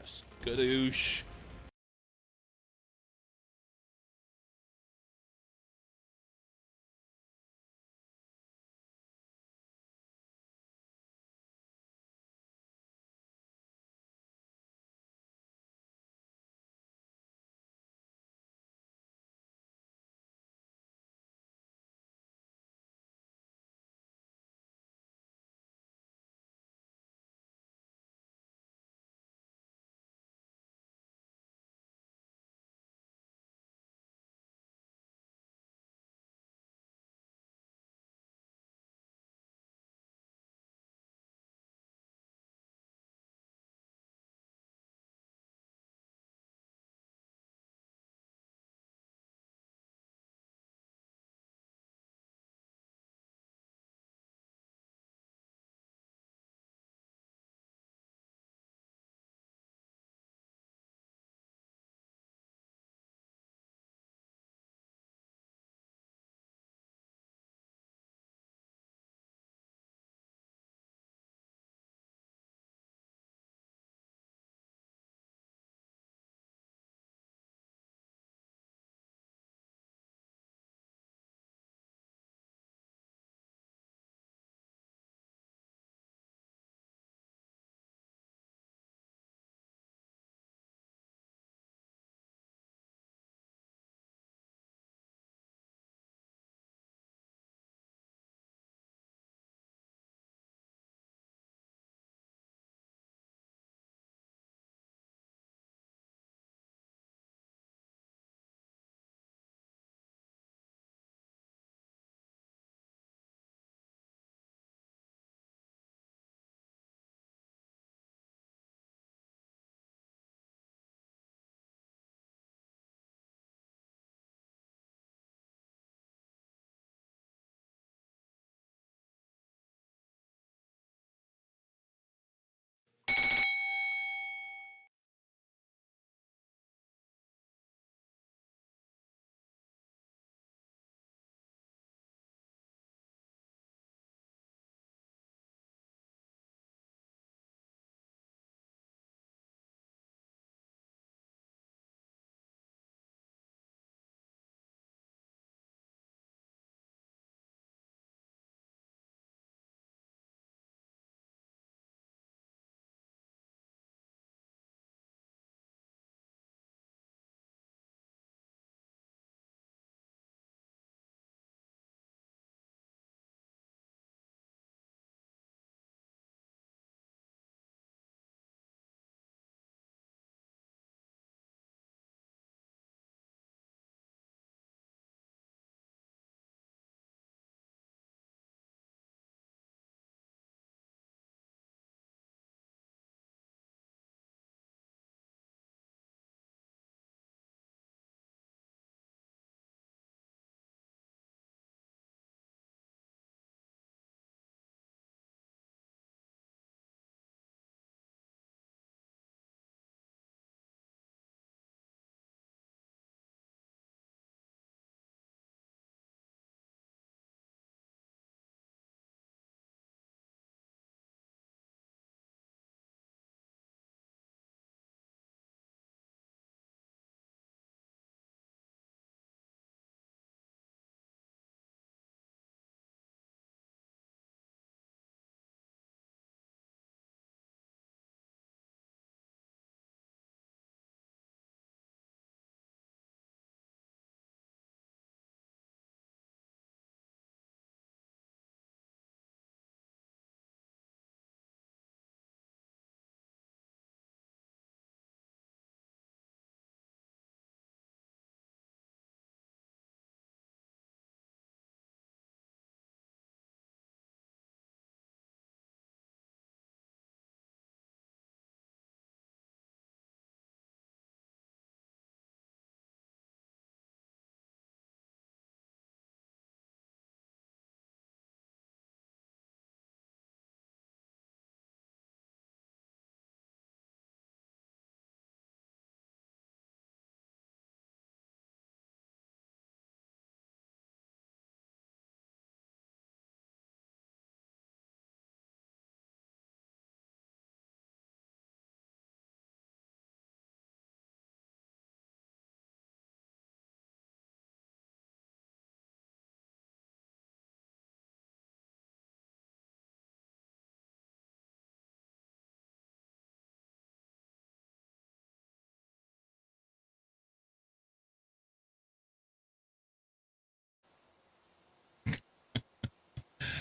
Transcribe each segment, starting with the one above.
Skadoosh.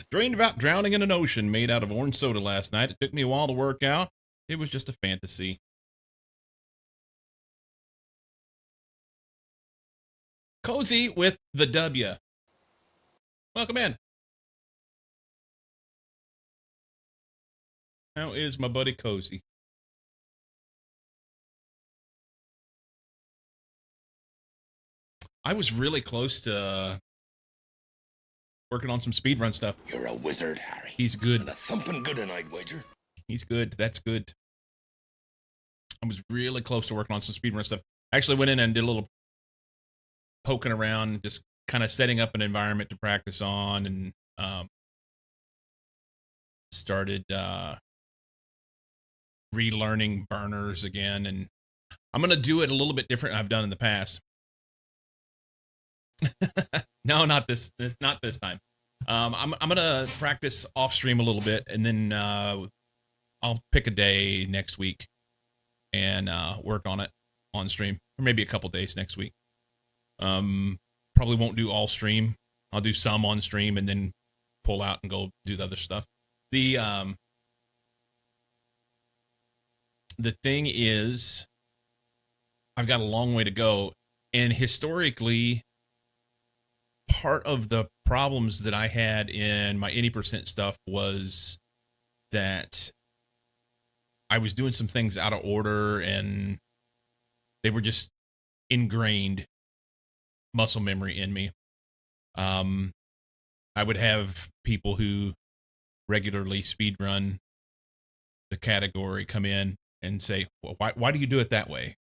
Dreamed about drowning in an ocean made out of orange soda last night. It took me a while to work out. It was just a fantasy. Cozy with the W. Welcome in. How is my buddy Cozy? I was really close to working on some speedrun stuff. You're a wizard, Harry. He's good. And a thumping good, I'd wager. He's good. That's good. I was really close to working on some speedrun stuff. I actually went in and did a little poking around, just kind of setting up an environment to practice on, and started relearning burners again. And I'm going to do it a little bit different than I've done in the past. No, not this time. I'm gonna practice off stream a little bit, and then I'll pick a day next week and work on it on stream, or maybe a couple days next week. Probably won't do all stream. I'll do some on stream and then pull out and go do the other stuff. The thing is, I've got a long way to go, and historically, part of the problems that I had in my 80% stuff was that I was doing some things out of order, and they were just ingrained muscle memory in me. I would have people who regularly speedrun the category come in and say, well, why do you do it that way?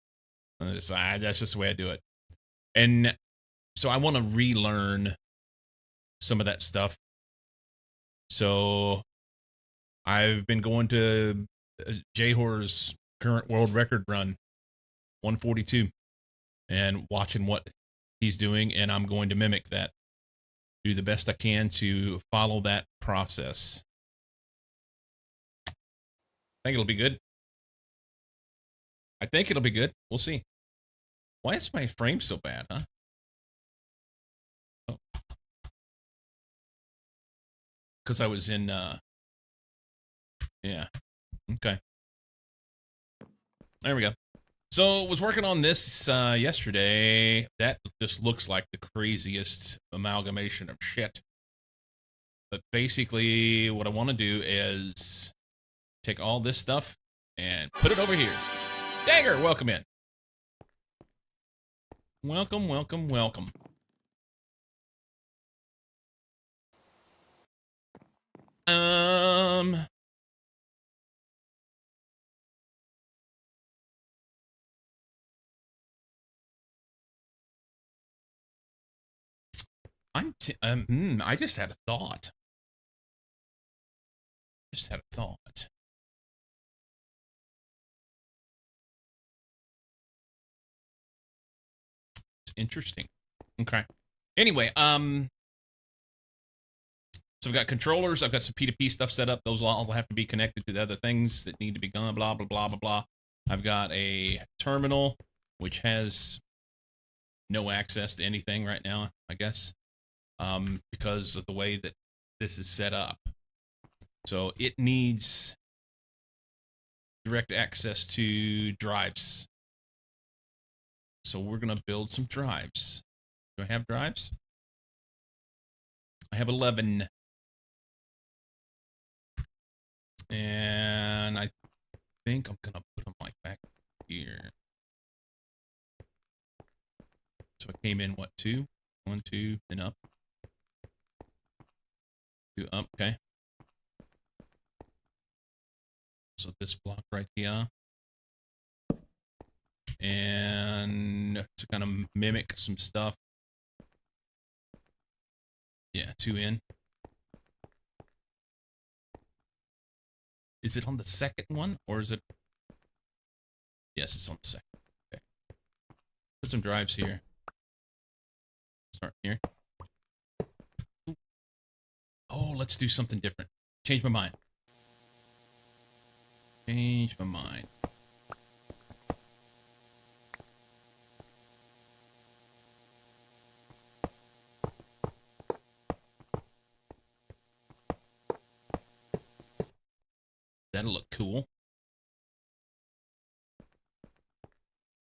And that's just the way I do it. And so I want to relearn some of that stuff. So I've been going to J-Horror's current world record run, 142, and watching what he's doing, and I'm going to mimic that. Do the best I can to follow that process. I think it'll be good. I think it'll be good. We'll see. Why is my frame so bad, huh? Because I was in, yeah, okay. There we go. So, was working on this yesterday. That just looks like the craziest amalgamation of shit. But basically, what I want to do is take all this stuff and put it over here. Dagger, welcome in. Welcome, welcome, welcome. I just had a thought. It's interesting. Okay. Anyway, so I've got controllers. I've got some P2P stuff set up. Those will all have to be connected to the other things that need to be done, blah, blah, blah, blah, blah. I've got a terminal, which has no access to anything right now, I guess, because of the way that this is set up. So it needs direct access to drives. So we're going to build some drives. Do I have drives? I have 11. And I think I'm going to put them like back here. So I came in, what, 2? 1, 2, then up. 2 up, okay. So this block right here. And to kind of mimic some stuff. Yeah, 2 in. Is it on the second one, or is it? Yes, it's on the second. Okay. Put some drives here. Start here. Oh, let's do something different. Change my mind. Change my mind. That'll look cool.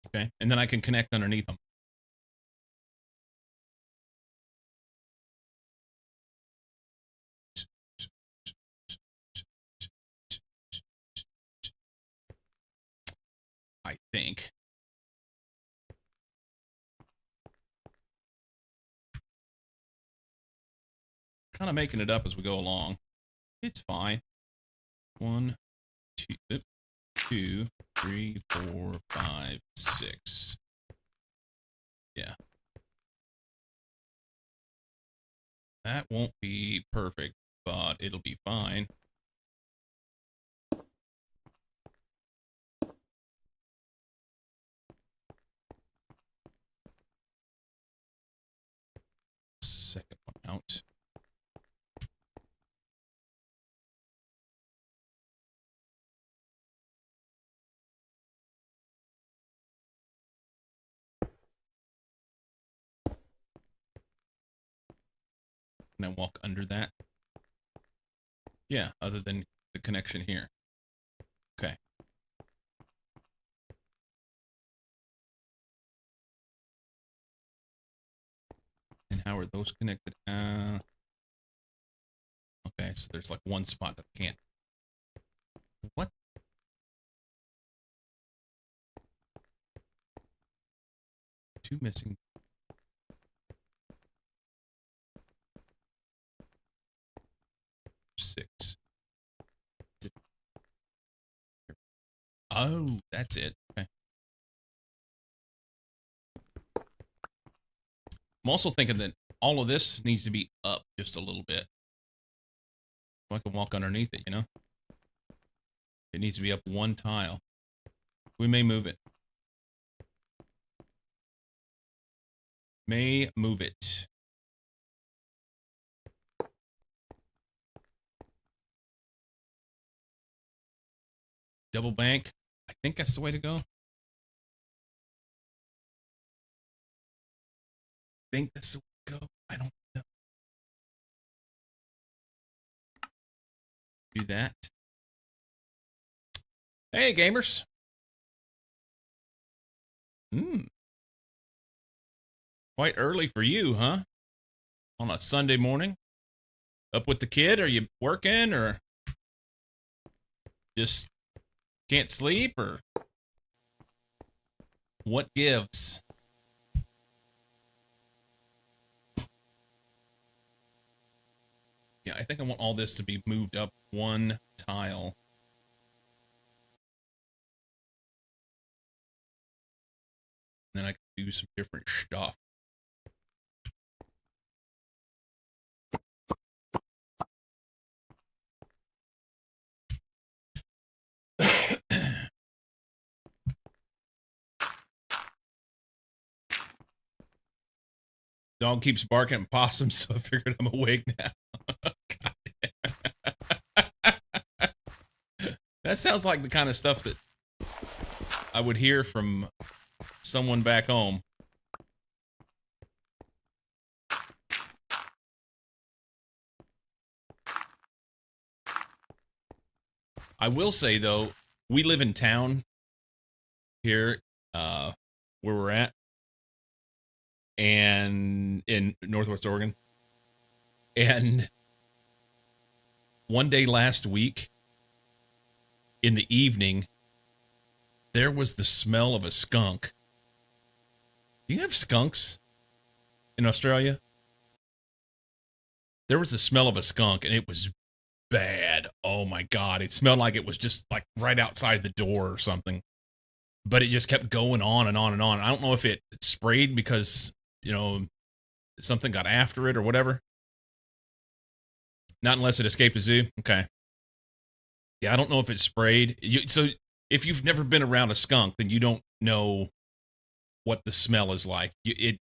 Okay, and then I can connect underneath them. I think. Kind of making it up as we go along. It's fine. 1, 2, 2, 3, 4, 5, 6. Yeah. That won't be perfect, but it'll be fine. Second one out. Can I walk under that? Yeah, other than the connection here. Okay. And how are those connected? Okay, so there's like one spot that I can't. What? Two missing. Six. Oh, that's it. Okay. I'm also thinking that all of this needs to be up just a little bit. So I can walk underneath it, you know? It needs to be up one tile. We may move it. May move it. Double bank. I think that's the way to go. I think that's the way to go. I don't know. Do that. Hey, gamers. Quite early for you, huh? On a Sunday morning? Up with the kid? Are you working or just can't sleep or what gives? Yeah, I think I want all this to be moved up one tile. Then I can do some different stuff. Dog keeps barking at possums, so I figured I'm awake now. That sounds like the kind of stuff that I would hear from someone back home. I will say, though, we live in town here where we're at and in Northwest Oregon. And one day last week in the evening, there was the smell of a skunk. Do you have skunks in Australia? There was the smell of a skunk, and it was bad. Oh my God. It smelled like it was just like right outside the door or something. But it just kept going on and on and on. I don't know if it sprayed because, you know, something got after it or whatever. Not unless it escaped the zoo. Okay. Yeah, I don't know if it sprayed. So if you've never been around a skunk, then you don't know what the smell is like. It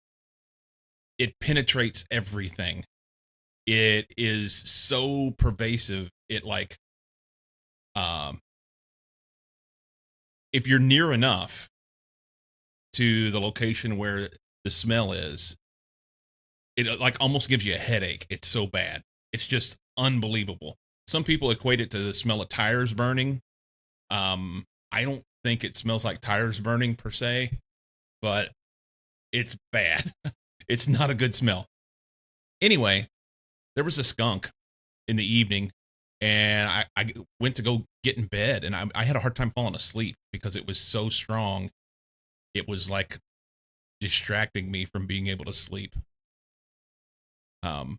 penetrates everything. It is so pervasive. It like, if you're near enough to the location where the smell is, it like almost gives you a headache. It's so bad. It's just unbelievable. some people equate it to the smell of tires burning. I don't think it smells like tires burning per se, but it's bad. It's not a good smell. Anyway, there was a skunk in the evening, and I went to go get in bed, and I had a hard time falling asleep because it was so strong. It was like distracting me from being able to sleep. Um,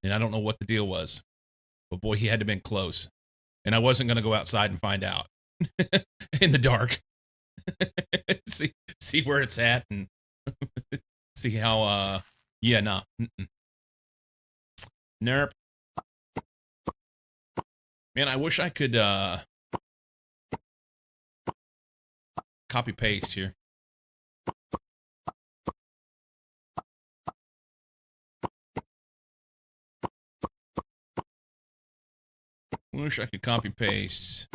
and I don't know what the deal was, but boy, he had to have been close. And I wasn't going to go outside and find out in the dark. see where it's at and see how yeah, no. Nerp. Man, I wish I could copy paste here. Wish I could copy paste.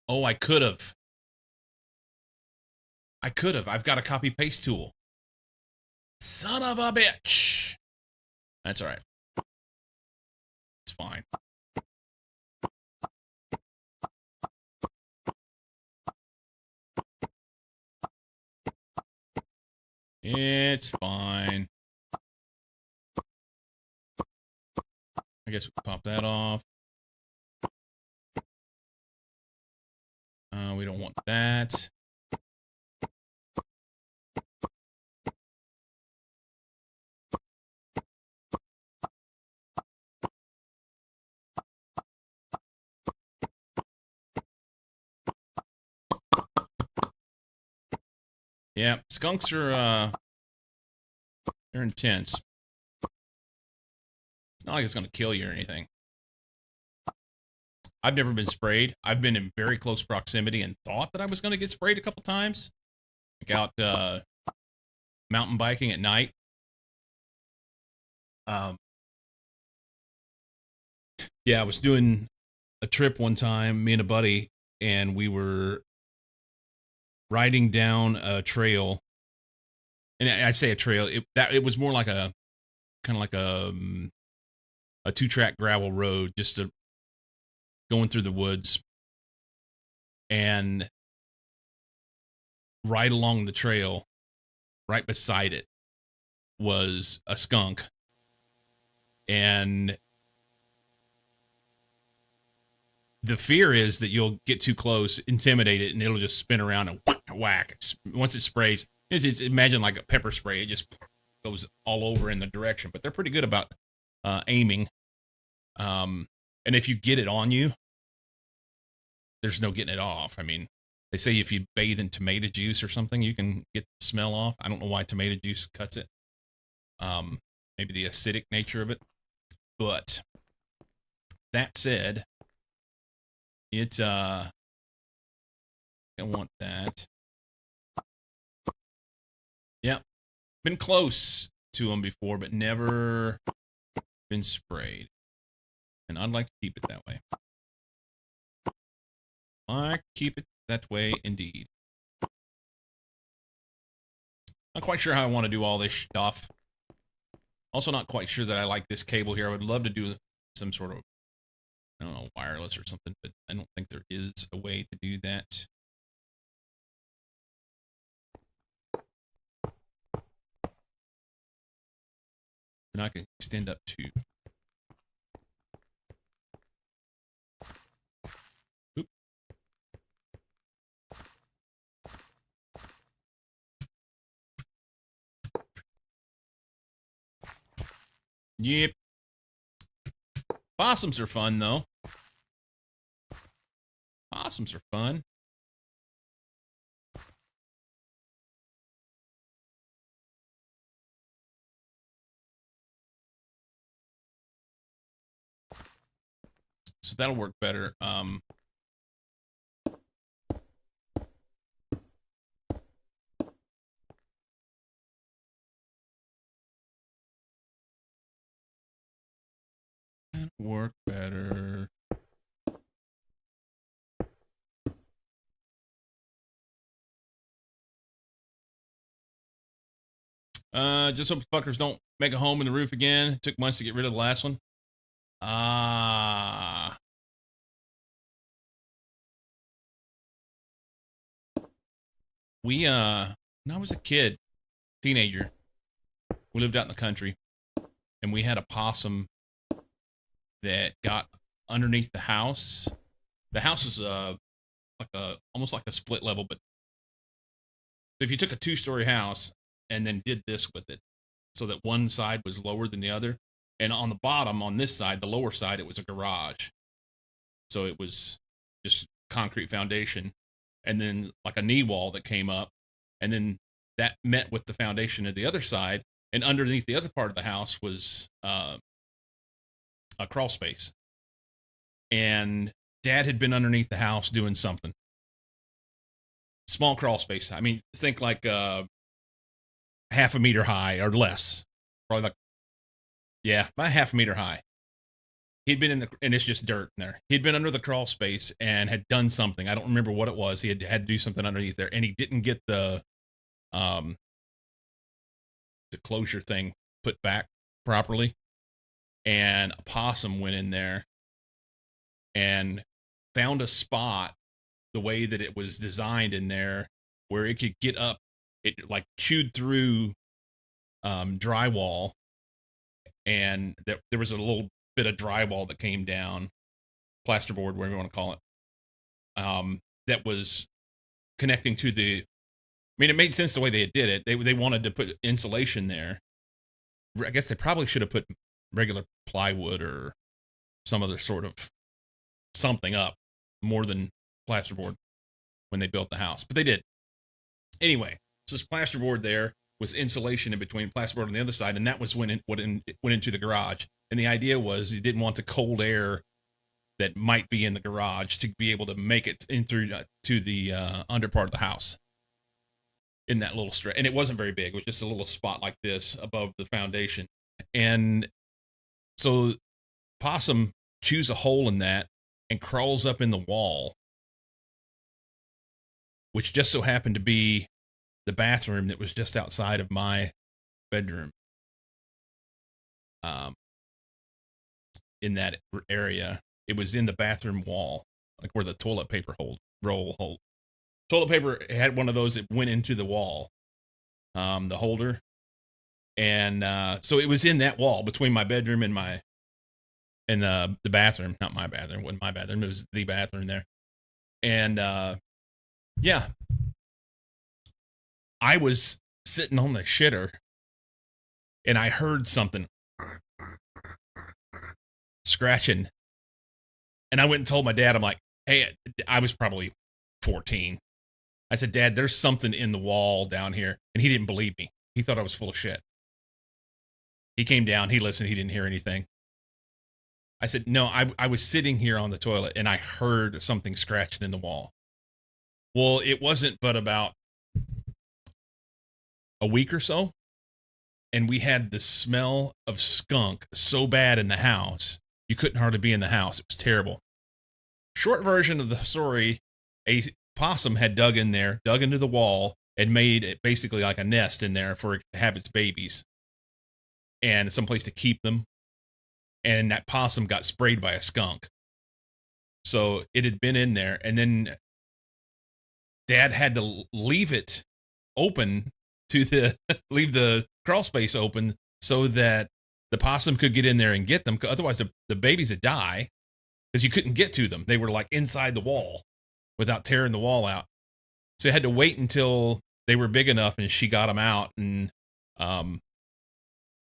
Oh, I could have. I've got a copy paste tool. Son of a bitch. That's all right. It's fine. It's fine. I guess we can pop that off. We don't want that. Yeah, skunks are they're intense. It's not like it's gonna kill you or anything. I've never been sprayed. I've been in very close proximity and thought that I was gonna get sprayed a couple times. Like out mountain biking at night. Yeah, I was doing a trip one time, me and a buddy, and we were riding down a trail. And I say a trail, it was more like a kind of like a 2-track gravel road, just going through the woods. And right along the trail, right beside it, was a skunk. And the fear is that you'll get too close, intimidate it, and it'll just spin around and whack. Once it sprays, it's imagine like a pepper spray. It just goes all over in the direction. But they're pretty good about aiming. And if you get it on you, there's no getting it off. I mean, they say if you bathe in tomato juice or something, you can get the smell off. I don't know why tomato juice cuts it. Maybe the acidic nature of it. But that said, it's I want that. Yeah. Been close to them before, but never been sprayed. And I'd like to keep it that way. I keep it that way indeed. Not quite sure how I want to do all this stuff. Also not quite sure that I like this cable here. I would love to do some sort of, I don't know, wireless or something, but I don't think there is a way to do that. And I can extend up to. Oop. Yep. Possums are fun, though. Possums are fun. So that'll work better. Work better. Just so fuckers don't make a home in the roof again. It took months to get rid of the last one. Ah. When I was a kid, teenager, we lived out in the country and we had a possum that got underneath the house. The house is like a almost like a split level, but if you took a two-story house and then did this with it, so that one side was lower than the other, and on the bottom, on this side, the lower side, it was a garage. So it was just concrete foundation, and then like a knee wall that came up, and then that met with the foundation of the other side, and underneath the other part of the house was a crawl space. And Dad had been underneath the house doing something. Small crawl space. I mean, think like half a meter high or less. Probably like, yeah, about half a meter high. He'd been in the, and it's just dirt in there. He'd been under the crawl space and had done something. I don't remember what it was. He had to do something underneath there, and he didn't get um the closure thing put back properly. And a possum went in there and found a spot the way that it was designed in there where it could get up. It like chewed through drywall, and there was a little bit of drywall that came down, plasterboard, whatever you want to call it, that was connecting to the. I mean, it made sense the way they did it. They wanted to put insulation there. I guess they probably should have put regular plywood or some other sort of something up more than plasterboard when they built the house, but they did anyway. So this plasterboard there was insulation in between plasterboard on the other side, and that was when it went into the garage. And the idea was you didn't want the cold air that might be in the garage to be able to make it in through to the under part of the house in that little stretch. And it wasn't very big. It was just a little spot like this above the foundation. And so possum chews a hole in that and crawls up in the wall, which just so happened to be the bathroom that was just outside of my bedroom. In that area, it was in the bathroom wall, like where the toilet paper roll hold. Toilet paper had one of those that went into the wall, the holder, and so it was in that wall between my bedroom and the bathroom. Not my bathroom. It wasn't my bathroom. It was the bathroom there. And yeah, I was sitting on the shitter, and I heard something scratching, and I went and told my dad. I'm like, hey, I was probably 14. I said, Dad, there's something in the wall down here. And he didn't believe me. He thought I was full of shit. He came down, he listened, he didn't hear anything. I said, no, I was sitting here on the toilet and I heard something scratching in the wall. Well, it wasn't but about a week or so. And we had the smell of skunk so bad in the house, you couldn't hardly be in the house. It was terrible. Short version of the story, a possum had dug into the wall, and made it basically like a nest in there for it to have its babies and someplace to keep them. And that possum got sprayed by a skunk. So it had been in there, and then Dad had to leave it open to leave the crawl space open so that the possum could get in there and get them. Otherwise, the babies would die because you couldn't get to them. They were like inside the wall without tearing the wall out. So you had to wait until they were big enough and she got them out. And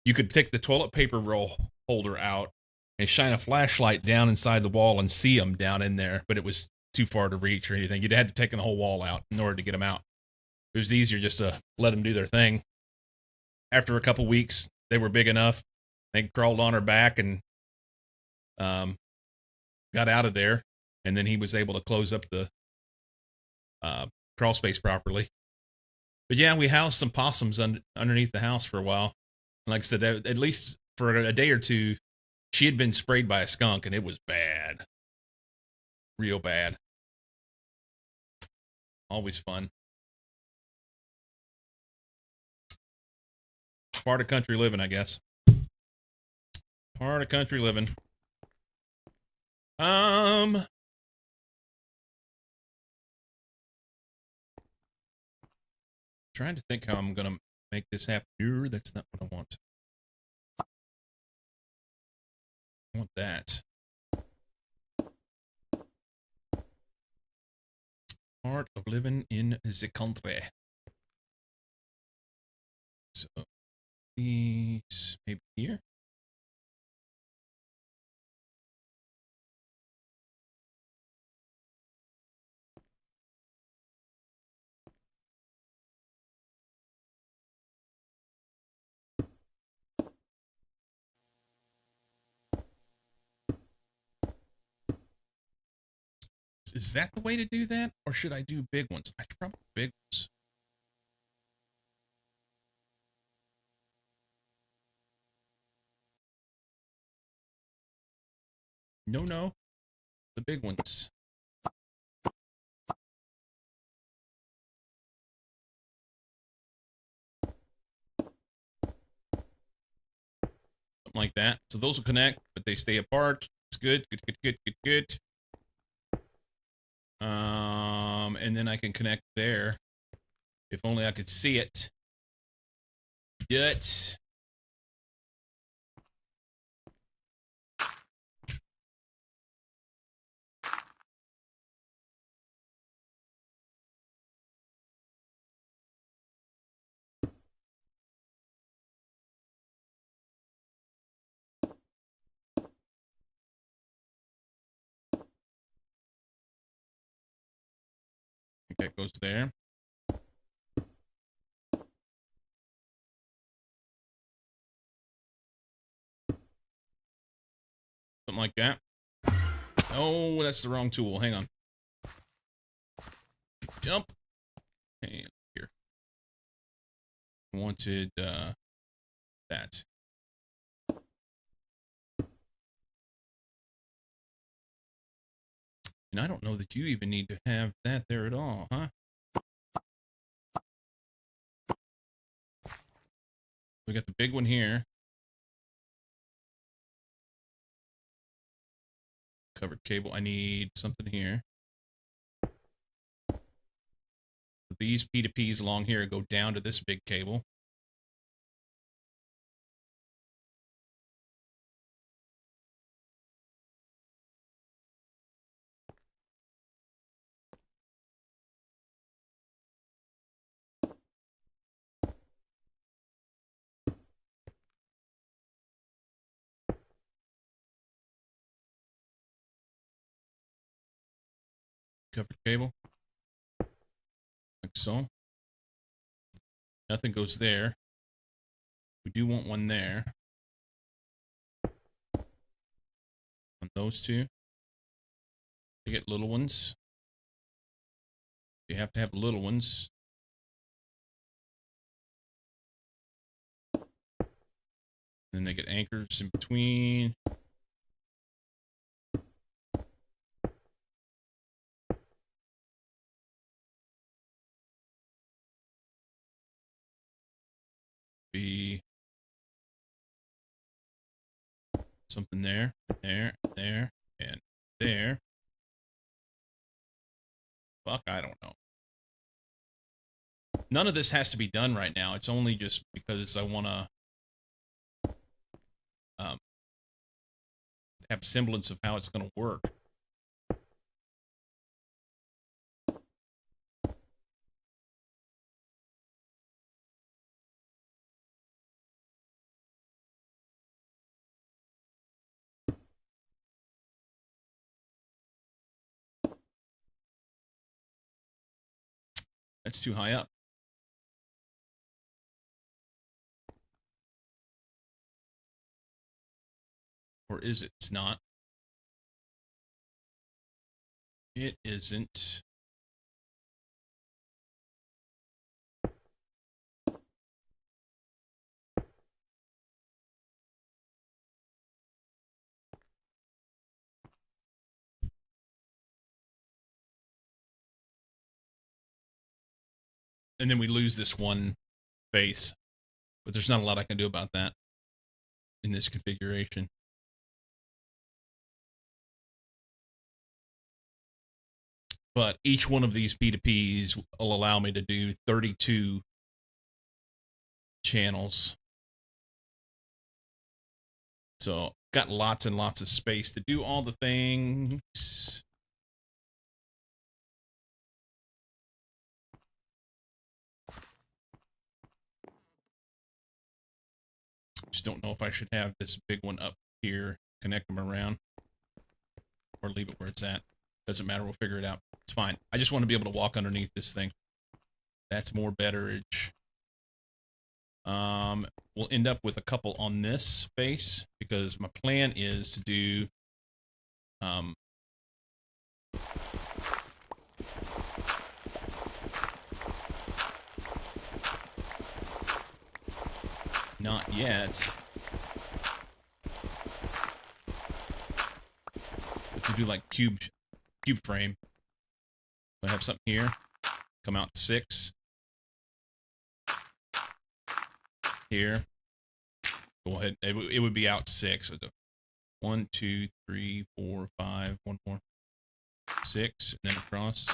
you could take the toilet paper roll holder out and shine a flashlight down inside the wall and see them down in there. But it was too far to reach or anything. You'd had to take the whole wall out in order to get them out. It was easier just to let them do their thing. After a couple weeks, they were big enough. They crawled on her back and got out of there. And then he was able to close up the crawl space properly. But yeah, we housed some possums underneath the house for a while. And like I said, at least for a day or two, she had been sprayed by a skunk, and it was bad. Real bad. Always fun. Part of country living, I guess. Part of country living. Trying to think how I'm gonna make this happen. No, that's not what I want. I want that. Part of living in the country. So these maybe here. Is that the way to do that? Or should I do big ones? I should probably big ones. No. The big ones. Something like that. So those will connect, but they stay apart. It's good. Good. And then I can connect there. If only I could see it. Yet. That goes there. Something like that. Oh, that's the wrong tool. Hang on. Jump. Hey, here. Wanted that. And I don't know that you even need to have that there at all, huh? We got the big one here. Covered cable. I need something here. These P2Ps along here go down to this big cable. Covered cable. Like so. Nothing goes there. We do want one there. On those two. To get little ones. You have to have little ones. Then they get anchors in between. Be something there, and there. Fuck, I don't know. None of this has to be done right now. It's only just because I want to have semblance of how it's going to work. That's too high up. Or is it? It's not. It isn't. And then we lose this one base. but there's not a lot I can do about that in this configuration. But each one of these P2Ps will allow me to do 32 channels. So got lots and lots of space to do all the things. Just don't know if I should have this big one up here, connect them around, or leave it where it's at. Doesn't matter, we'll figure it out. It's fine. I just want to be able to walk underneath this thing. That's more betterage. We'll end up with a couple on this face because my plan is to do not yet, but to do like cube frame. I have something here, come out to 6 here. Go ahead, it would be out 6. So 1, 2, 3, 4, 5, 1 more, 6, and then across.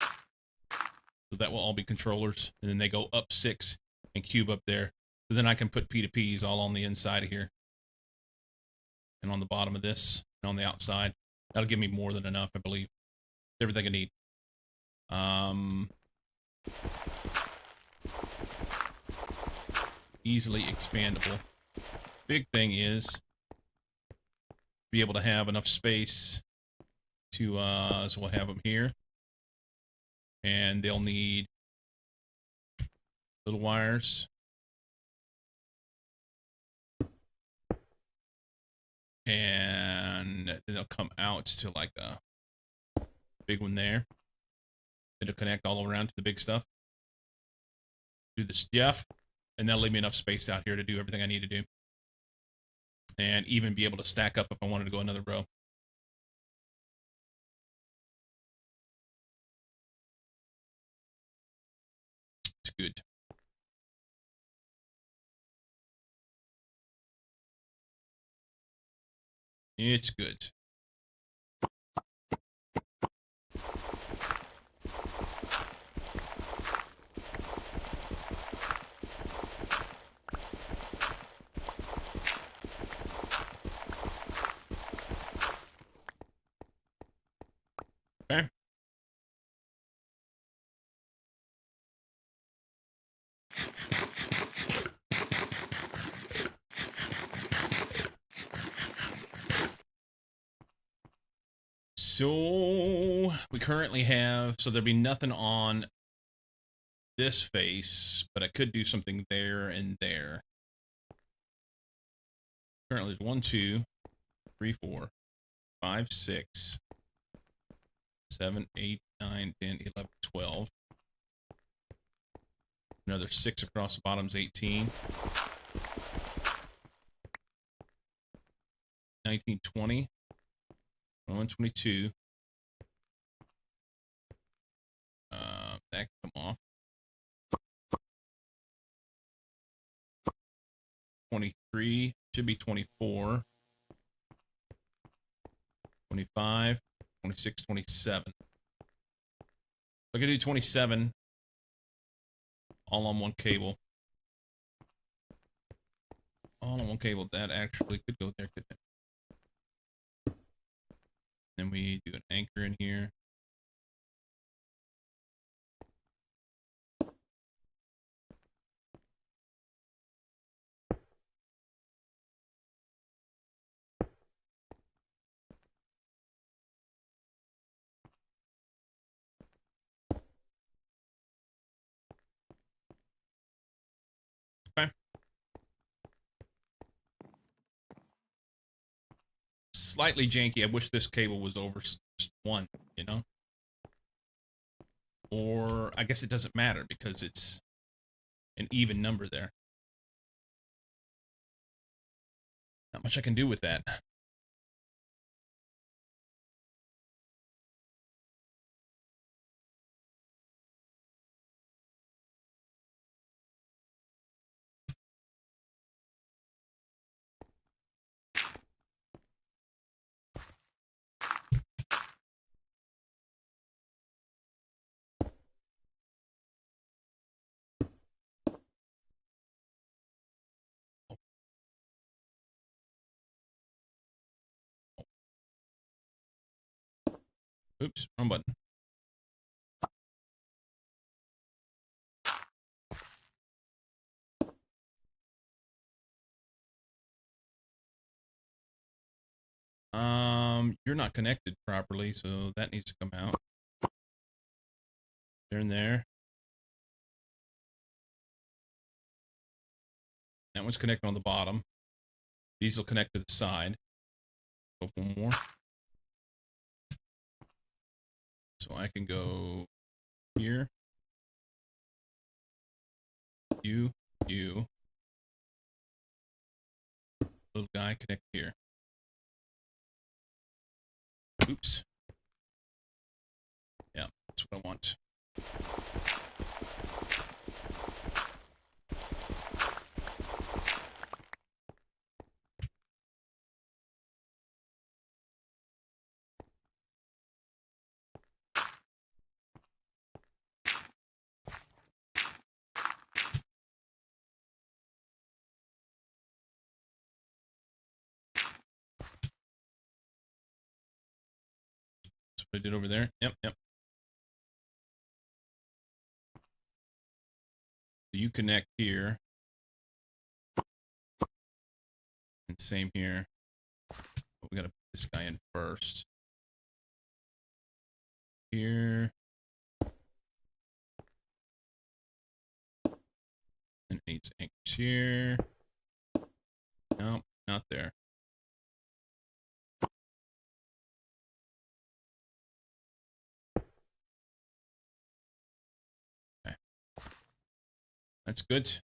So that will all be controllers, and then they go up 6 and cube up there. So then I can put P2Ps all on the inside of here, and on the bottom of this, and on the outside. That'll give me more than enough, I believe. Everything I need. Easily expandable. Big thing is be able to have enough space to so we'll have them here, and they'll need little wires, and then they'll come out to like a big one there. It'll connect all around to the big stuff. Do the stuff, and that'll leave me enough space out here to do everything I need to do, and even be able to stack up if I wanted to go another row. It's good. It's good. Okay. So we currently have, so there'll be nothing on this face, but I could do something there and there. Currently there's 1, 2, 3, 4, 5, 6, 7, 8, 9, 10, 11, 12. Another 6 across the bottom's 18. 19, 20. 21, 22. That can come off. 23 should be 24. 25, 26, 27. I could do 27 all on one cable. All on one cable. That actually could go there, couldn't it? Then we do an anchor in here. Okay. Slightly janky. I wish this cable was over 1, you know? Or I guess it doesn't matter because it's an even number there. Not much I can do with that. Oops, wrong button. You're not connected properly, so that needs to come out. There and there. That one's connected on the bottom. These will connect to the side. Go one more. So I can go here. You. Little guy connect here. Oops. Yeah, that's what I want. That's what I did over there. Yep. So you connect here. And same here. But we gotta put this guy in first. Here. And it needs anchors here. Nope, not there. Okay. That's good.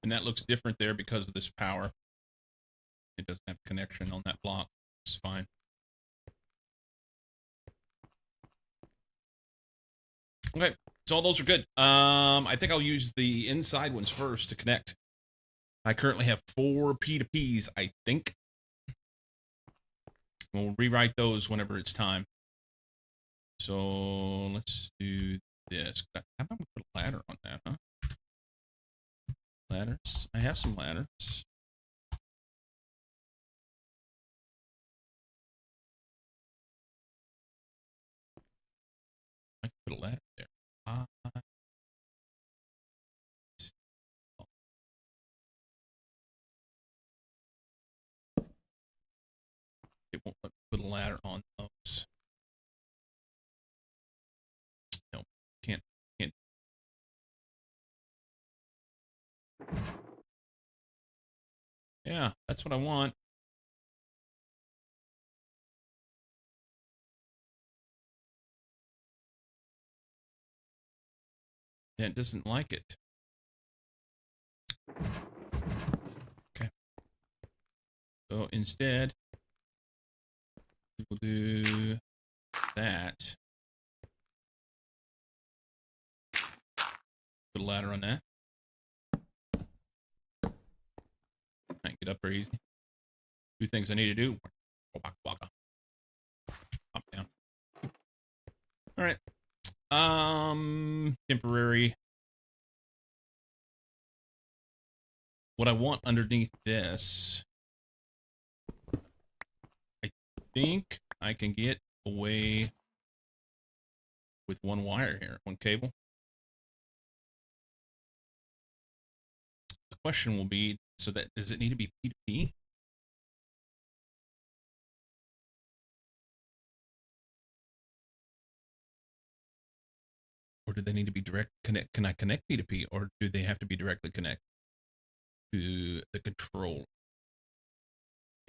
And that looks different there because of this power. It doesn't have connection on that block. It's fine. Okay, so all those are good. I think I'll use the inside ones first to connect. I currently have 4 P2Ps, I think. We'll rewrite those whenever it's time. So let's do this. How about we put a ladder on that, huh? Ladders. I have some ladders. I can put a ladder there. It won't let me put a ladder on those. No, can't. Yeah, that's what I want. Yeah, it doesn't like it. Okay. So instead, we'll do that. Put a ladder on that. I can get up there easy. 2 things I need to do. Waka waka. Up down. All right. Temporary. What I want underneath this, I think I can get away with 1 wire here, 1 cable. The question will be, so that does it need to be P2P? Or do they need to be direct connect? Can I connect P2P, or do they have to be directly connected to the control?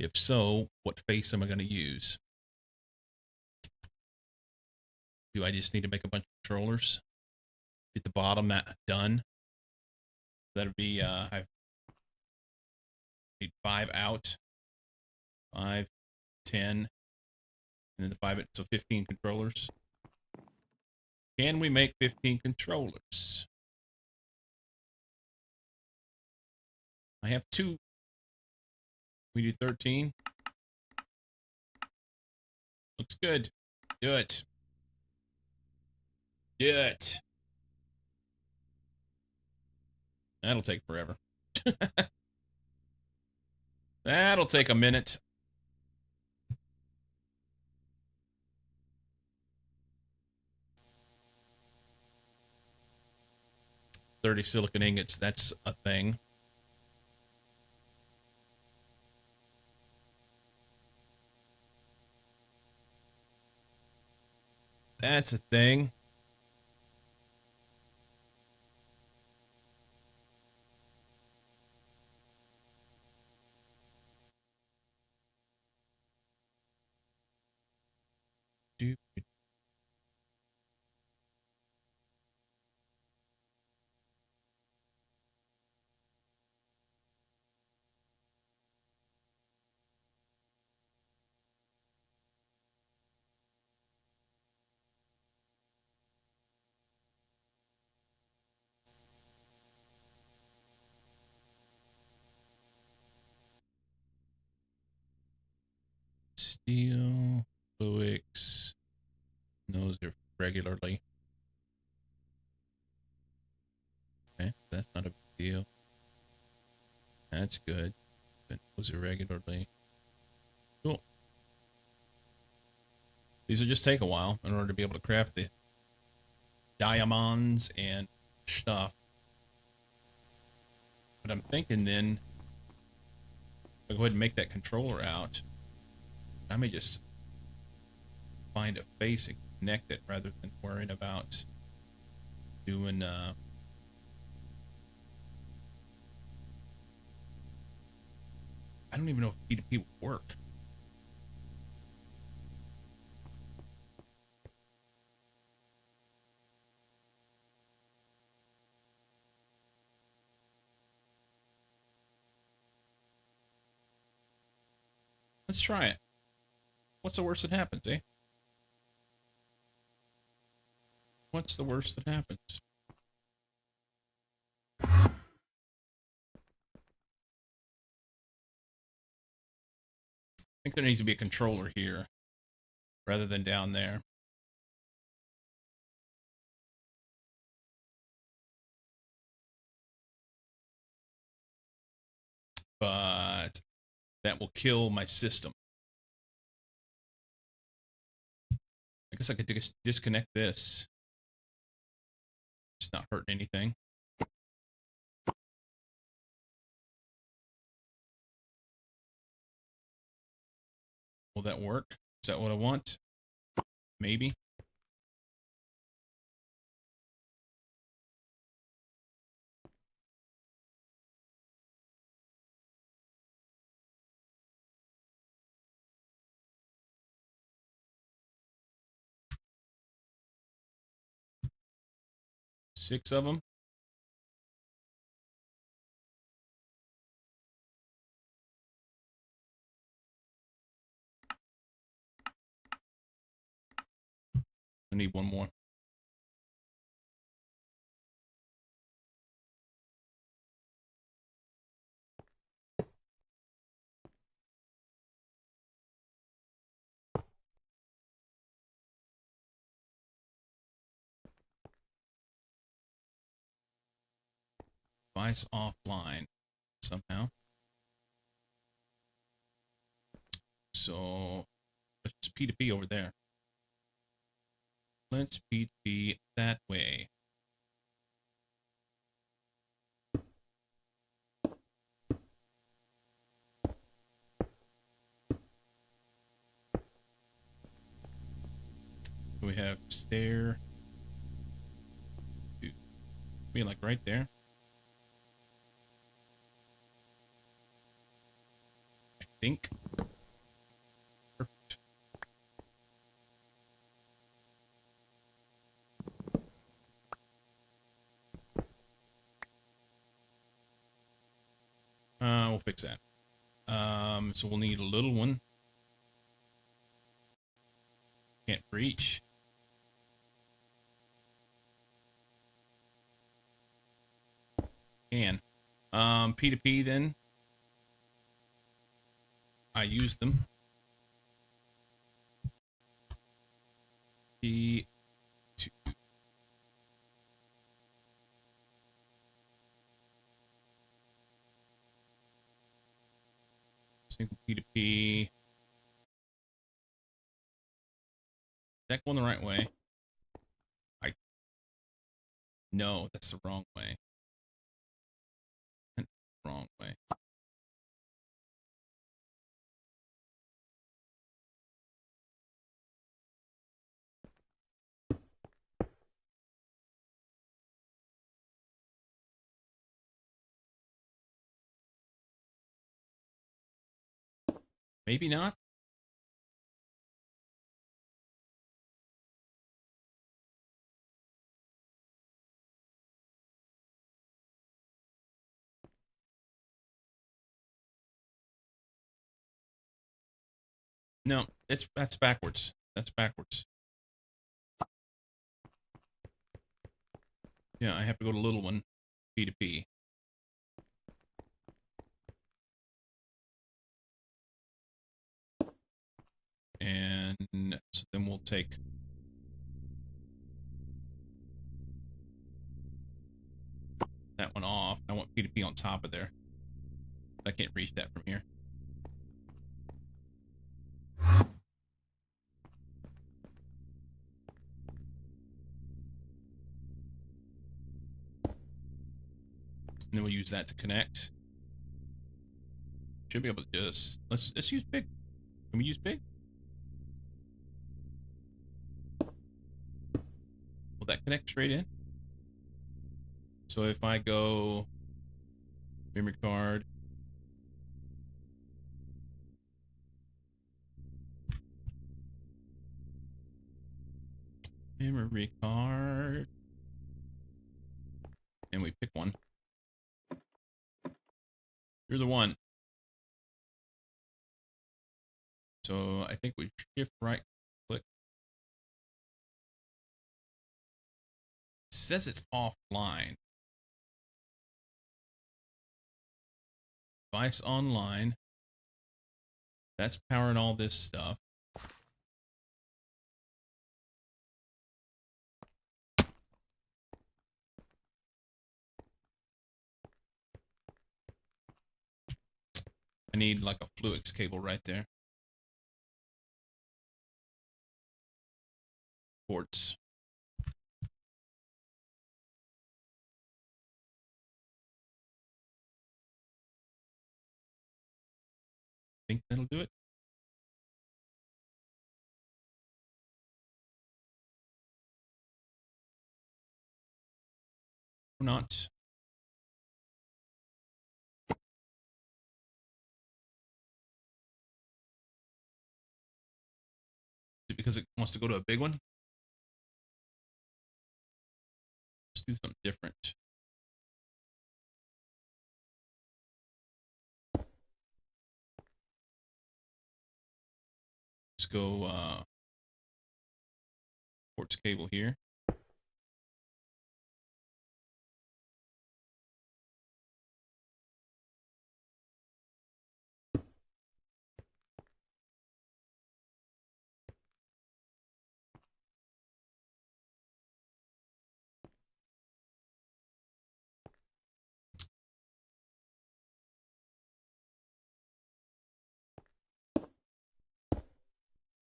If so, what face am I going to use? Do I just need to make a bunch of controllers? Get the bottom done. That'd be I need 5 out, 5, 10, and then the 5. So 15 controllers. Can we make 15 controllers? I have 2. We do 13. Looks good. Do it. Do it. That'll take forever. That'll take a minute. $30 silicon ingots, that's a thing. That's a thing. Steel, Fluix. Those are regularly. Okay, that's not a big deal. That's good. Those are regularly. Cool. These will just take a while in order to be able to craft the diamonds and stuff. But I'm thinking then, I'll go ahead and make that controller out. I may just find a face and connect it rather than worrying about doing I don't even know if P2P will work. Let's try it. What's the worst that happens, eh? What's the worst that happens? I think there needs to be a controller here rather than down there. But that will kill my system. I guess I could disconnect this. It's not hurting anything. Will that work? Is that what I want? Maybe. Six of them. I need one more. Device offline somehow. So let's P2P over there. Let's P2P that way. We have stair. Be like right there. I think. Perfect. We'll fix that. So we'll need a little one. Can't reach. Can. P2P then. I use them. P2. Single P2P. Is that going the right way? No, that's the wrong way. Wrong way. Maybe not. No, that's backwards. That's backwards. Yeah, I have to go to little one, P2P. And so then we'll take that one off. I want P2P on top of there. I can't reach that from here. And then we'll use that to connect. Should be able to just let's use big. Can we use big? Will that connect straight in? So if I go memory card, and we pick one. You're the one. So I think we shift right click. It says it's offline. Device online. That's powering all this stuff. I need like a Fluix cable right there. Ports. Think that'll do it. Or not. Is it because it wants to go to a big one? Let's do something different. Let's go ports cable here.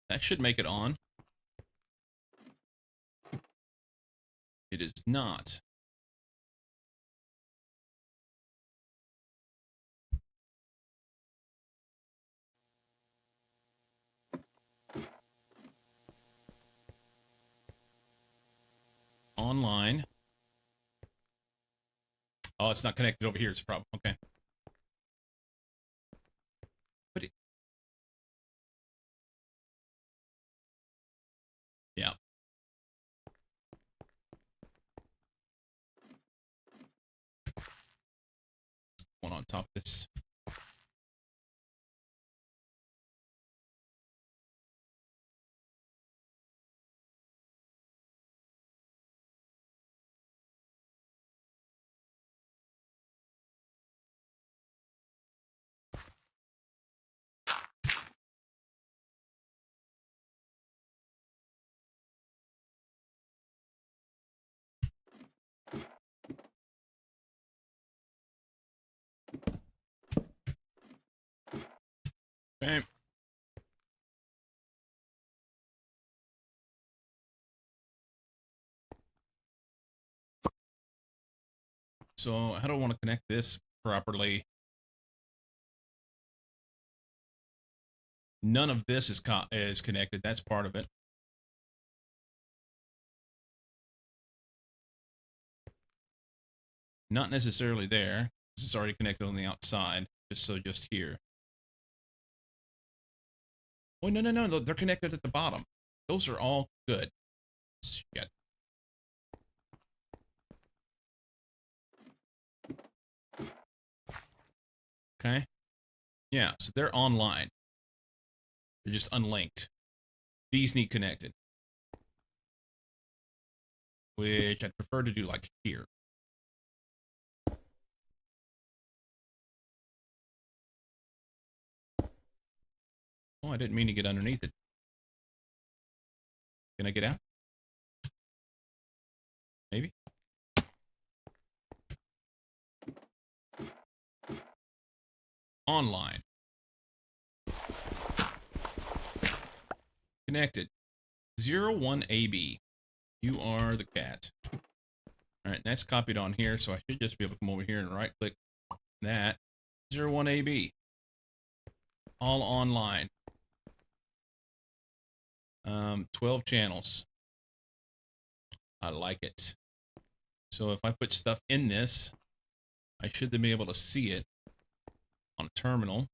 That should make it on. It is not. Online. Oh, it's not connected over here. It's a problem. Okay. But it, yeah. One on top of this. Okay. So how do I want to connect this properly? None of this is connected. That's part of it. Not necessarily there. This is already connected on the outside. Just here. Oh, no, no, no. They're connected at the bottom. Those are all good. Shit. Okay. Yeah, so they're online. They're just unlinked. These need connected. Which I'd prefer to do like here. Oh, I didn't mean to get underneath it. Can I get out? Maybe? Online. Connected. 01AB. You are the cat. Alright, that's copied on here, so I should just be able to come over here and right click that. 01AB. All online. 12 channels. I like it. So if I put stuff in this, I should then be able to see it on a terminal.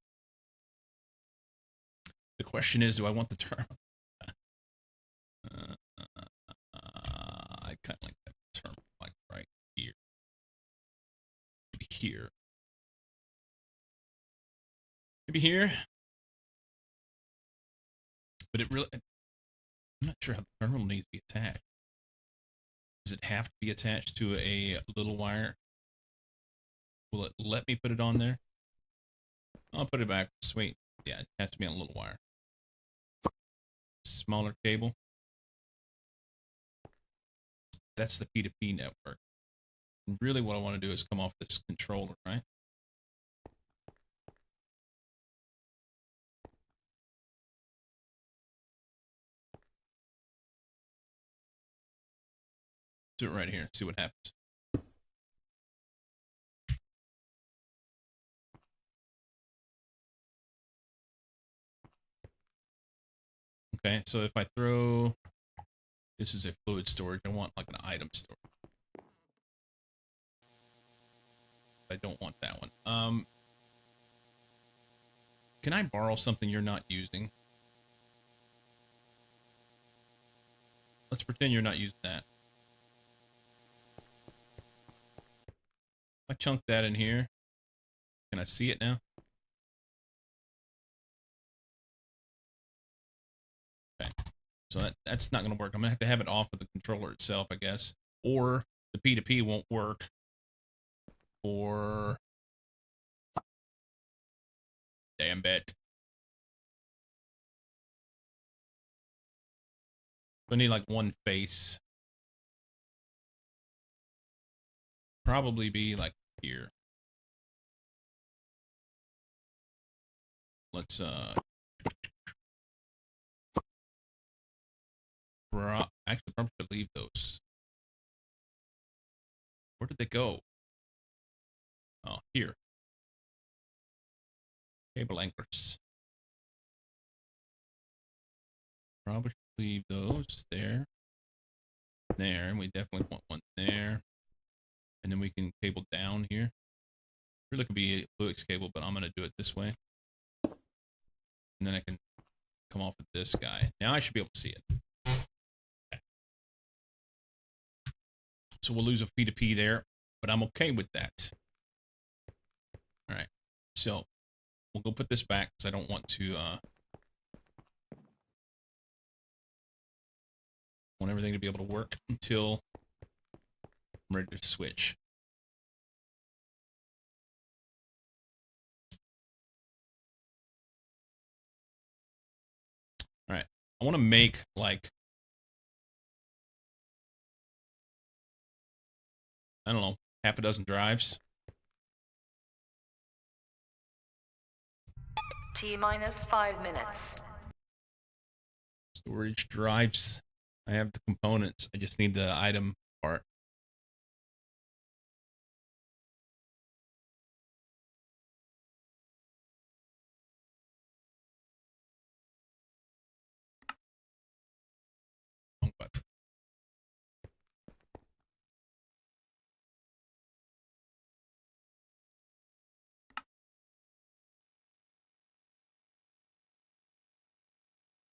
The question is, do I want the terminal? I kind of like that terminal, like right here. Maybe here. Maybe here. But it really, I'm not sure how the terminal needs to be attached. Does it have to be attached to a little wire? Will it let me put it on there? I'll put it back. Sweet. Yeah, it has to be on a little wire. Smaller cable. That's the P2P network. And really what I want to do is come off this controller, right? Do it right here. See what happens. Okay, so if I throw, this is a fluid storage. I want like an item storage. I don't want that one. Can I borrow something you're not using? Let's pretend you're not using that. I chunk that in here. Can I see it now? Okay. So that's not going to work. I'm going to have it off of the controller itself, I guess. Or the P2P won't work for... Damn bit. I need like one face. Probably be like here. Let's actually probably should leave those. Where did they go? Oh, here. Cable anchors. Probably should leave those there. There, and we definitely want one there. And then we can cable down here. Really could be a Fluix cable, but I'm gonna do it this way. And then I can come off with this guy. Now I should be able to see it. Okay. So we'll lose a P2P there, but I'm okay with that. All right. So we'll go put this back because I don't want to want everything to be able to work until I'm ready to switch. All right. I want to make like, I don't know, half a dozen drives. T-minus 5 minutes. Storage drives. I have the components. I just need the item part. Wrong button.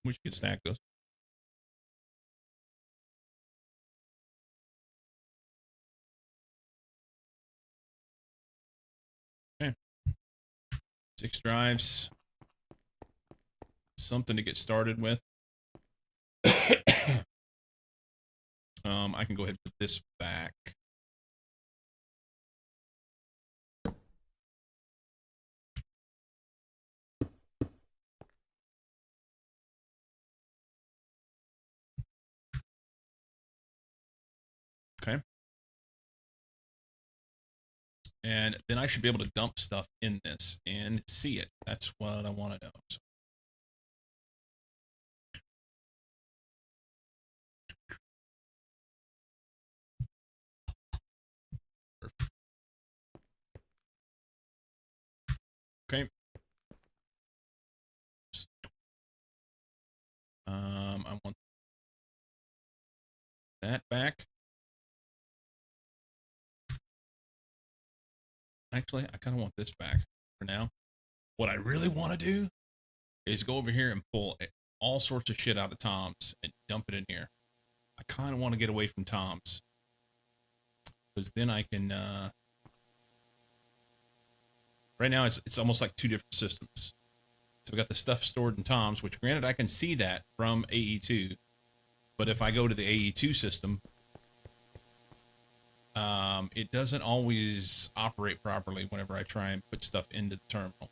Which can stack those. Okay. 6 drives. Something to get started with. I can go ahead and put this back. Okay. And then I should be able to dump stuff in this and see it. That's what I want to know. So. Perfect. Okay. I want that back. Actually, I kind of want this back for now. What I really want to do is go over here and pull all sorts of shit out of Tom's and dump it in here. I kind of want to get away from Tom's because then I can. Right now, it's almost like 2 different systems. So we got the stuff stored in Tom's, which granted I can see that from AE2, but if I go to the AE2 system, it doesn't always operate properly whenever I try and put stuff into the terminal.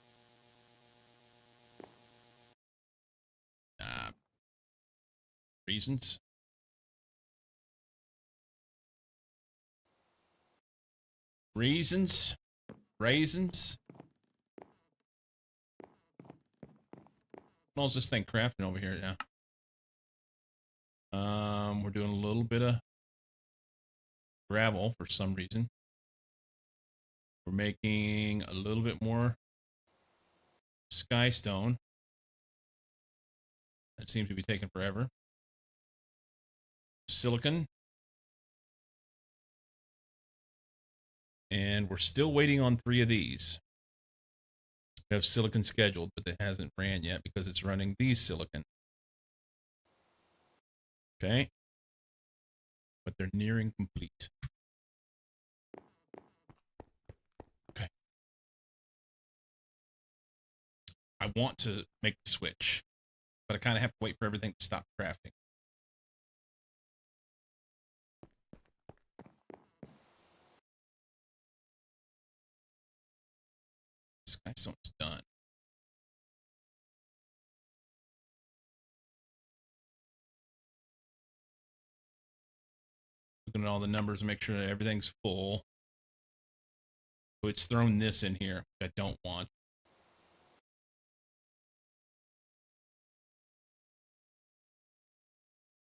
Reasons. Raisins. How's this thing crafting over here now? We're doing a little bit of gravel for some reason. We're making a little bit more sky stone. That seems to be taking forever. Silicon. And we're still waiting on 3 of these. We have silicon scheduled, but it hasn't ran yet because it's running these silicon. Okay. But they're nearing complete. Okay. I want to make the switch, but I kind of have to wait for everything to stop crafting. Skystone's done. Looking at all the numbers and make sure that everything's full. So it's thrown this in here, which I don't want.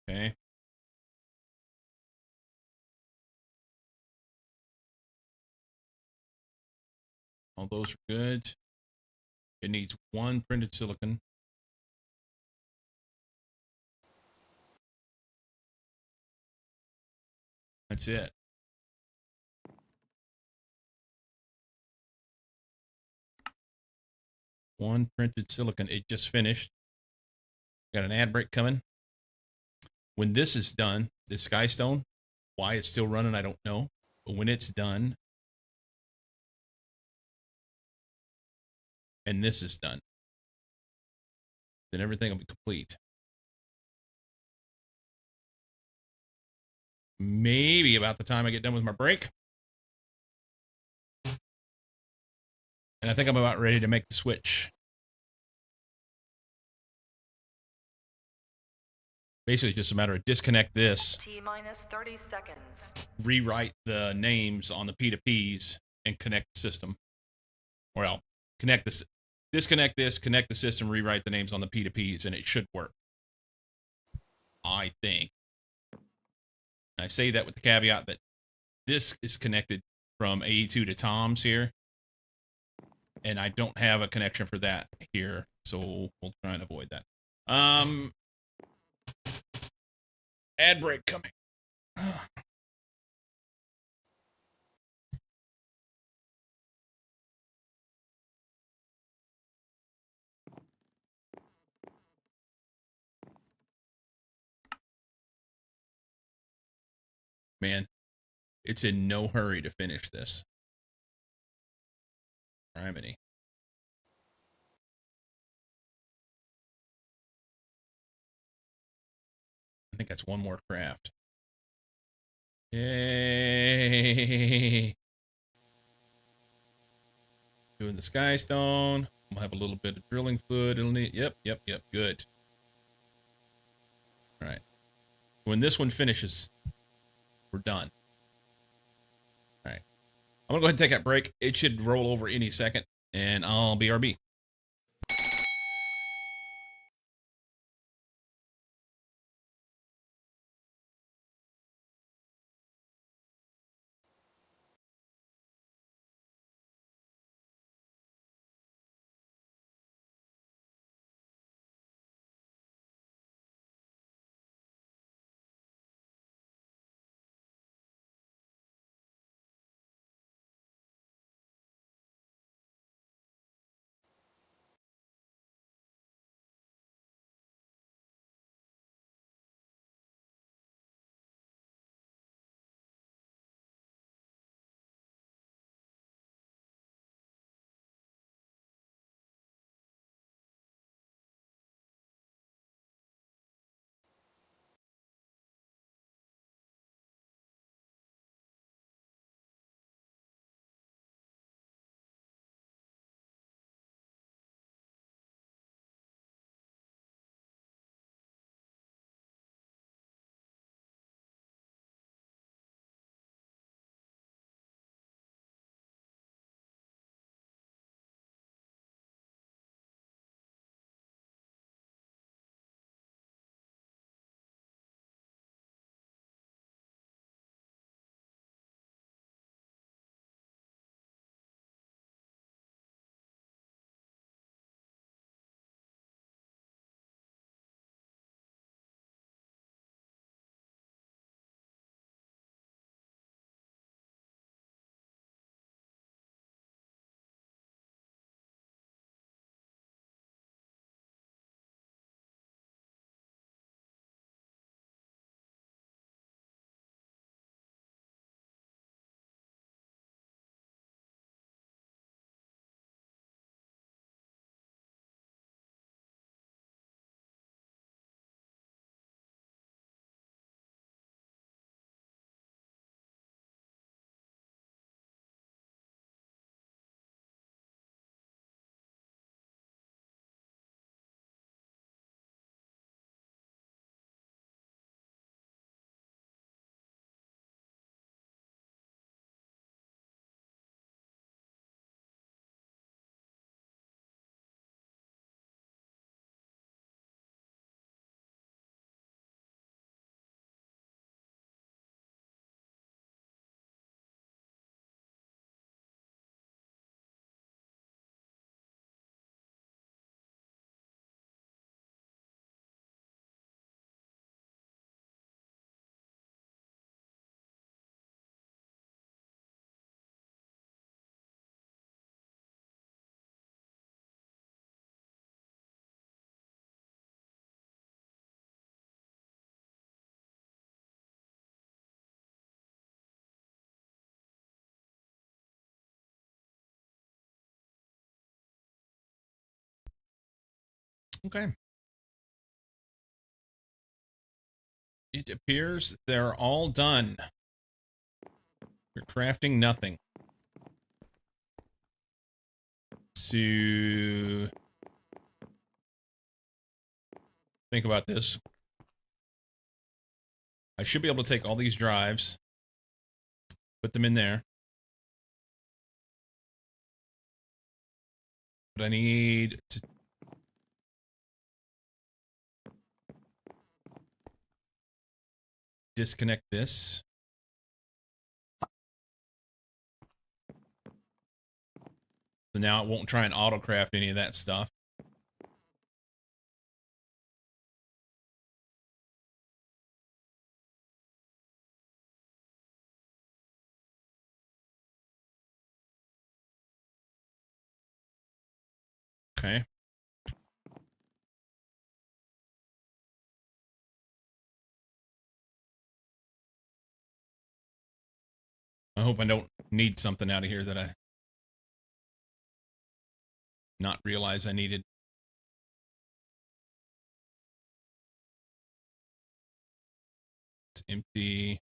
Okay. All those are good. It needs 1 printed silicon. That's it. One printed silicon. It just finished. Got an ad break coming. When this is done, the Skystone, why it's still running, I don't know. But when it's done, and this is done, then everything will be complete. Maybe about the time I get done with my break. And I think I'm about ready to make the switch. Basically, just a matter of disconnect this. T-minus 30 seconds. Rewrite the names on the P2Ps and connect the system. Well, connect this. disconnect this, connect the system, rewrite the names on the P2Ps, and it should work. I think. I say that with the caveat that this is connected from AE2 to Tom's here, and I don't have a connection for that here, so we'll try and avoid that. Ad break coming. Man, it's in no hurry to finish this. Criminy. I think that's one more craft. Yay! Doing the sky stone. We'll have a little bit of drilling fluid. It'll need. Yep. Good. All right. When this one finishes, we're done. All right. I'm gonna go ahead and take that break. It should roll over any second, and I'll BRB. Okay. It appears they're all done. You're crafting nothing. So think about this. I should be able to take all these drives, put them in there, But I need to disconnect this. So now it won't try and autocraft any of that stuff. Okay. I hope I don't need something out of here that I not realize I needed. It's empty.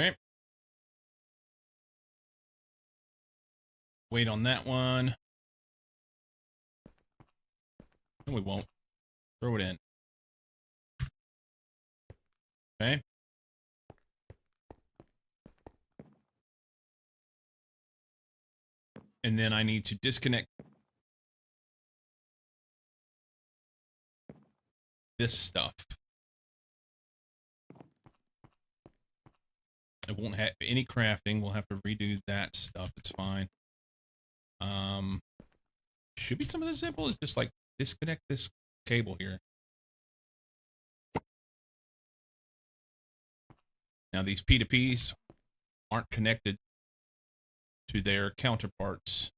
Okay. Wait on that one. No, we won't. Throw it in. Okay. And then I need to disconnect this stuff. It won't have any crafting. We'll have to redo that stuff. It's fine. Should be something as simple as just like disconnect this cable here. Now these P2Ps aren't connected to their counterparts.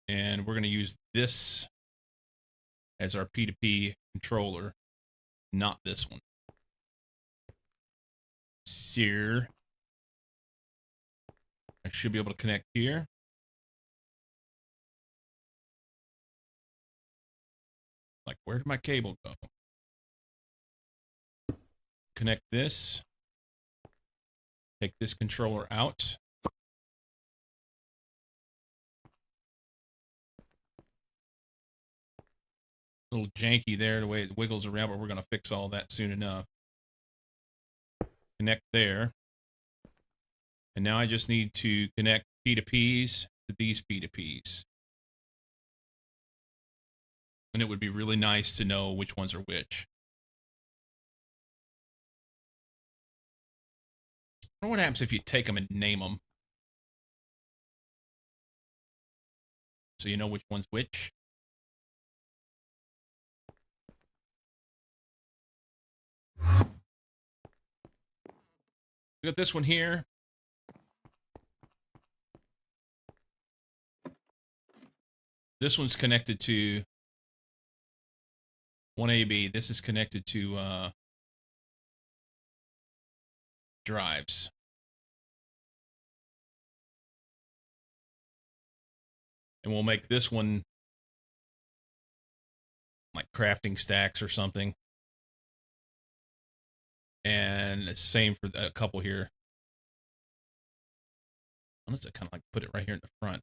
And we're going to use this as our P2P controller, not this one. Sear. I should be able to connect here. Like, where did my cable go? Connect this. Take this controller out. A little janky there, the way it wiggles around, but we're going to fix all that soon enough. Connect there. And now I just need to connect P2Ps to these P2Ps. And it would be really nice to know which ones are which. I wonder what happens if you take them and name them. So you know which one's which. We got this one here. This one's connected to 1AB. This is connected to drives. And we'll make this one like crafting stacks or something. And same for a couple here. I'm just kind of like put it right here in the front.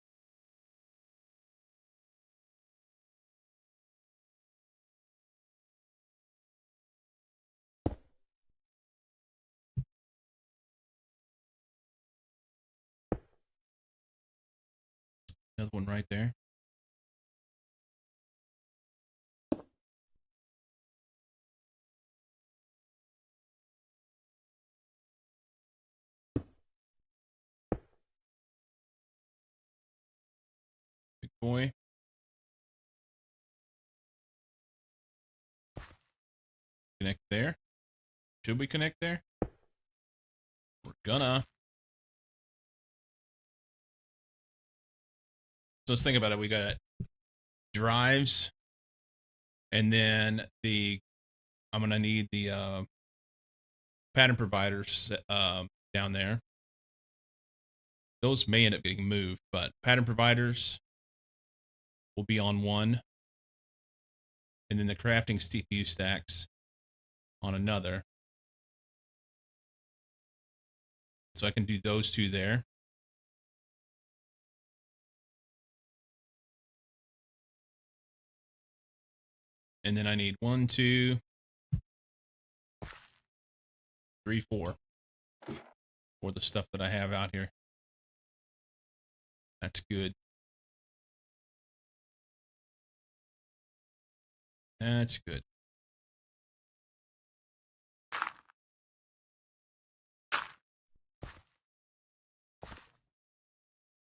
Another one right there. Big boy. connect there. Should we connect there? We're gonna. So let's think about it. We got drives, and then I'm gonna need the pattern providers down there. Those may end up getting moved, but pattern providers will be on one, and then the crafting CPU stacks on another. So I can do those two there. And then I need 1, 2, 3, 4 for the stuff that I have out here. That's good. That's good.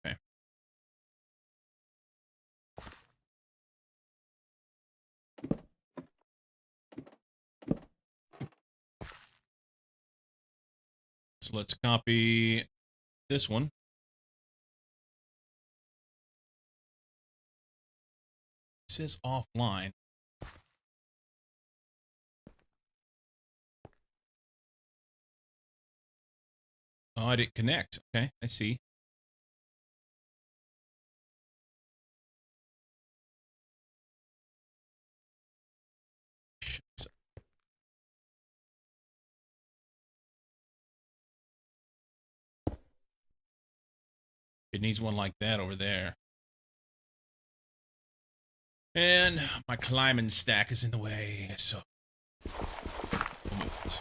Okay. So let's copy this one. It says offline. Oh, I didn't connect. Okay, I see. It needs one like that over there. And my climbing stack is in the way, so we'll move it.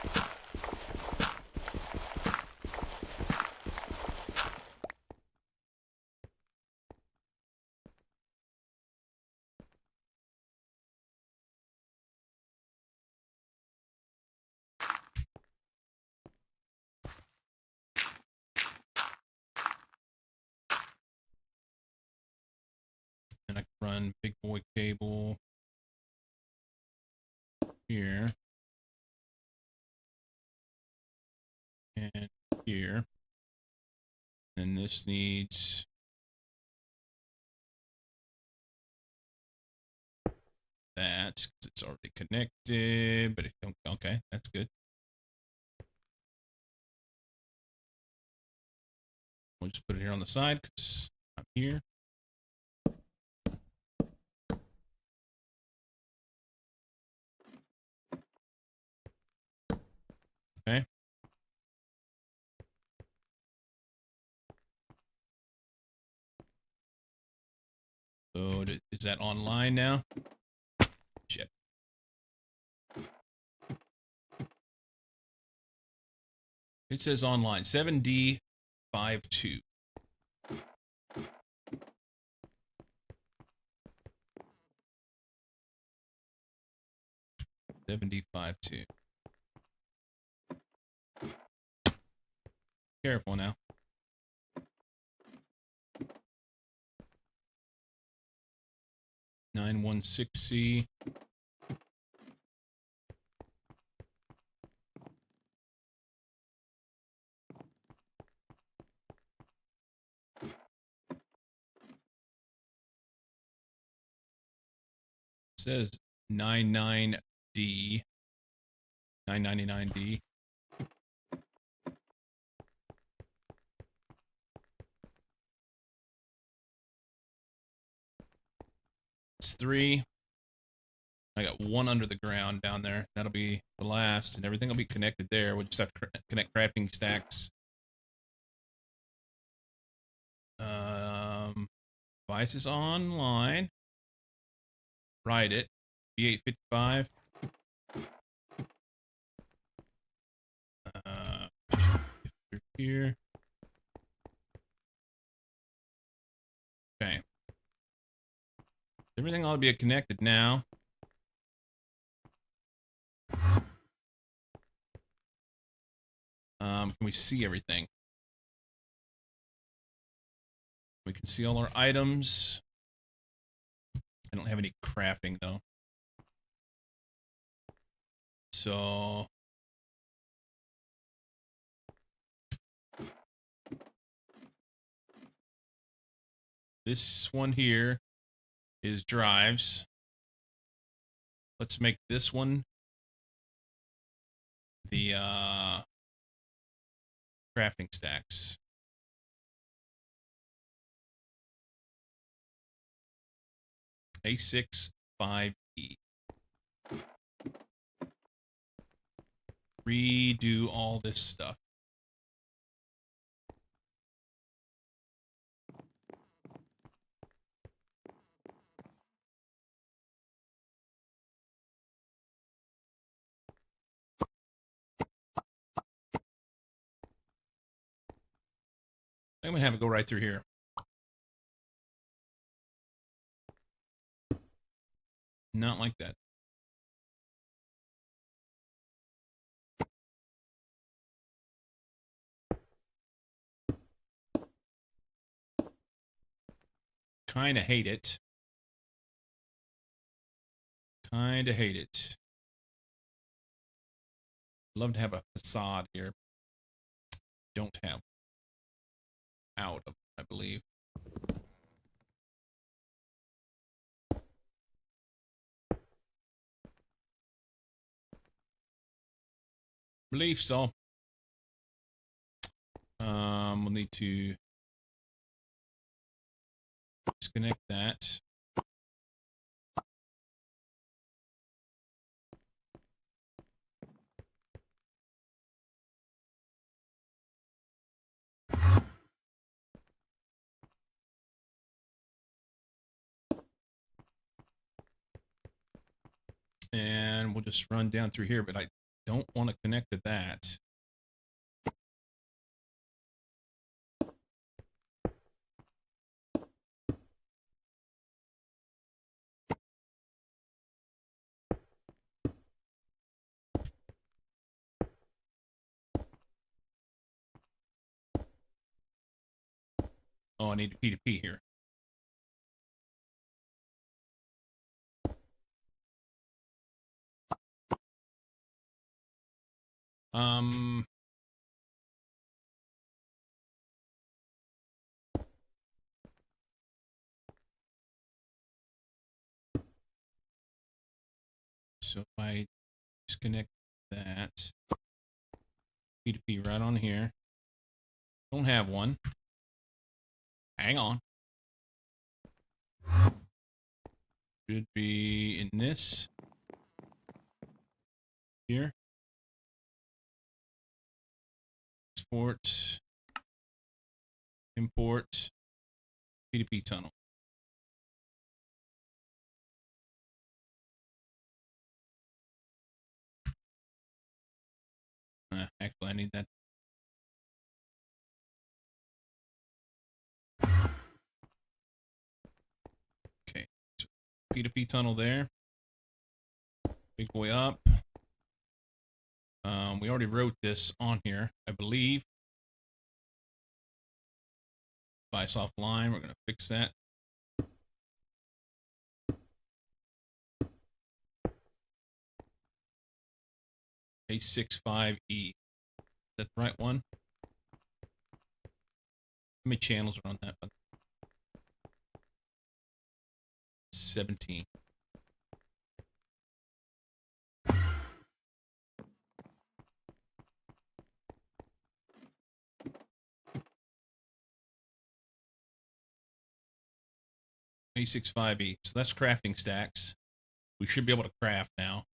And I can run big boy cable here and here. And this needs that because it's already connected, but it don't. Okay, that's good. We'll just put it here on the side because I'm here. Okay. So is that online now? Shit. It says online 7D52. $75.2. Careful now. $916C. Says 99D. 999D. It's 3. I got 1 under the ground down there. That'll be the last, and everything will be connected there. We'll just have to connect crafting stacks. Devices online. Write it. B855. Here. Okay. Everything ought to be connected now. Can we see everything? We can see all our items. I don't have any crafting though. So this one here is drives. Let's make this one the crafting stacks. A6 5E. Redo all this stuff. I'm gonna have it go right through here. Not like that. Kinda hate it. Kinda hate it. Love to have a facade here. Don't have out of, I believe. Believe so. We'll need to disconnect that. And we'll just run down through here, but I don't want to connect to that. Oh, I need P2P here. Um, so if I disconnect that, P2P right on here. Don't have one. Hang on. Should be in this here. Export, import, P2P tunnel. Actually, I need that. Okay, so P2P tunnel there. Big boy up. We already wrote this on here, I believe. Device offline, we're going to fix that. A65E. Is that the right one? How many channels are on that? 17. A65E. So that's crafting stacks. We should be able to craft now.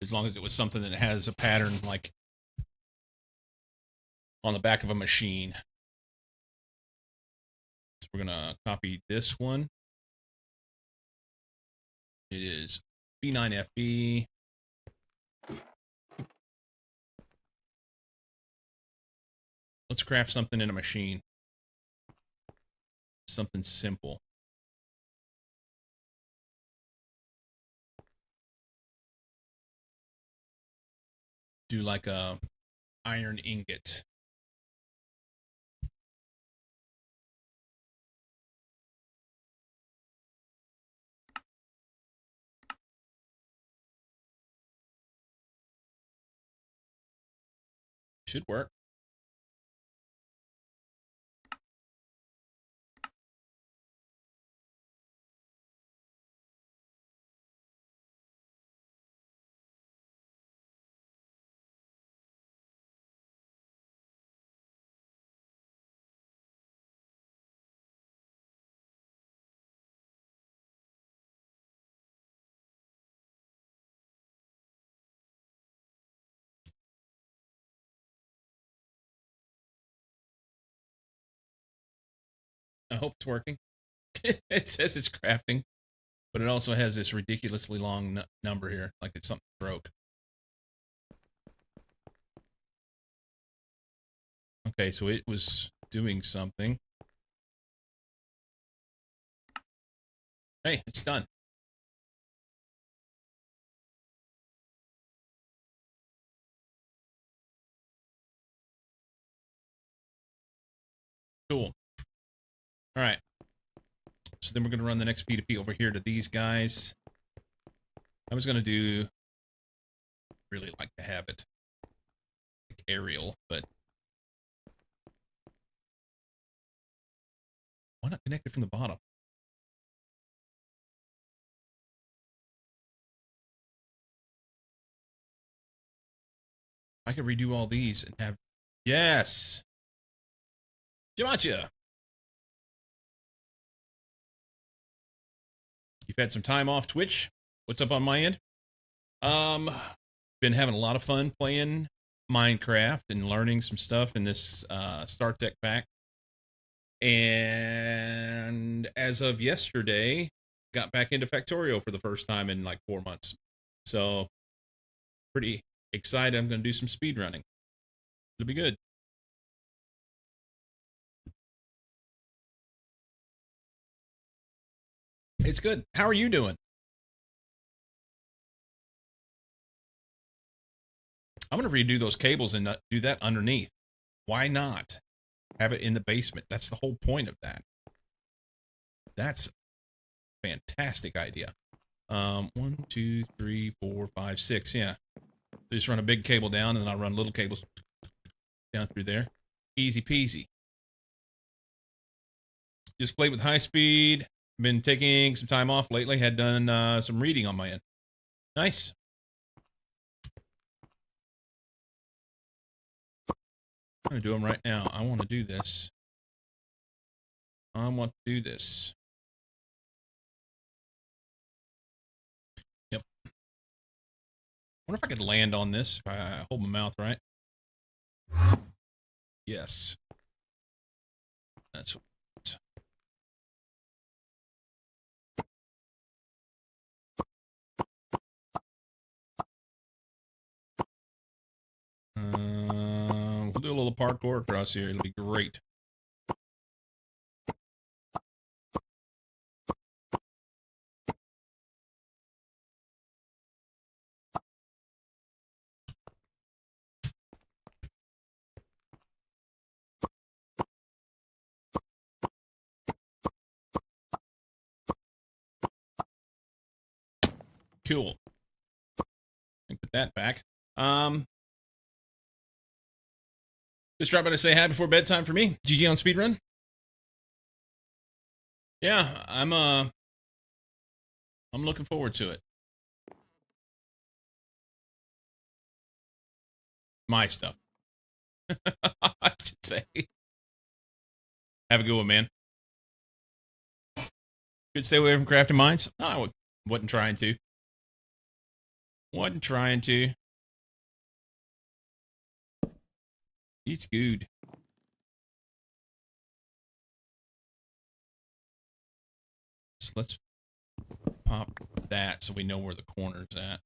As long as it was something that has a pattern like on the back of a machine. So we're gonna copy this one. It is B9FB. Let's craft something in a machine. Something simple. Do like a iron ingot. Should work. I hope it's working. It says it's crafting, but it also has this ridiculously long number here, like it's something broke. Okay, so it was doing something. Hey, it's done. Cool. All right. So then we're going to run the next P2P over here to these guys. I was going to do, really like to have it like aerial, but why not connect it from the bottom? I could redo all these and have, yes, gotcha. You've had some time off Twitch. What's up on my end? Been having a lot of fun playing Minecraft and learning some stuff in this StarTech pack. And as of yesterday, got back into Factorio for the first time in like 4 months. So pretty excited. I'm going to do some speed running. It'll be good. It's good. How are you doing? I'm going to redo those cables and do that underneath. Why not? Have it in the basement. That's the whole point of that. That's a fantastic idea. 1, 2, 3, 4, 5, 6. Yeah. Just run a big cable down, and then I'll run little cables down through there. Easy peasy. Just played with high speed. Been taking some time off lately. Had done some reading on my end. Nice. I'm going to do them right now. I want to do this. I want to do this. Yep. Wonder if I could land on this if I hold my mouth right. Yes. That's what. We'll do a little parkour across here. It'll be great. Cool. Put that back. Just dropping to say hi before bedtime for me. GG on speedrun. Yeah, I'm looking forward to it. My stuff. I should say. Have a good one, man. Should stay away from crafting mines. No, I wasn't trying to. Wasn't trying to. It's good. So let's pop that so we know where the corner's at.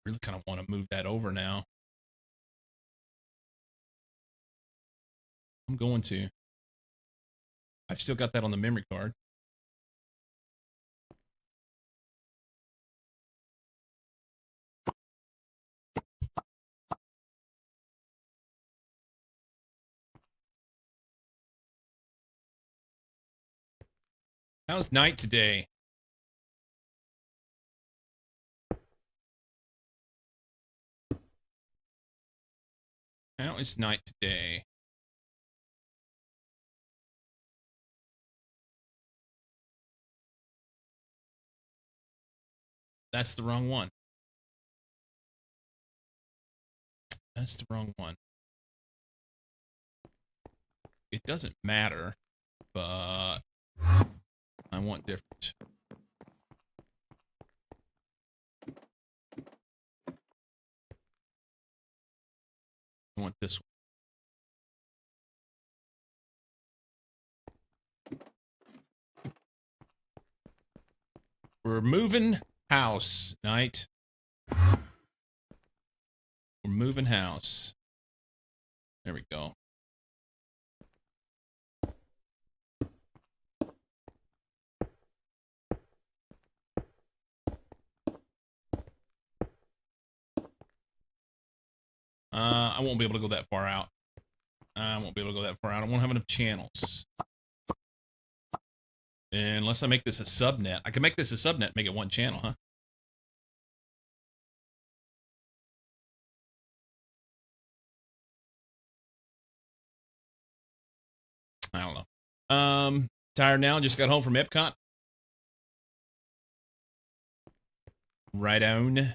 Really kind of want to move that over now. I'm going to. I've still got that on the memory card. How's night today? How is night today? That's the wrong one. That's the wrong one. It doesn't matter, but I want different. I want this one. We're moving house, night. We're moving house. There we go. I won't be able to go that far out. I won't be able to go that far out. I won't have enough channels. Unless I make this a subnet. I can make this a subnet, make it one channel, huh? I don't know. Tired now. Just got home from Epcot. Right on.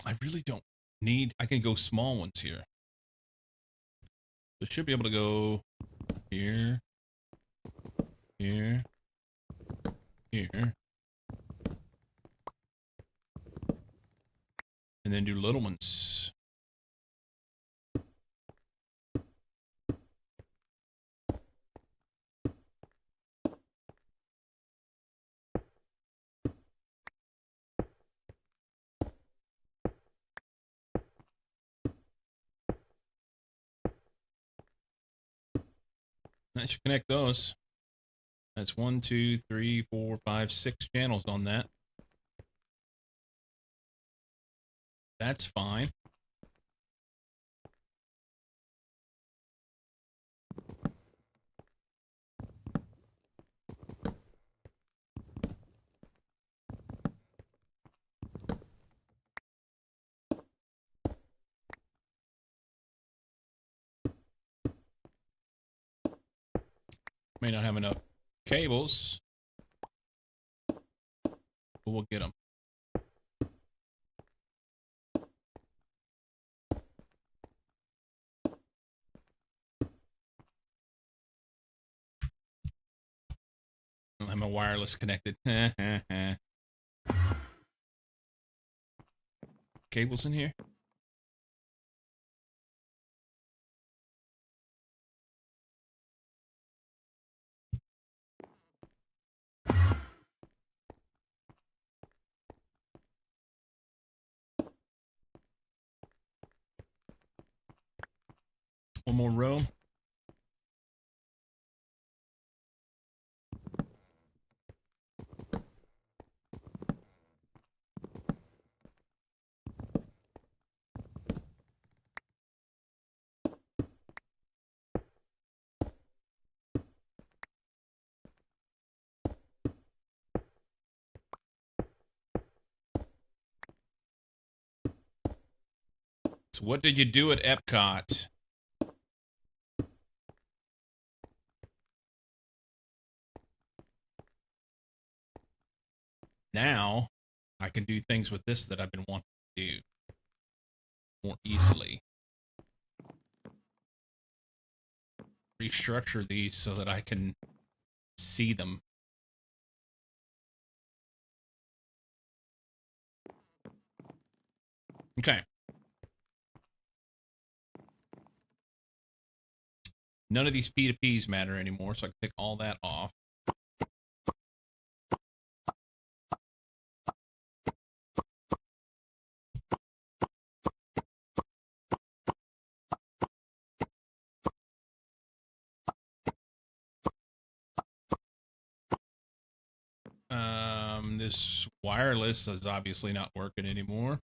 I really don't need. I can go small ones here. So should be able to go here, here, here, and then do little ones. That should connect those. That's 1, 2, 3, 4, 5, 6 channels on that. That's fine. May not have enough cables, but we'll get them. I don't have my wireless connected. Cables in here? One more row. So what did you do at Epcot? Now, I can do things with this that I've been wanting to do more easily. Restructure these so that I can see them. Okay. None of these P2Ps matter anymore, so I can take all that off. this wireless is obviously not working anymore.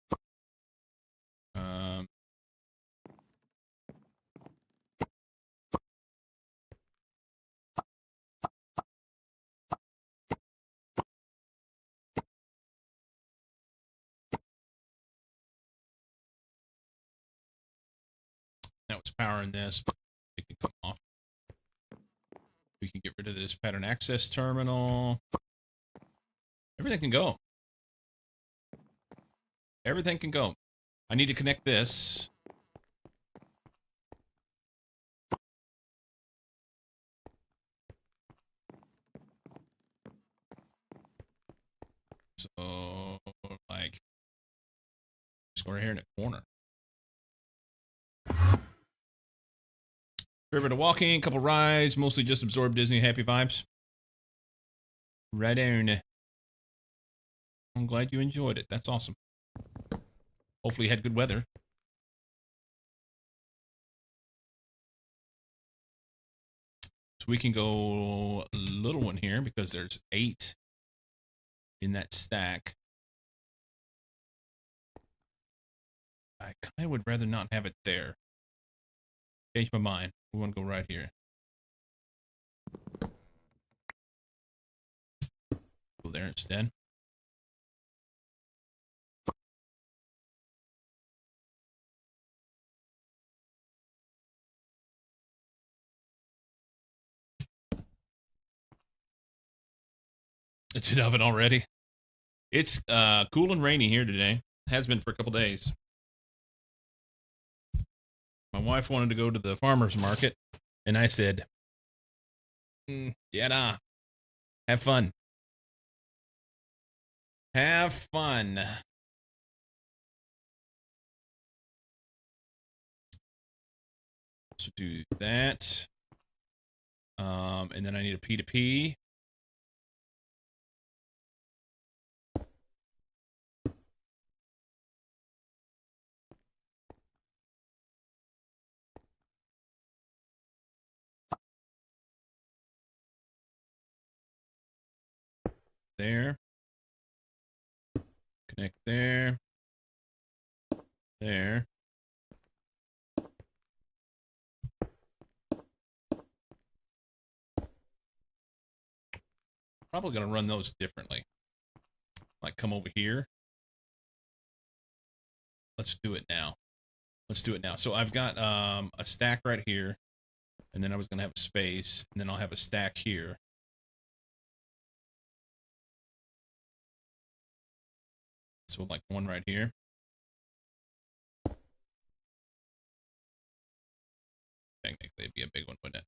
Now it's powering this, but it can come off. We can get rid of this pattern access terminal. Everything can go. Everything can go. I need to connect this. So, like, just go right here in the corner. River to walking, couple rides, mostly just absorb Disney happy vibes. Right on. I'm glad you enjoyed it. That's awesome. Hopefully you had good weather. So we can go a little one here because there's 8 in that stack. I kind of would rather not have it there. Change my mind. We want to go right here. Go there instead. It's an oven already. It's cool and rainy here today. Has been for a couple days. My wife wanted to go to the farmer's market, and I said, yeah, nah. Have fun. Have fun. So do that. And then I need a P2P. There. Connect there. There. Probably going to run those differently. Like come over here. Let's do it now. Let's do it now. So I've got a stack right here. And then I was going to have a space. And then I'll have a stack here. So like one right here. Technically, it'd be a big one, wouldn't it?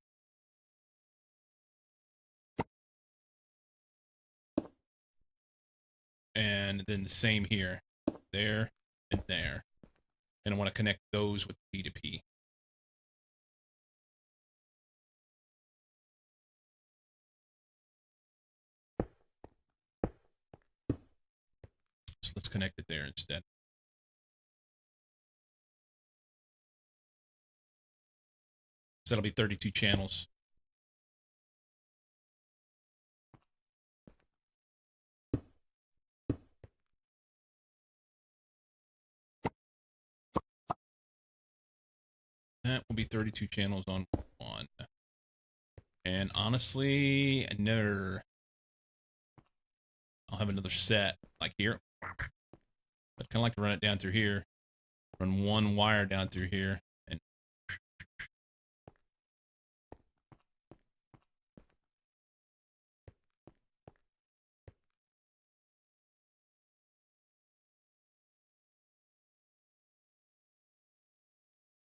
And then the same here. There and there. And I want to connect those with P2P. So let's connect it there instead. So that'll be 32 channels. That will be 32 channels on one. And honestly, no. I'll have another set like here. I'd kind of like to run it down through here. Run one wire down through here. And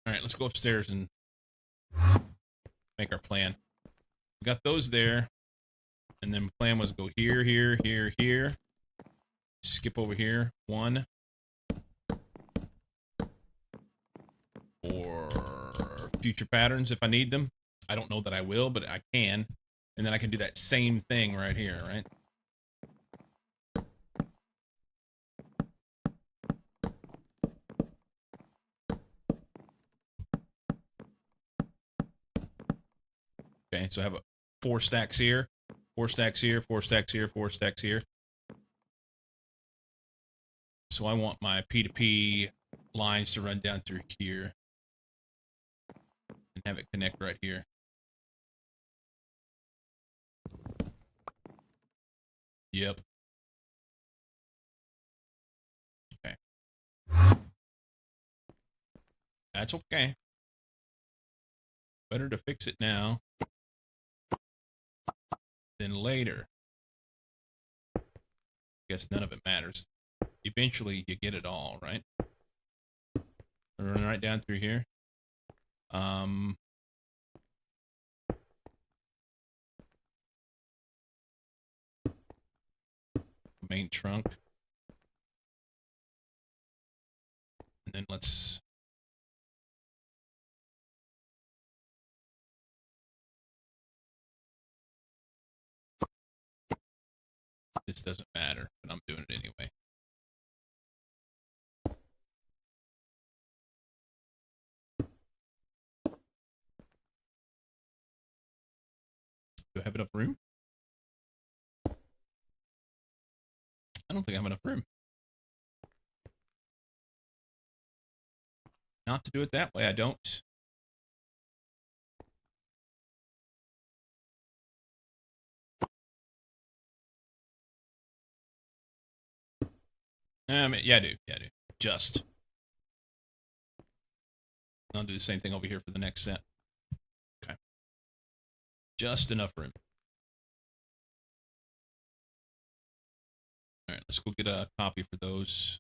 all right, let's go upstairs and make our plan. We got those there. And then the plan was go here, here, here, here. Skip over here. 1. For future patterns if I need them. I don't know that I will, but I can. And then I can do that same thing right here, right? Okay, so I have 4 stacks here, 4 stacks here, 4 stacks here, 4 stacks here. So I want my P2P lines to run down through here and have it connect right here. Yep. Okay. That's okay. Better to fix it now than later. Guess none of it matters. Eventually, you get it all, right? Run right down through here. Main trunk. And then let's... This doesn't matter, but I'm doing it anyway. Do I have enough room? I don't think I have enough room. Not to do it that way, I don't. Yeah, I do. Yeah, I do. Just. I'll do the same thing over here for the next set. Okay. Just enough room. All right, let's go get a copy for those.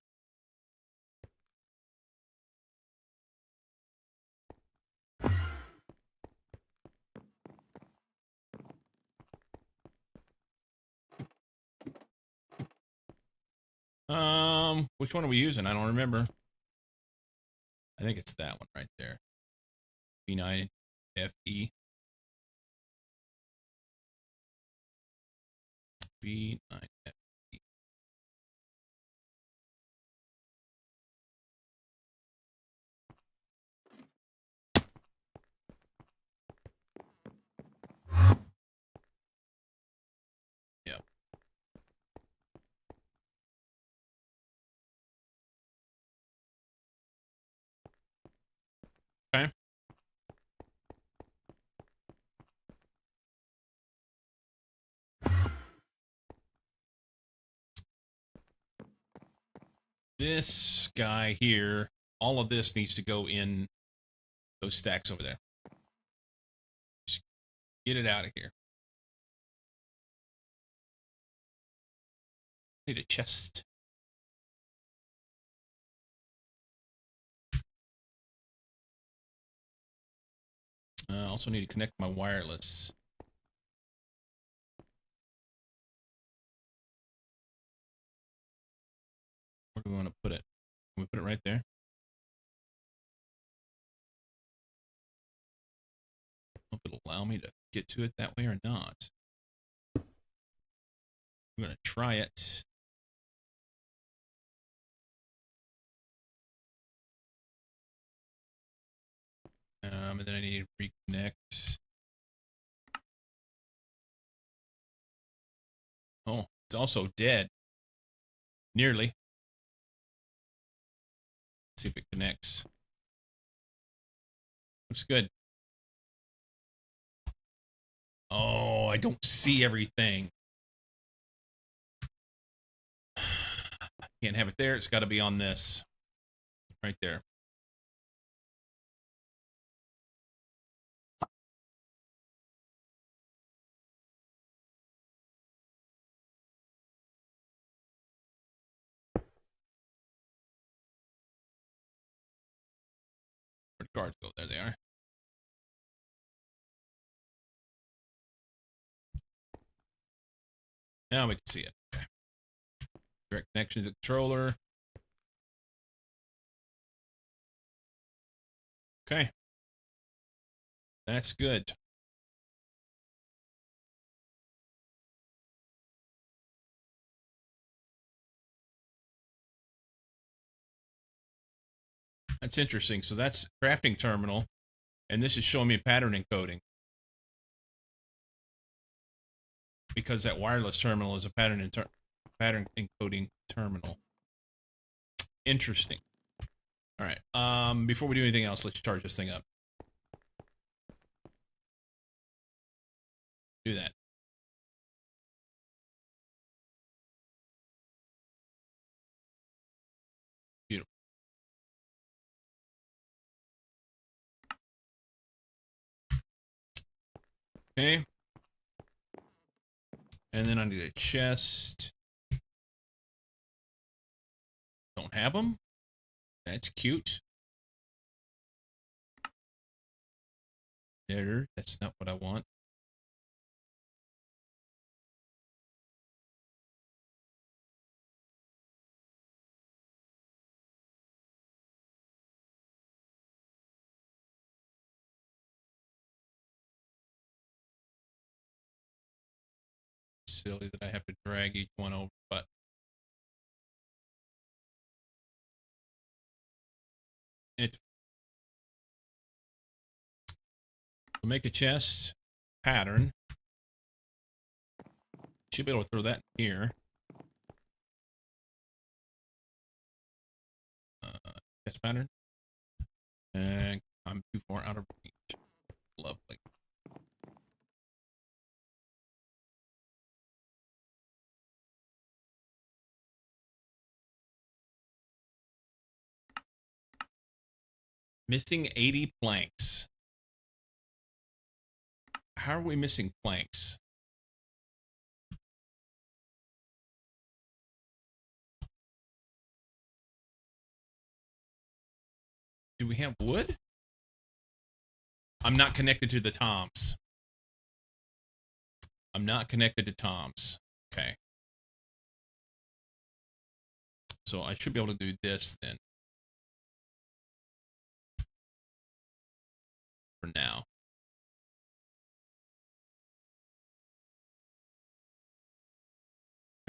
Which one are we using? I don't remember. I think it's that one right there. B9FE. B9FE. Yep. Okay. This guy here, all of this needs to go in those stacks over there. Just get it out of here. Need a chest. Also need to connect my wireless. Where do we want to put it? Can we put it right there? Hope it'll allow me to get to it that way or not. I'm going to try it. And then I need to reconnect. Oh, it's also dead. Nearly. Let's see if it connects. Looks good. Oh, I don't see everything. Can't have it there. It's got to be on this. Right there. Where'd the cards go? There they are. Now we can see it. Okay. Direct connection to the controller. Okay. That's good. That's interesting. So that's crafting terminal, and this is showing me pattern encoding. Because that wireless terminal is a pattern encoding terminal. Interesting. All right. Before we do anything else, let's charge this thing up. Do that. Beautiful. Okay. And then I need a chest. Don't have them. That's cute. There. That's not what I want. Silly that I have to drag each one over, but it's to make a chest pattern. Should be able to throw that in here. Chest pattern. And I'm too far out of reach. Lovely. Missing 80 planks. How are we missing planks? Do we have wood? I'm not connected to the toms. I'm not connected to toms. Okay. So I should be able to do this then. For now.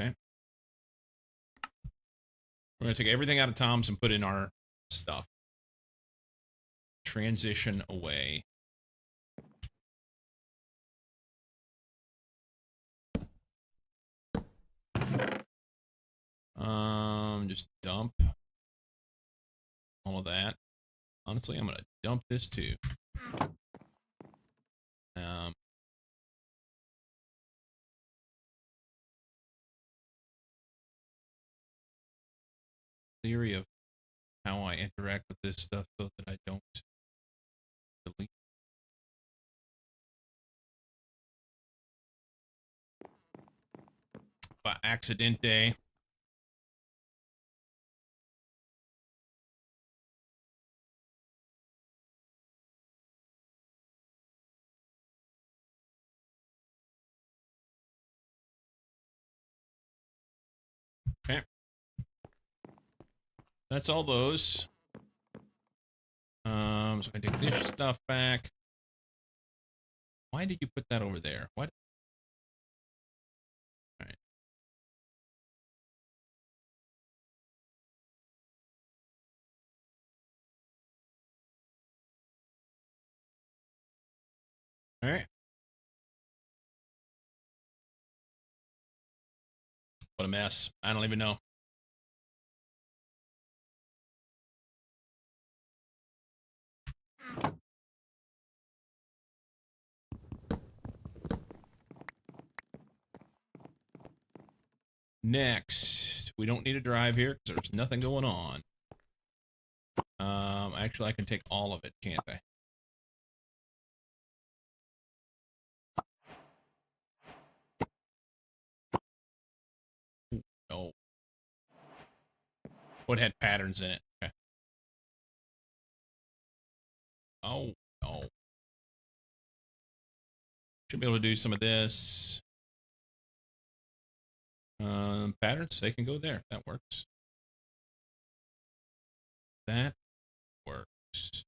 Okay. We're going to take everything out of toms and put in our stuff. Transition away. Just dump all of that. Honestly, I'm gonna dump this too. Theory of how I interact with this stuff so that I don't delete. By accidente. Okay. That's all those. So I take this stuff back. Why did you put that over there? What? All right. All right. What a mess. I don't even know. Next, we don't need a drive here because there's nothing going on. Actually, I can take all of it, can't I? Ooh, no. What had patterns in it? Okay. Oh, no. Should be able to do some of this. Patterns, they can go there. That works. That works.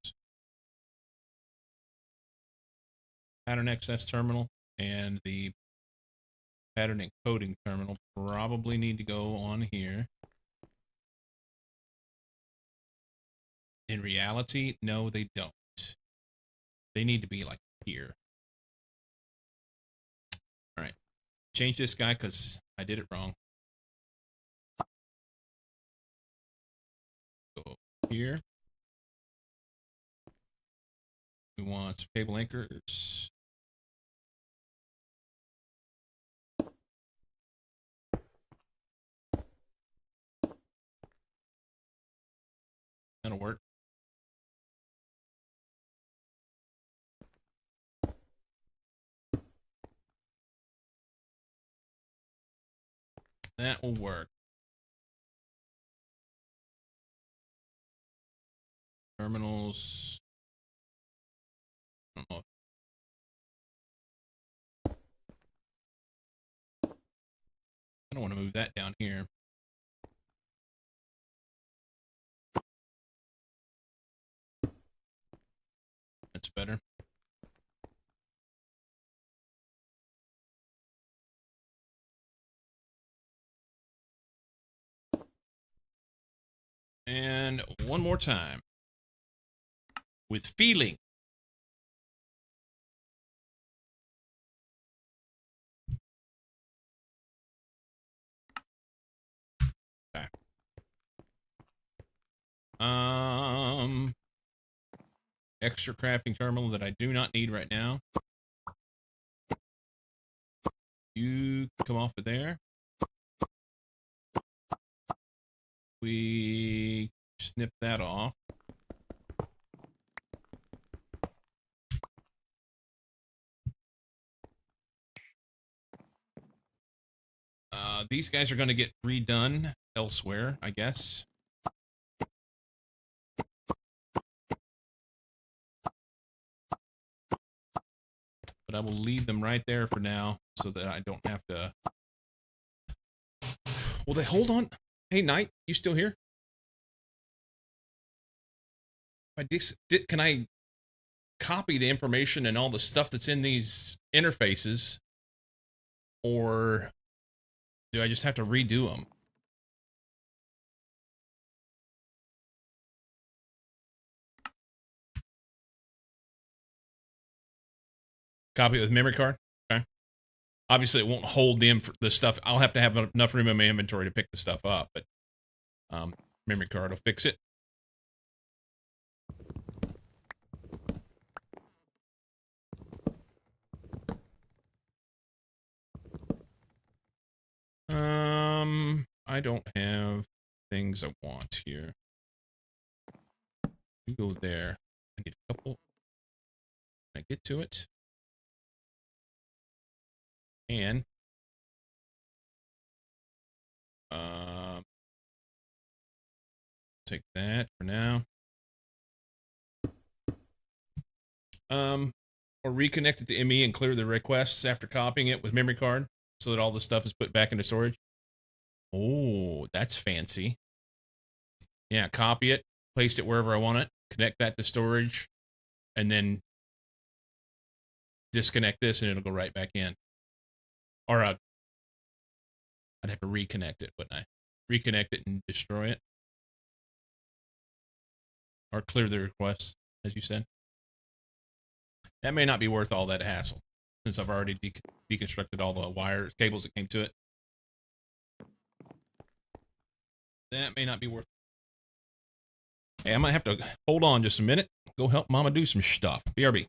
Pattern access terminal and the pattern encoding terminal probably need to go on here. In reality, no, they don't. They need to be like here. All right. Change this guy because I did it wrong. here. We want some cable anchors. That'll work. That will work. Terminals. I don't know. I don't want to move that down here. That's better. And one more time. With feeling. Okay. Extra crafting terminal that I do not need right now. You come off of there. We snip that off. These guys are going to get redone elsewhere, I guess. But I will leave them right there for now so that I don't have to. Well, they hold on. Hey, Knight, you still here? Can I copy the information and all the stuff that's in these interfaces, or do I just have to redo them? Copy it with memory card. Okay. Obviously, it won't hold the stuff. I'll have to have enough room in my inventory to pick the stuff up, but memory card will fix it. I don't have things I want here. You go there. I need a couple. Can I get to it? And take that for now. Or reconnect it to ME and clear the requests after copying it with memory card so that all the stuff is put back into storage. Oh, that's fancy. Yeah, copy it, place it wherever I want it, connect that to storage, and then disconnect this and it'll go right back in. Or I'd have to reconnect it, wouldn't I? Reconnect it and destroy it. Or clear the requests, as you said. That may not be worth all that hassle, since I've already deconstructed all the wires, cables that came to it. That may not be worth. Hey, I might have to hold on just a minute. Go help Mama do some stuff. BRB.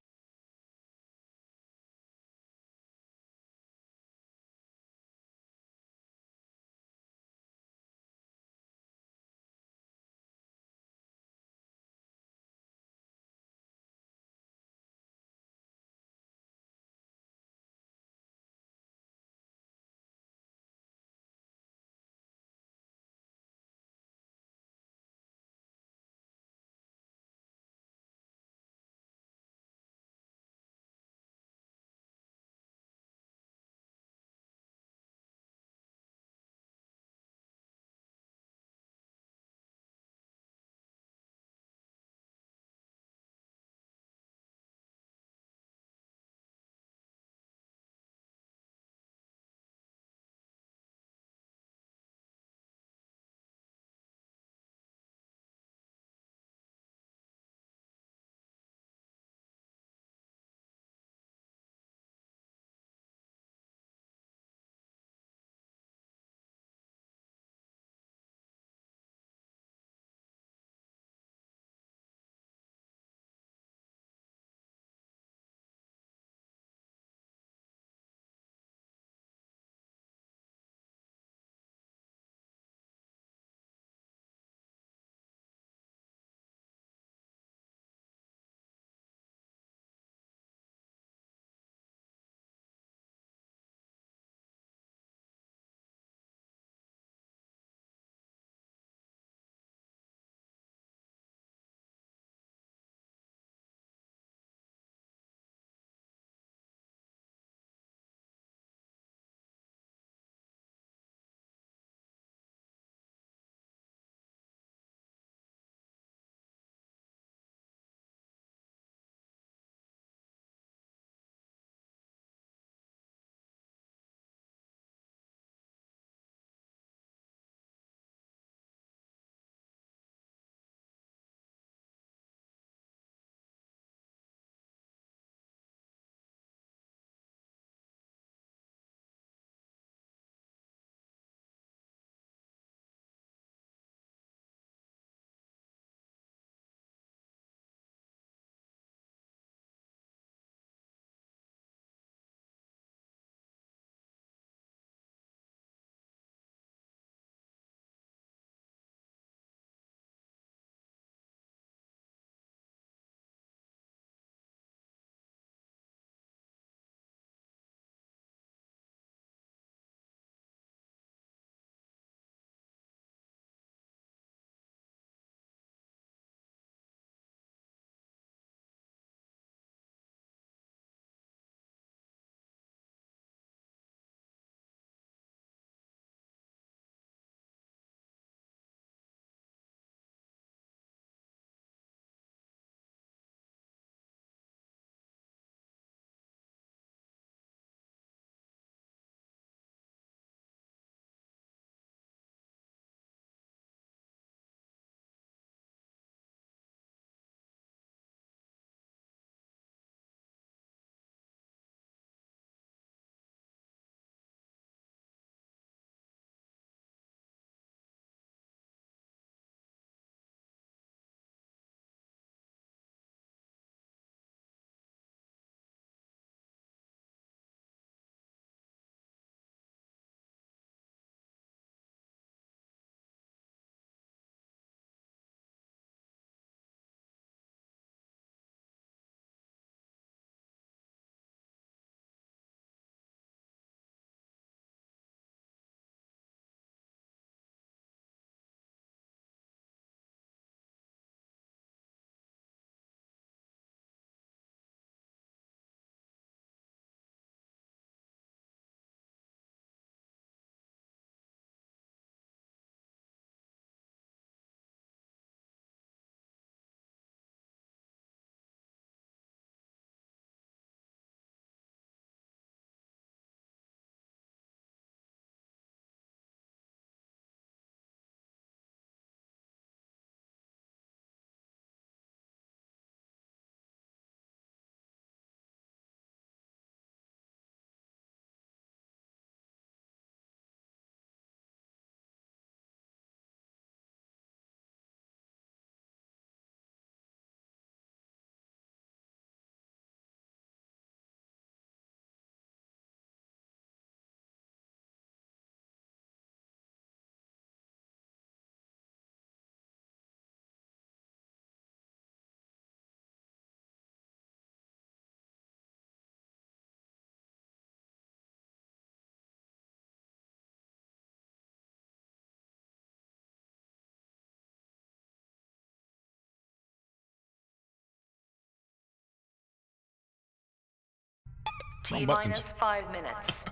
T buttons. minus 5 minutes.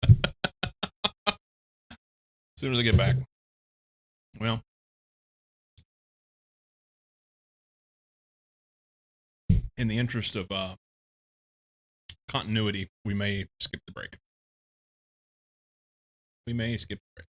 As soon as I get back. Well, in the interest of continuity, we may skip the break. We may skip the break.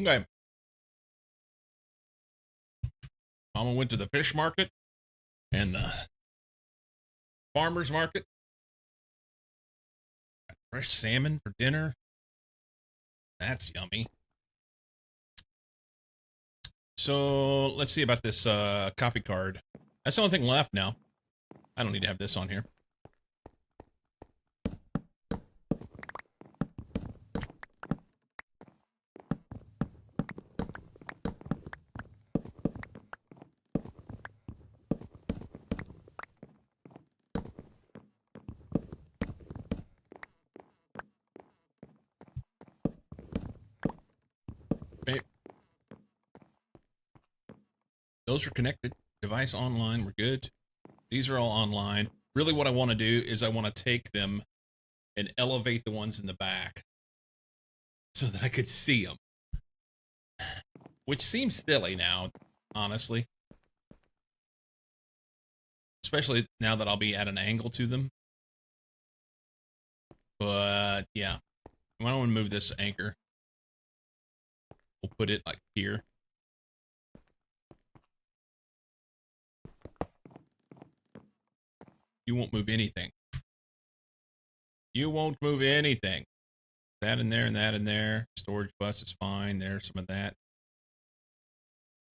Okay. Mama went to the fish market and the farmer's market. Got fresh salmon for dinner. That's yummy. So let's see about this copy card. That's the only thing left now. I don't need to have this on here. Okay. Those are connected. Device online. We're good. These are all online. Really what I want to do is I want to take them and elevate the ones in the back so that I could see them. Which seems silly now, honestly. Especially now that I'll be at an angle to them. But, yeah. I don't want to move this anchor. We'll put it like here. You won't move anything. You won't move anything. That in there and that in there. Storage bus is fine. There's some of that.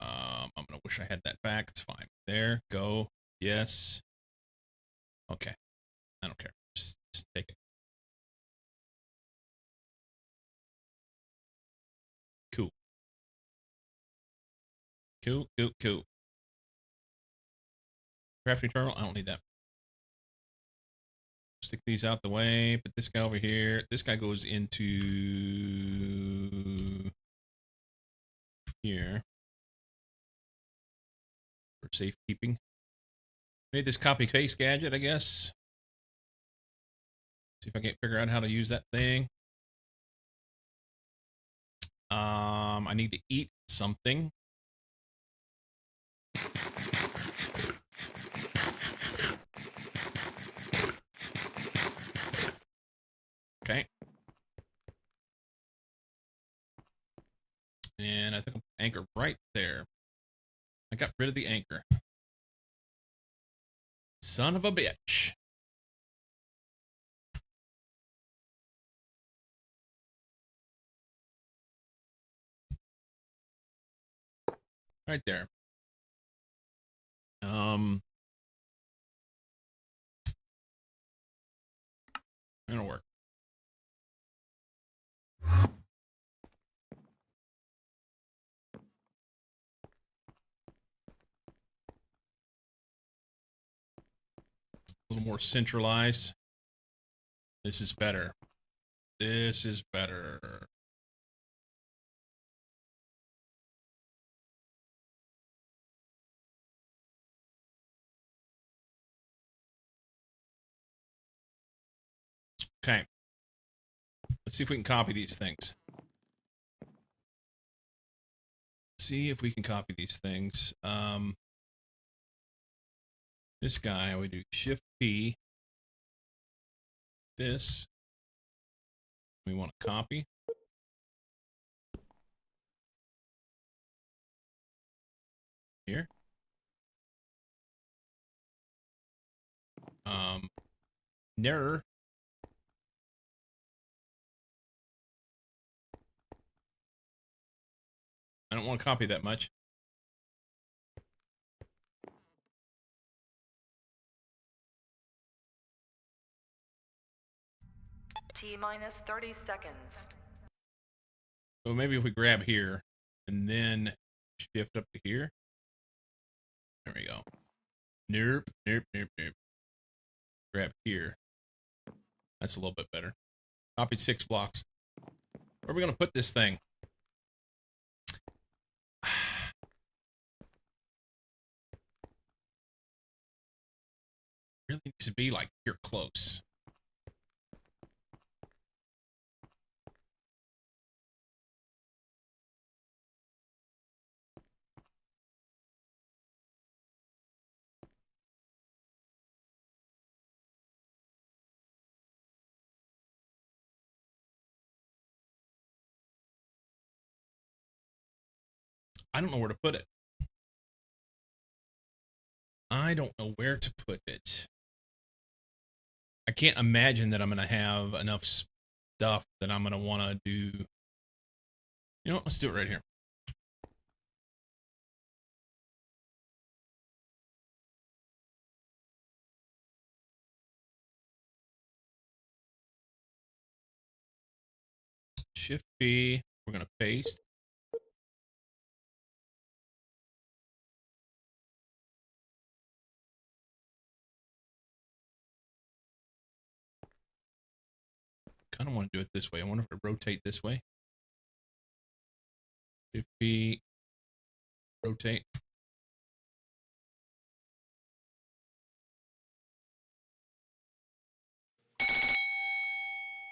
I'm gonna wish I had that back. It's fine. There, go. Yes. Okay. I don't care. Just take it. Cool. Cool. Crafting terminal. I don't need that. Stick these out the way. Put this guy over here. This guy goes into here for safekeeping. Made this copy paste gadget, I guess. See if I can't figure out how to use that thing. I need to eat something. Okay. And I think I'll anchor right there. I got rid of the anchor. Son of a bitch. Right there. That'll work. A little more centralized. This is better. This is better. Okay. Let's see if we can copy these things. See if we can copy these things. This guy, we do Shift P. This. We want to copy. Here. Nearer. I don't want to copy that much. T minus 30 seconds. So maybe if we grab here and then shift up to here. There we go. Nope, nope, nope, nope. Grab here. That's a little bit better. Copied 6 blocks. Where are we going to put this thing? Really needs to be like here close. I don't know where to put it. I don't know where to put it. I can't imagine that I'm going to have enough stuff that I'm going to want to do. You know what? Let's do it right here. Shift B. We're going to paste. Kind of want to do it this way. I wonder if I rotate this way. Shift B. Rotate.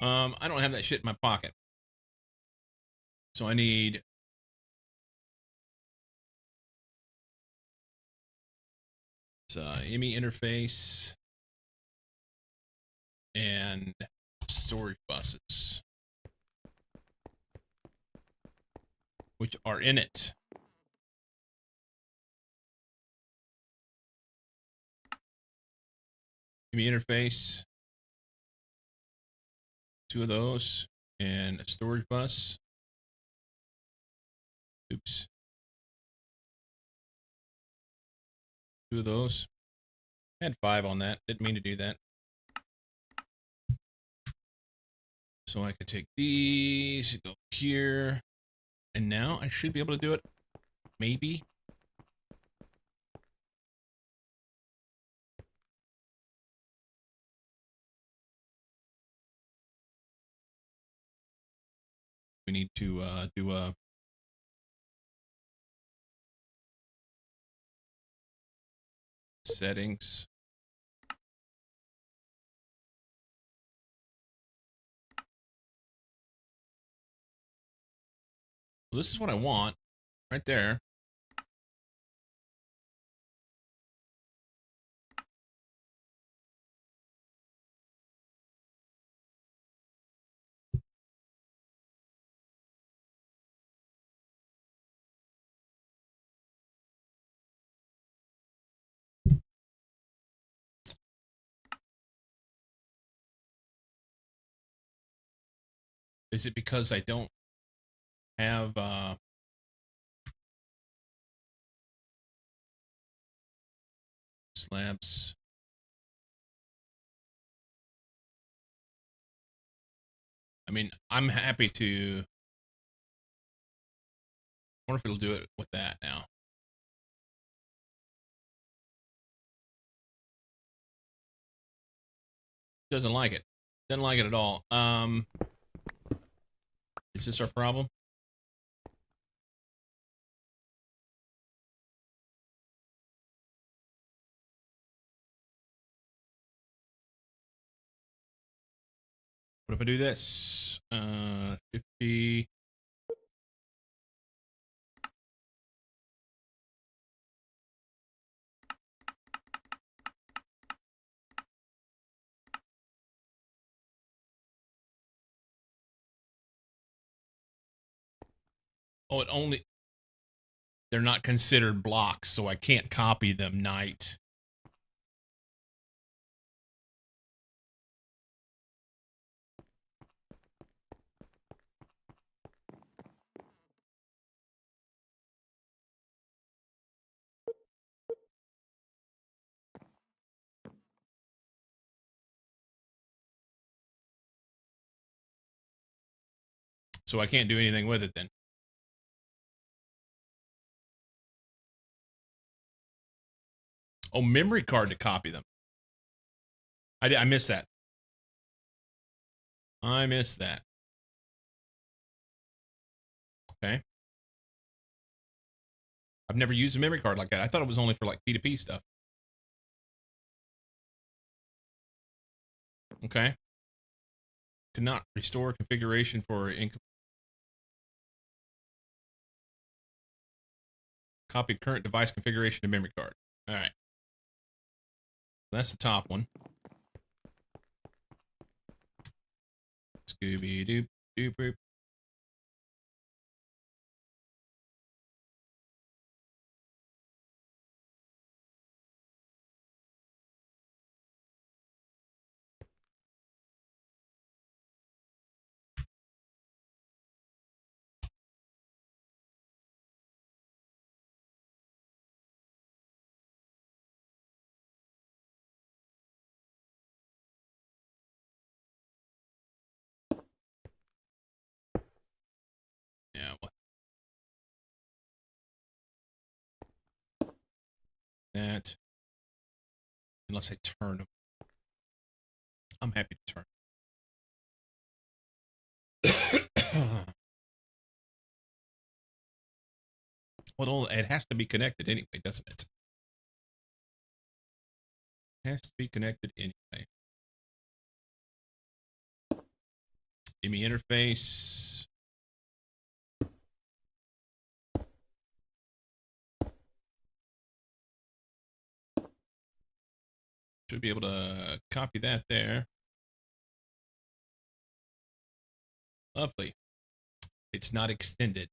I don't have that shit in my pocket. So I need IMI interface and storage buses, which are in it. IMI interface, 2 of those, and a storage bus. Oops. 2 of those. I had 5 on that. Didn't mean to do that. So I could take these, go here, and now I should be able to do it. Maybe. We need to do a settings. Well, this is what I want right there. Is it because I don't have slabs? I mean, I'm happy to. I wonder if it'll do it with that now. Doesn't like it. Doesn't like it at all. Is this our problem? What if I do this? 50. Oh, it only. They're not considered blocks, so I can't copy them night. So I can't do anything with it then. Oh, memory card to copy them. I missed that. I missed that. Okay. I've never used a memory card like that. I thought it was only for like P2P stuff. Okay. Cannot restore configuration for copy current device configuration to memory card. All right. That's the top one. Scooby Doo Doo Boop. Yeah, what? That. Unless I turn them. I'm happy to turn. Well, it has to be connected anyway, doesn't it? It has to be connected anyway. Give me interface. Should be able to copy that there. Lovely. It's not extended.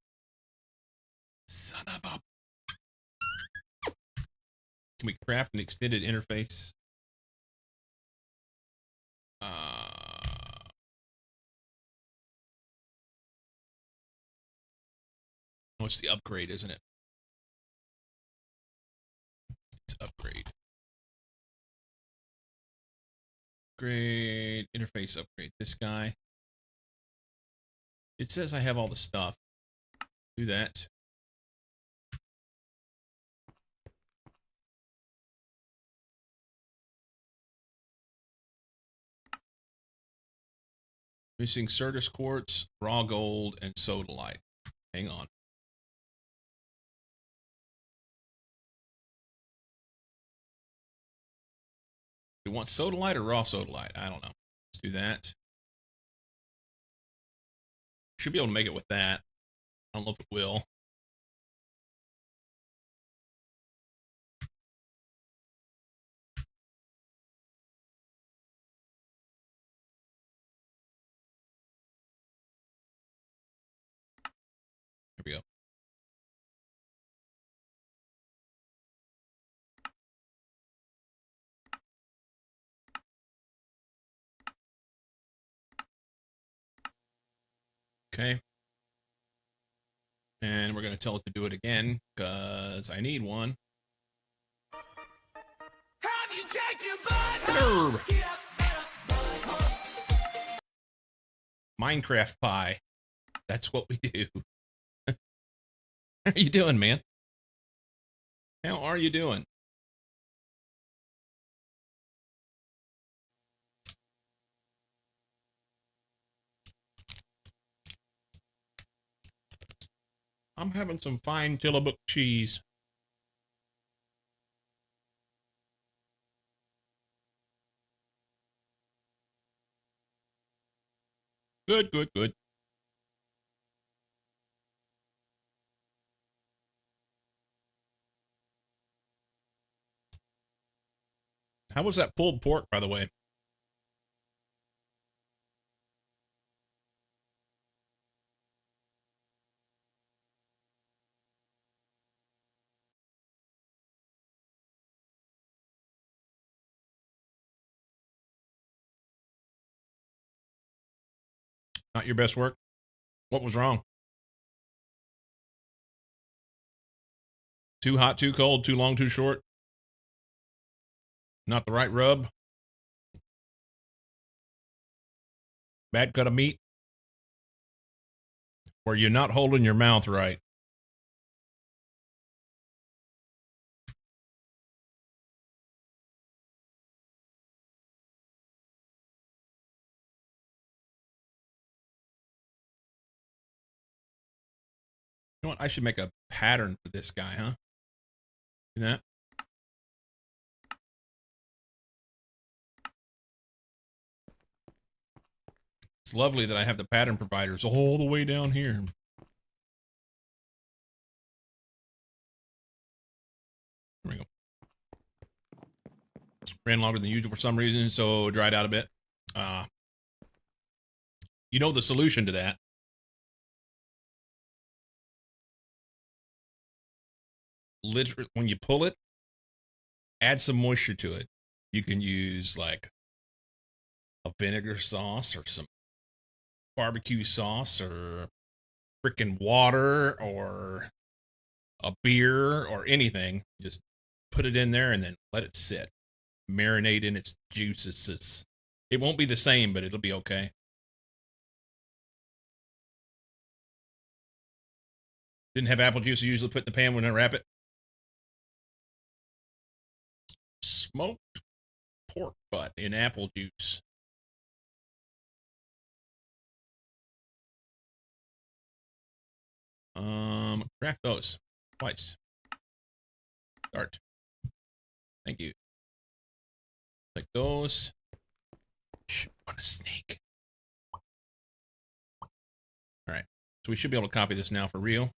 Son of a... Can we craft an extended interface? Oh, it's the upgrade, isn't it? It's upgrade. Upgrade, interface upgrade. This guy. It says I have all the stuff. Do that. Missing Certus quartz, raw gold, and sodalite. Hang on. Do we want sodalite or raw sodalite? I don't know. Let's do that. Should be able to make it with that. I don't know if it will. Here we go. Okay. And we're going to tell it to do it again because I need one. Have you checked your butt? Minecraft pie. That's what we do. How are you doing, man? How are you doing? I'm having some fine Tillamook cheese. Good, good, good. How was that pulled pork, by the way? Not your best work? What was wrong? Too hot, too cold, too long, too short? Not the right rub? Bad cut of meat? Or you're not holding your mouth right? You know what? I should make a pattern for this guy, huh? See that? It's lovely that I have the pattern providers all the way down here. There we go. Ran longer than usual for some reason, so dried out a bit. You know the solution to that. Literally, when you pull it, add some moisture to it. You can use like a vinegar sauce or some barbecue sauce or freaking water or a beer or anything. Just put it in there and then let it sit. Marinate in its juices. It won't be the same, but it'll be okay. Didn't have apple juice. I usually put in the pan when I wrap it. Smoked pork butt in apple juice. Craft those twice. Start. Thank you. Like those. Shh, on a snake. All right. So we should be able to copy this now for real.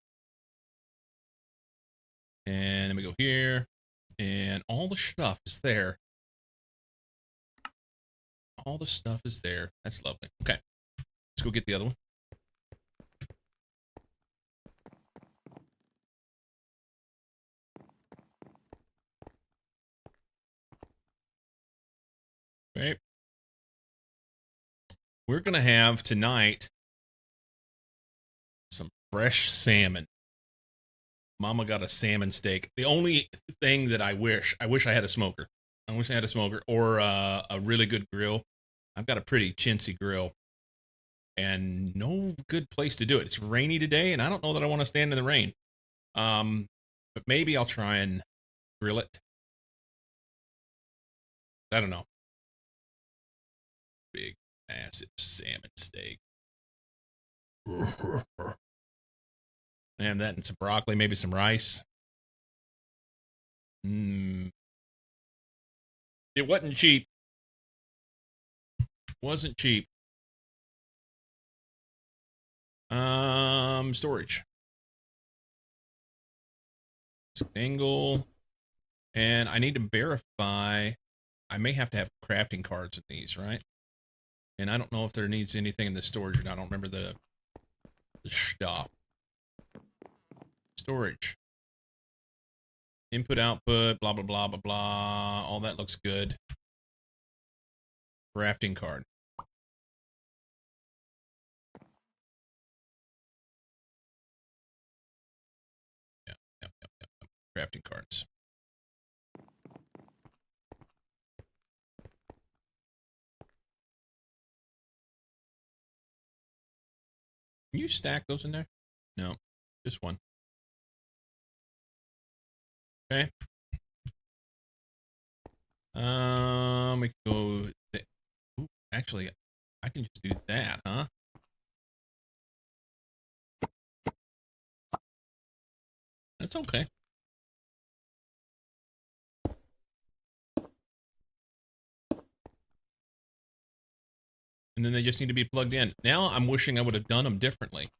And then we go here. And all the stuff is there. All the stuff is there. That's lovely. Okay. Let's go get the other one. Okay. We're going to have tonight some fresh salmon. Mama got a salmon steak. The only thing that I wish I had a smoker. I wish I had a smoker or a really good grill. I've got a pretty chintzy grill and no good place to do it. It's rainy today and I don't know that I want to stand in the rain. But maybe I'll try and grill it. I don't know. Big, massive salmon steak. And that and some broccoli, maybe some rice. It wasn't cheap. Wasn't cheap. Storage. Angle. And I need to verify. I may have to have crafting cards in these, right? And I don't know if there needs anything in the storage or not. I don't remember the stuff. Storage. Input, output, blah, blah, blah, blah, blah. All that looks good. Crafting card. Yeah. Crafting cards. Can you stack those in there? No, just one. Okay. We can go. Ooh, actually, I can just do that, huh? That's okay. And then they just need to be plugged in. Now I'm wishing I would have done them differently.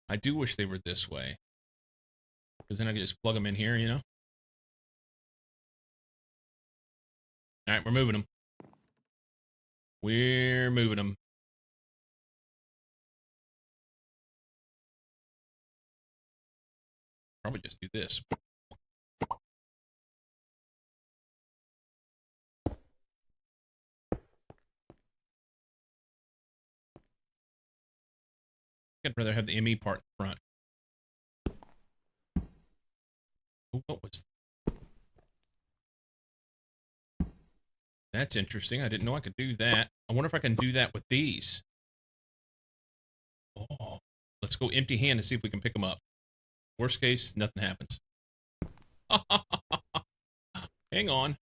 I do wish they were this way. Because then I could just plug them in here, you know? All right, we're moving them. We're moving them. Probably just do this. I'd rather have the ME part in front. Oh, what was that? That's interesting. I didn't know I could do that. I wonder if I can do that with these. Oh, let's go empty hand and see if we can pick them up. Worst case, nothing happens. Hang on.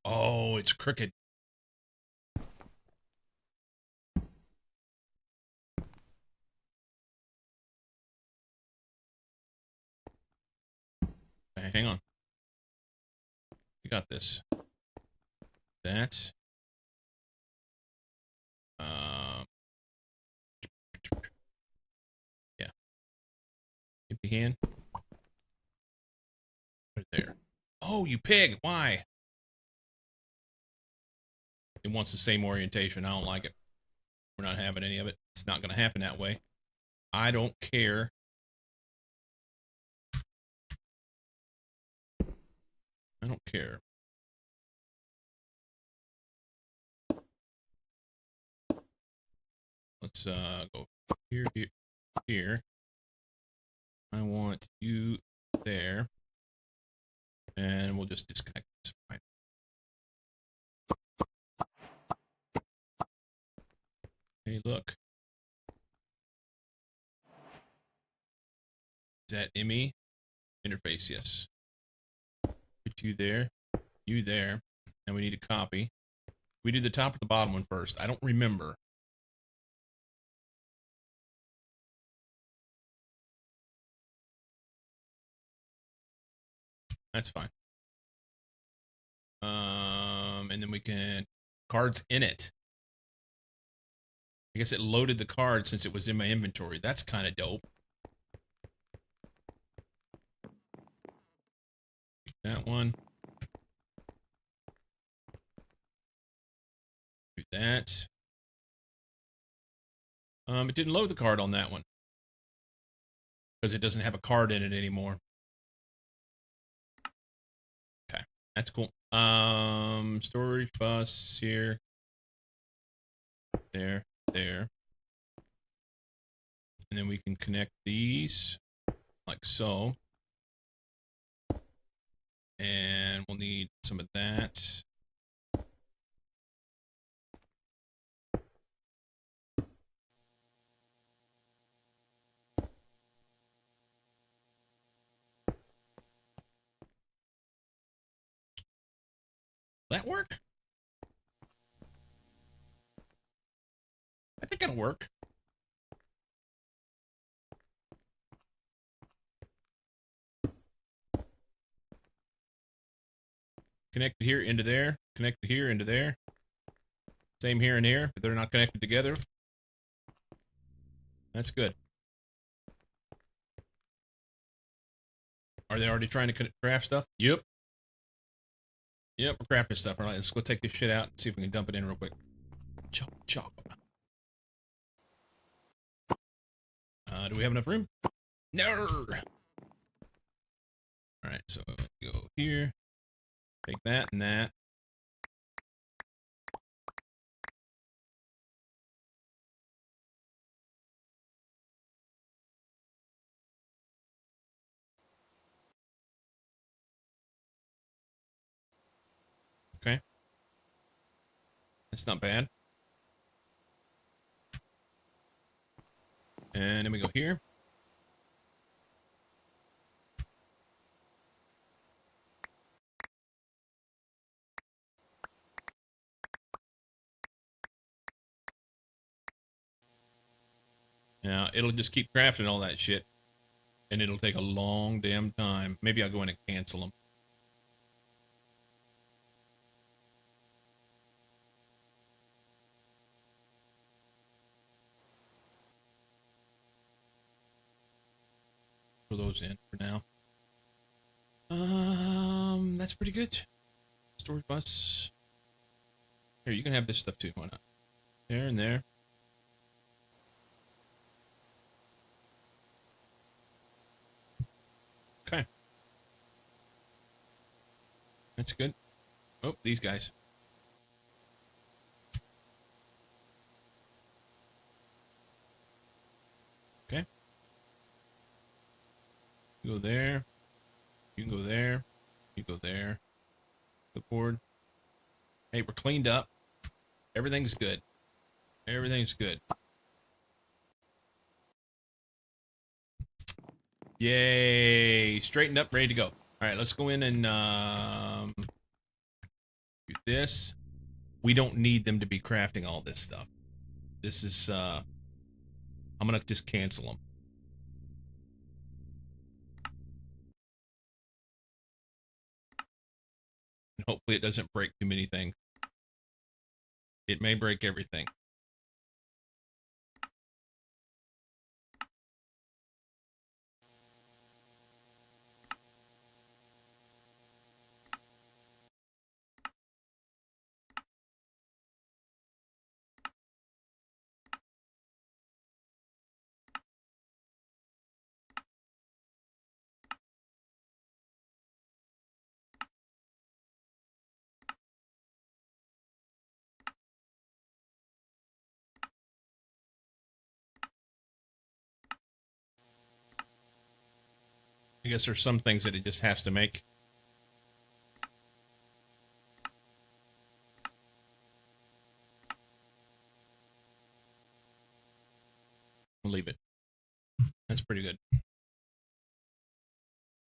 Oh, it's crooked. Okay, hang on. We got this. That. Um. Yeah. Empty hand. Right there. Oh, you pig! Why? It wants the same orientation. I don't like it. We're not having any of it. It's not going to happen that way. I don't care. I don't care. Let's go here, here, here. I want you there. And we'll just disconnect this. Fine. Hey, look. Is that ME? Interface, yes. Put you there. You there. And we need a copy. We do the top or the bottom one first. I don't remember. That's fine. And then we can cards in it. I guess it loaded the card since it was in my inventory. That's kind of dope. That one. Do that. It didn't load the card on that one because it doesn't have a card in it anymore. Okay, that's cool. Storage bus here. There. And then we can connect these like so. And we'll need some of that. Will that work? I think it'll work. Connected here into there. Connected here into there. Same here and here, but they're not connected together. That's good. Are they already trying to craft stuff? Yep. Yep, we're crafting stuff. All right, let's go take this shit out and see if we can dump it in real quick. Chop, chop. Do we have enough room? No. All right, so go here. Take that and that. Okay. That's not bad. And then we go here. Now, it'll just keep crafting all that shit. And it'll take a long damn time. Maybe I'll go in and cancel them. Throw those in for now. That's pretty good. Storage bus. Here, you can have this stuff too. Why not? There and there. Okay. That's good. Oh, these guys. Okay. You go there. You can go there. You go there. Clipboard. Hey, we're cleaned up. Everything's good. Everything's good. Yay. Straightened up, ready to go. All right, let's go in and do this. We don't need them to be crafting all this stuff. This is, I'm going to just cancel them. hopefully it doesn't break too many things. It may break everything. I guess there's some things that it just has to make. We'll leave it. That's pretty good.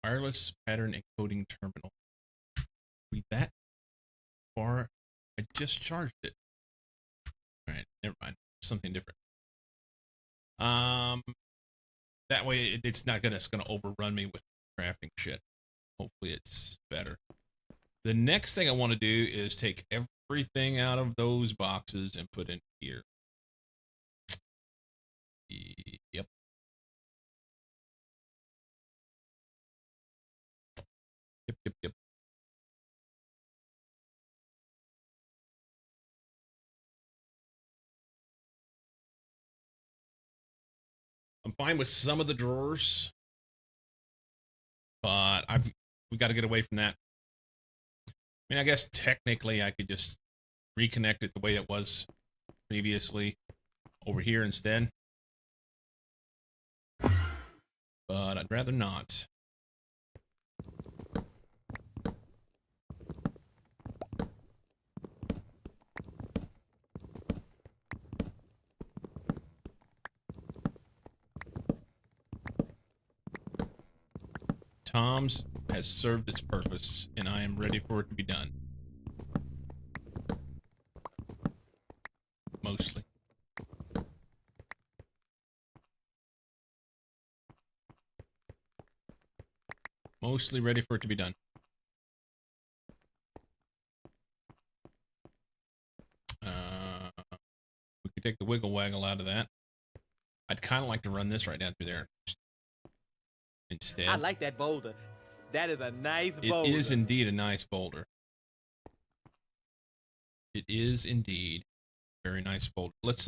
Wireless pattern encoding terminal. Read that far. I just charged it. All right, never mind. Something different. That way it's not gonna overrun me with crafting shit. Hopefully it's better. The next thing I want to do is take everything out of those boxes and put in here. Yep. Yep. I'm fine with some of the drawers, but we got to get away from that. I mean, I guess technically I could just reconnect it the way it was previously over here instead, but I'd rather not. Tom's has served its purpose, and I am ready for it to be done. Mostly. Mostly ready for it to be done. We could take the wiggle waggle out of that. I'd kind of like to run this right down through there instead. I like that boulder. That is a nice It boulder. is indeed a nice boulder. It is indeed a very nice boulder. Let's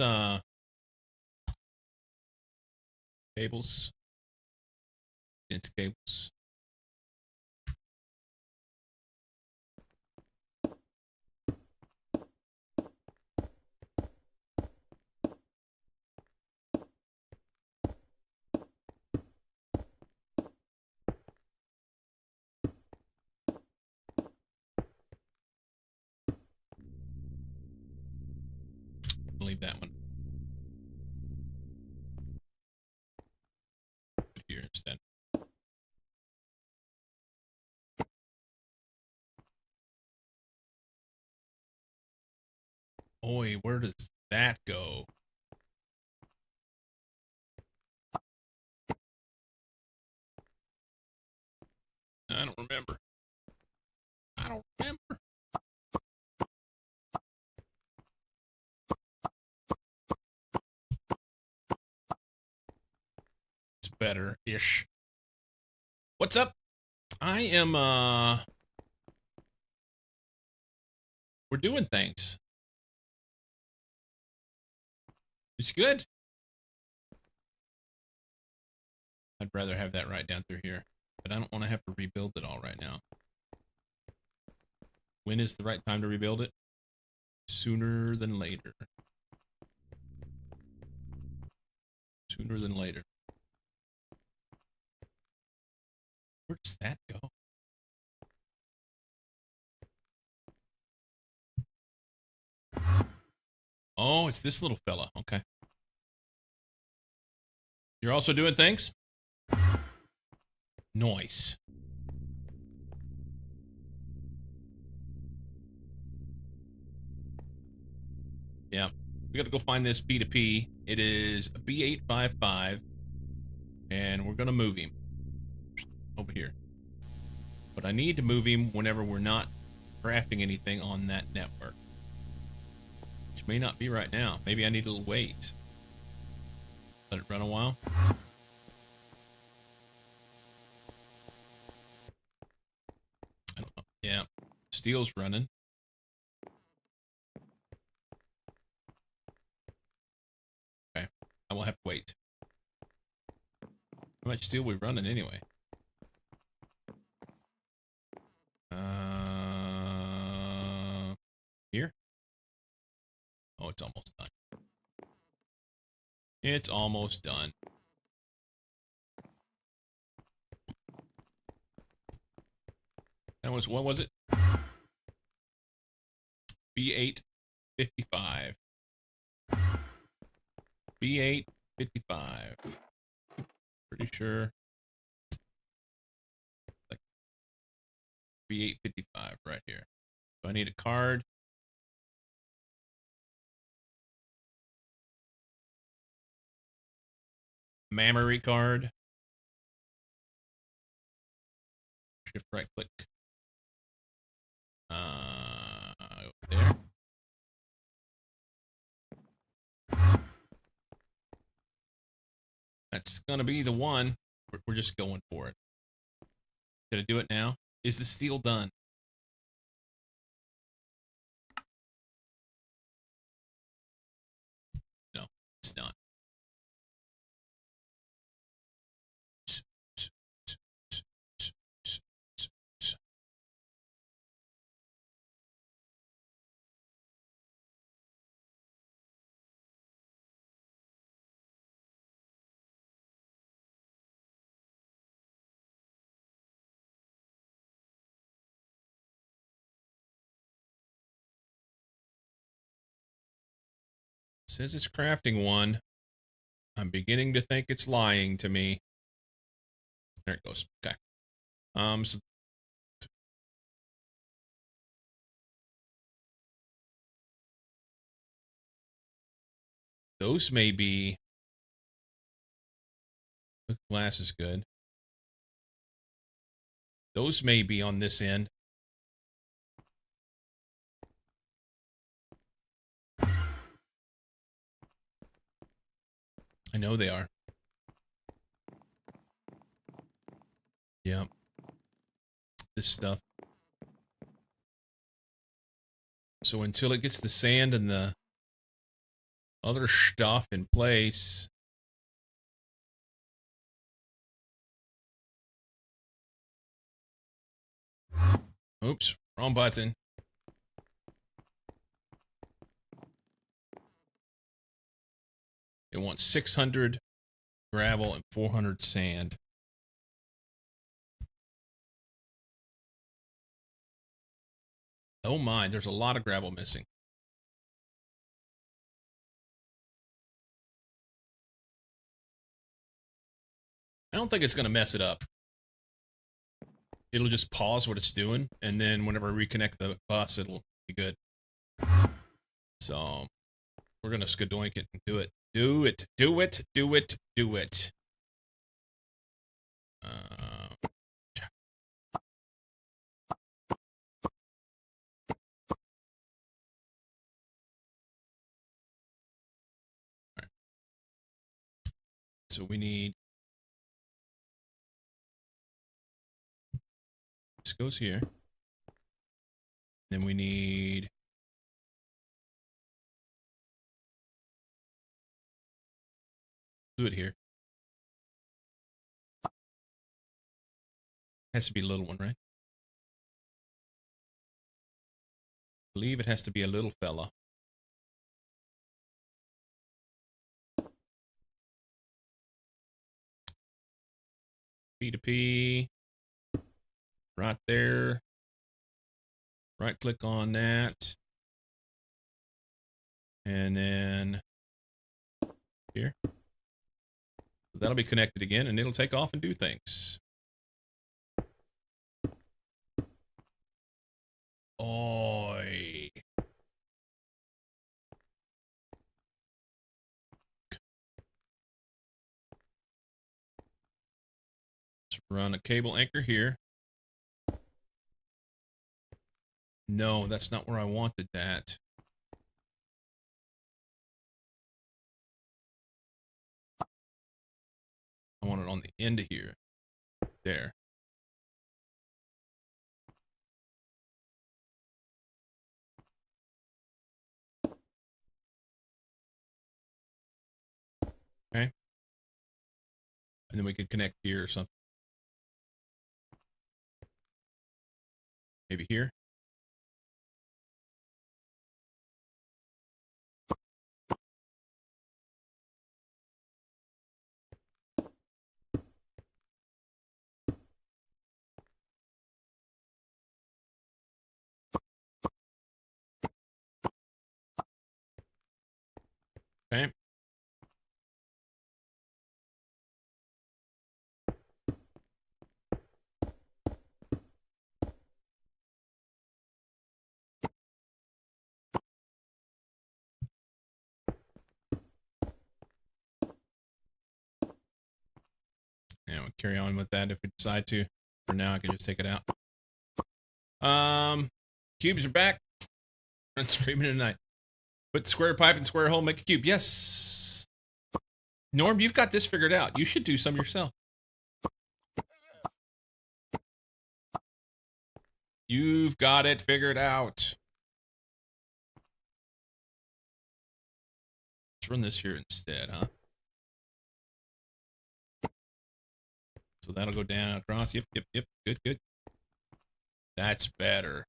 cables. Dense cables. Leave that one here instead. Boy, where does that go? I don't remember. It's better-ish. What's up? I am, we're doing things. It's good. I'd rather have that right down through here, but I don't want to have to rebuild it all right now. When is the right time to rebuild it? Sooner than later. Sooner than later. Where does that go? Oh, it's this little fella. Okay. You're also doing things? Nice. Yeah. We got to go find this P2P. It is B855. And we're going to move him over here. But I need to move him whenever we're not crafting anything on that network. Which may not be right now. Maybe I need a little wait. Let it run a while. I don't know. Yeah. Steel's running. Okay. I will have to wait. How much steel we running anyway? Here? Oh, it's almost done. It's almost done. That was, what was it? B855. B855. Pretty sure. Like B855 right here. So I need a card. Memory card. Shift right click. Over there. That's gonna be the one. We're just going for it. Did I do it now? Is the steel done? No, it's not. Says it's crafting one. I'm beginning to think it's lying to me. There it goes. Okay. So those may be. The glass is good. Those may be on this end. I know they are. Yep. This stuff. So until it gets the sand and the other stuff in place. Oops, wrong button. It wants 600 gravel and 400 sand. Oh my, there's a lot of gravel missing. I don't think it's going to mess it up. It'll just pause what it's doing, and then whenever I reconnect the bus, it'll be good. So we're going to skadoink it and do it. Do it. Do it. Do it. Do it. Right. So we need. This goes here. Then we need. Do it here. Has to be a little one, right? I believe it has to be a little fella. P2P. Right there. Right click on that. And then here. That'll be connected again, and it'll take off and do things. Oi. Let's run a cable anchor here. No, that's not where I wanted that. I want it on the end of here. There. Okay. And then we could connect here or something. Maybe here. Okay. Yeah, we'll carry on with that if we decide to. For now, I can just take it out. Cubes are back. I'm screaming tonight. Put square pipe in square hole, make a cube. Yes. Norm, you've got this figured out. You should do some yourself. You've got it figured out. Let's run this here instead, huh? So that'll go down across. Yep. Good. That's better.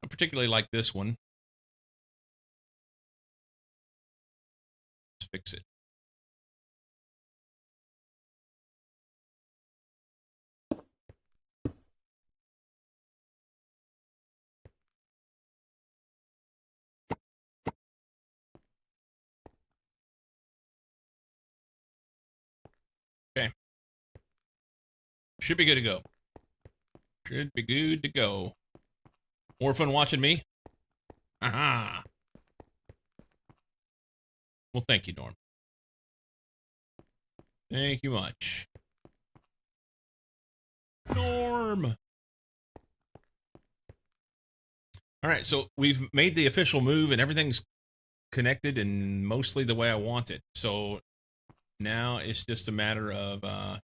I particularly like this one. Let's fix it. Okay. Should be good to go. Should be good to go. More fun watching me? Aha. Well, thank you, Norm. Thank you much. Norm. All right, so we've made the official move and everything's connected and mostly the way I want it. So now it's just a matter of I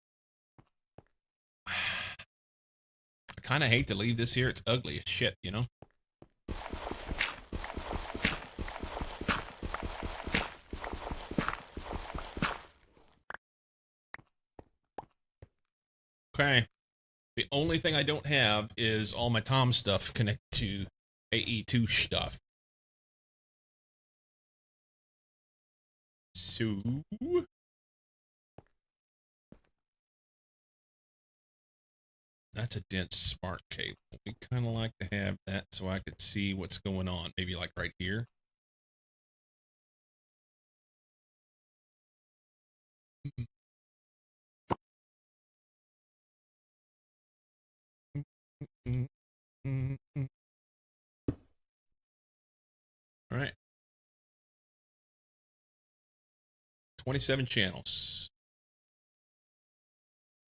kind of hate to leave this here. It's ugly as shit, you know? Okay. The only thing I don't have is all my Tom stuff connected to AE2 stuff. So that's a dense smart cable. We kind of like to have that so I could see what's going on. Maybe like right here. All right. 27 channels.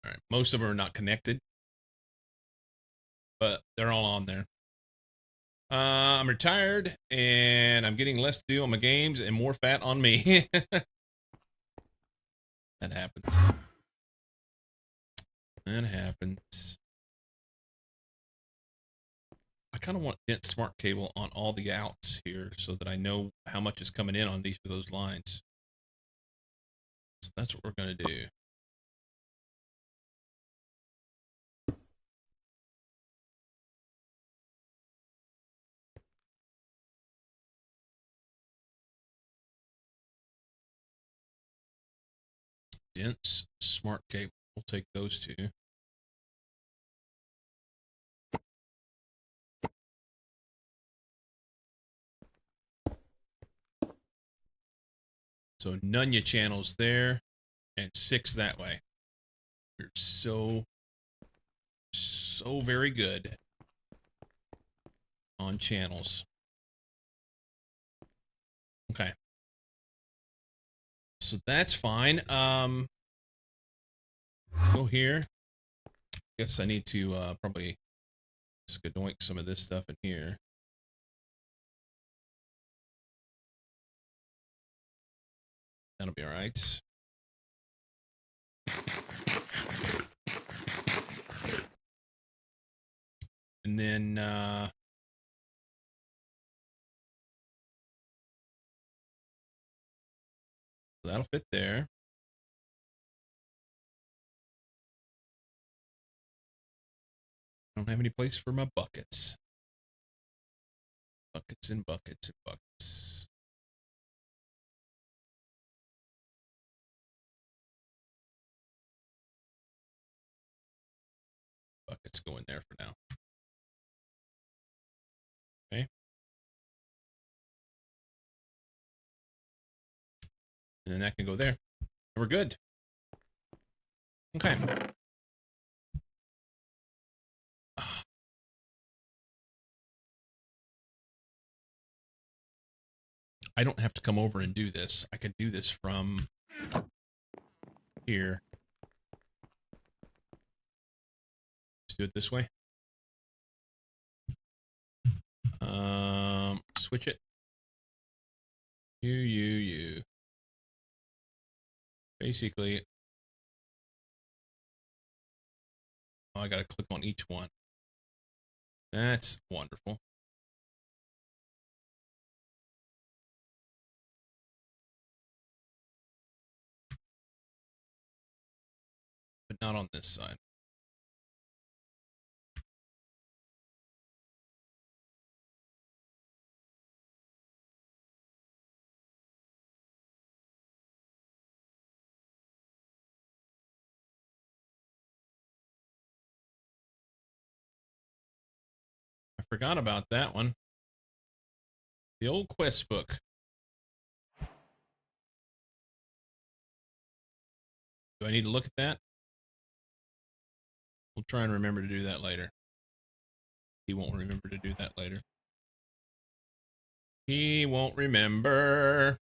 All right. Most of them are not connected, but they're all on there. I'm retired and I'm getting less to do on my games and more fat on me. That happens. That happens. I kind of want dense smart cable on all the outs here so that I know how much is coming in on each of those lines. So that's what we're going to do. Dense smart cable. We'll take those two. So Nunya channels there and 6 that way. We're so very good on channels. Okay. So that's fine. Let's go here. Guess I need to probably Skadoink some of this stuff in here. That'll be all right. And then that'll fit there. I don't have any place for my buckets. Buckets and buckets and buckets. Buckets go in there for now. Okay. And then that can go there. And we're good. Okay. I don't have to come over and do this. I can do this from here. Let's do it this way. Switch it. You. Basically, I gotta click on each one. That's wonderful. But not on this side. I forgot about that one. The old quest book. Do I need to look at that? We'll try and remember to do that later. He won't remember to do that later. He won't remember.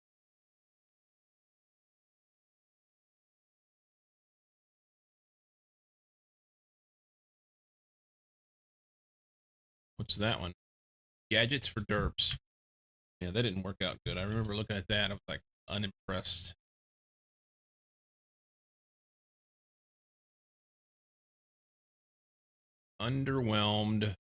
What's that one? Gadgets for derps. Yeah, that didn't work out good. I remember looking at that. I was like unimpressed. Underwhelmed.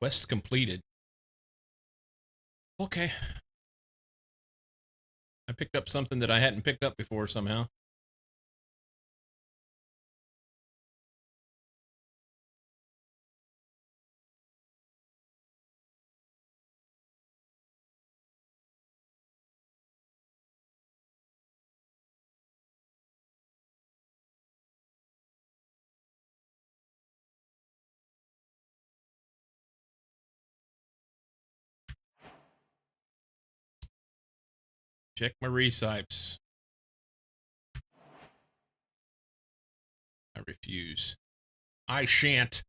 Quest completed. Okay. I picked up something that I hadn't picked up before somehow. Check my recipes. I refuse. I shan't.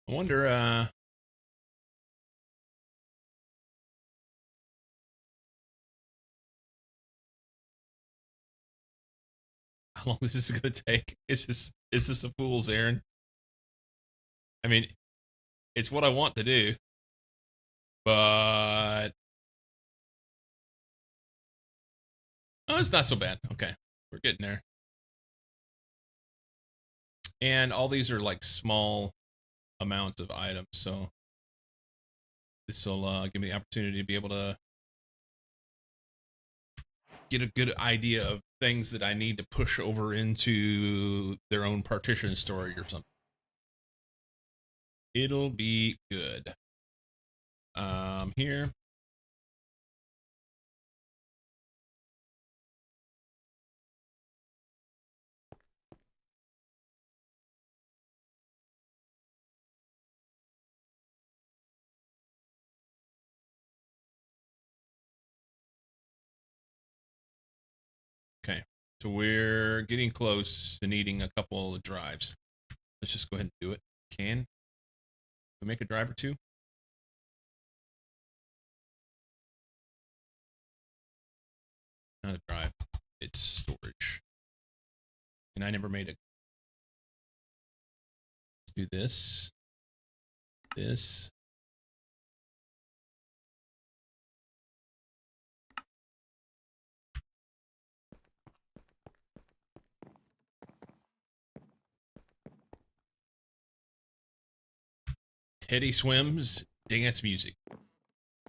I wonder, how long this is going to take. Is this a fool's errand? I mean, it's what I want to do, but oh, it's not so bad. Okay, we're getting there. And all these are like small amounts of items, so this will give me the opportunity to be able to get a good idea of things that I need to push over into their own partition storage or something. It'll be good. Here. Okay, so we're getting close to needing a couple of drives. Let's just go ahead and do it. Can we make a drive or two? Not a drive. It's storage. And I never made it. Let's do this. This. Teddy Swims dance music.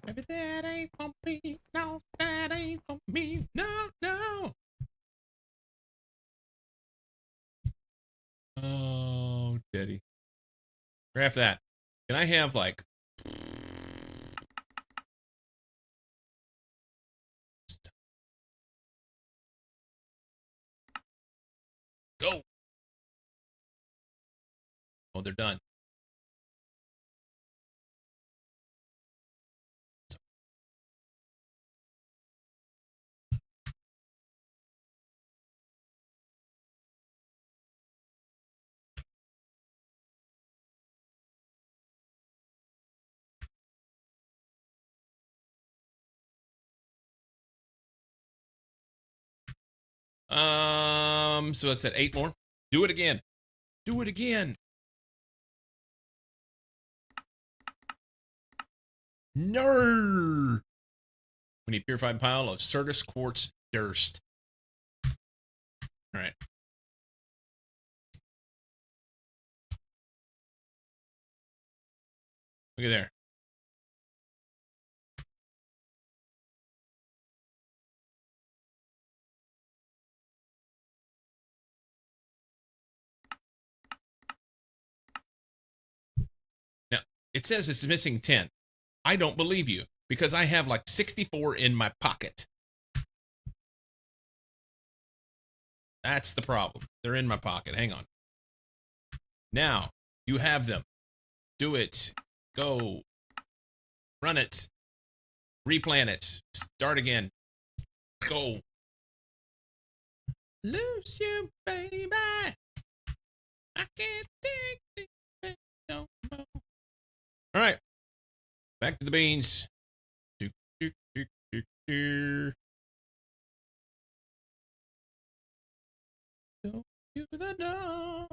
Maybe that ain't for me. No, that ain't for me. No, no. Oh, Teddy. Graph that. Can I have like go? Oh, they're done. So it's at 8 more. Do it again. Do it again. No. We need purified pile of Certus quartz durst. All right. Look at there. Now, it says it's missing 10. I don't believe you because I have like 64 in my pocket. That's the problem. They're in my pocket. Hang on. Now, you have them. Do it. Go. Run it. Replan it. Start again. Go. Lose you, baby. I can't take it no more. All right. Back to the beans. Do, do, do, do, do. Go to the door.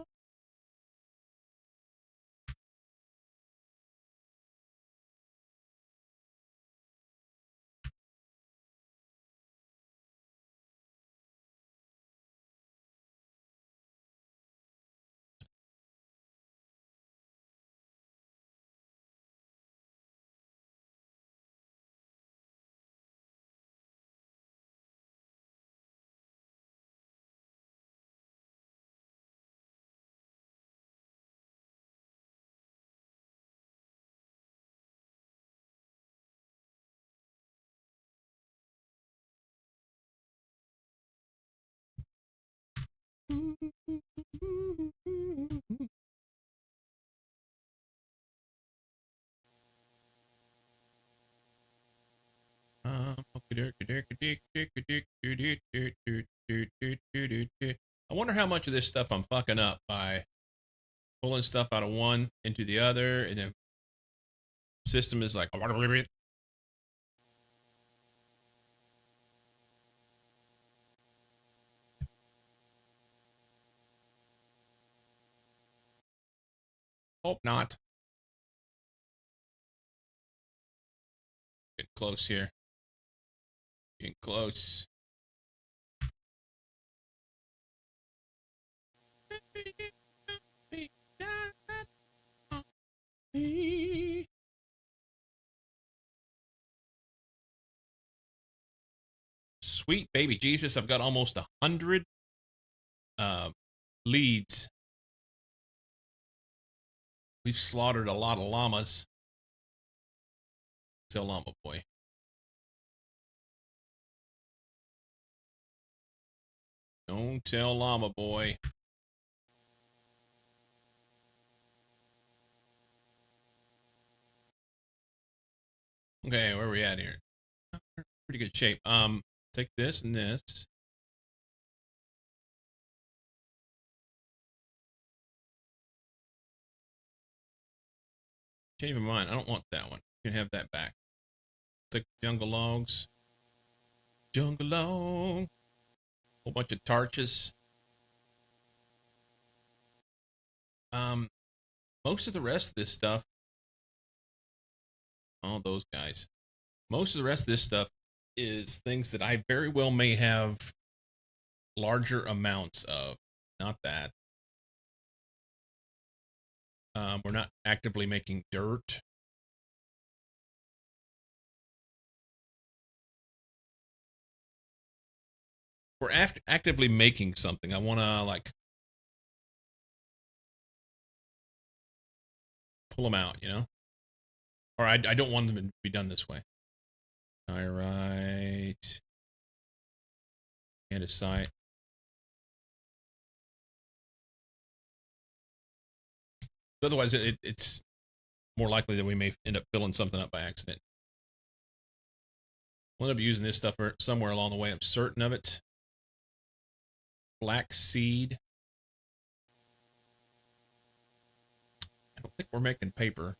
I wonder how much of this stuff I'm fucking up by pulling stuff out of one into the other, and then system is like, hope not. Get close here. Getting close. Sweet baby Jesus, I've got almost 100 leads. We've slaughtered a lot of llamas. Tell llama boy. Don't tell llama boy. Okay, where are we at here? Pretty good shape. Take this and this. Change my mind. I don't want that one. You can have that back. Take jungle logs. Jungle log. Whole bunch of torches. Most of the rest of this stuff. All those guys. Most of the rest of this stuff is things that I very well may have larger amounts of. Not that. We're not actively making dirt. We're actively making something. I want to like pull them out, you know? Or I don't want them to be done this way. All right. And a site. Otherwise, it's more likely that we may end up filling something up by accident. We'll end up using this stuff somewhere along the way. I'm certain of it. Black seed. I don't think we're making paper.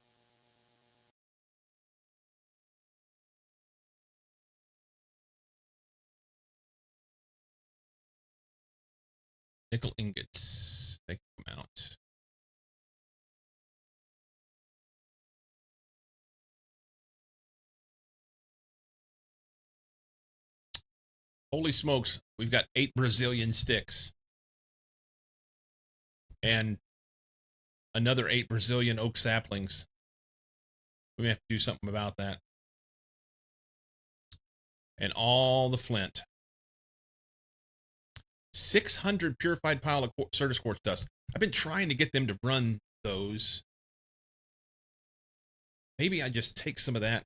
Nickel ingots. Take them out. Holy smokes, we've got 8 Brazilian sticks. And another 8 Brazilian oak saplings. We may have to do something about that. And all the flint. 600 purified pile of Certus quartz dust. I've been trying to get them to run those. Maybe I just take some of that.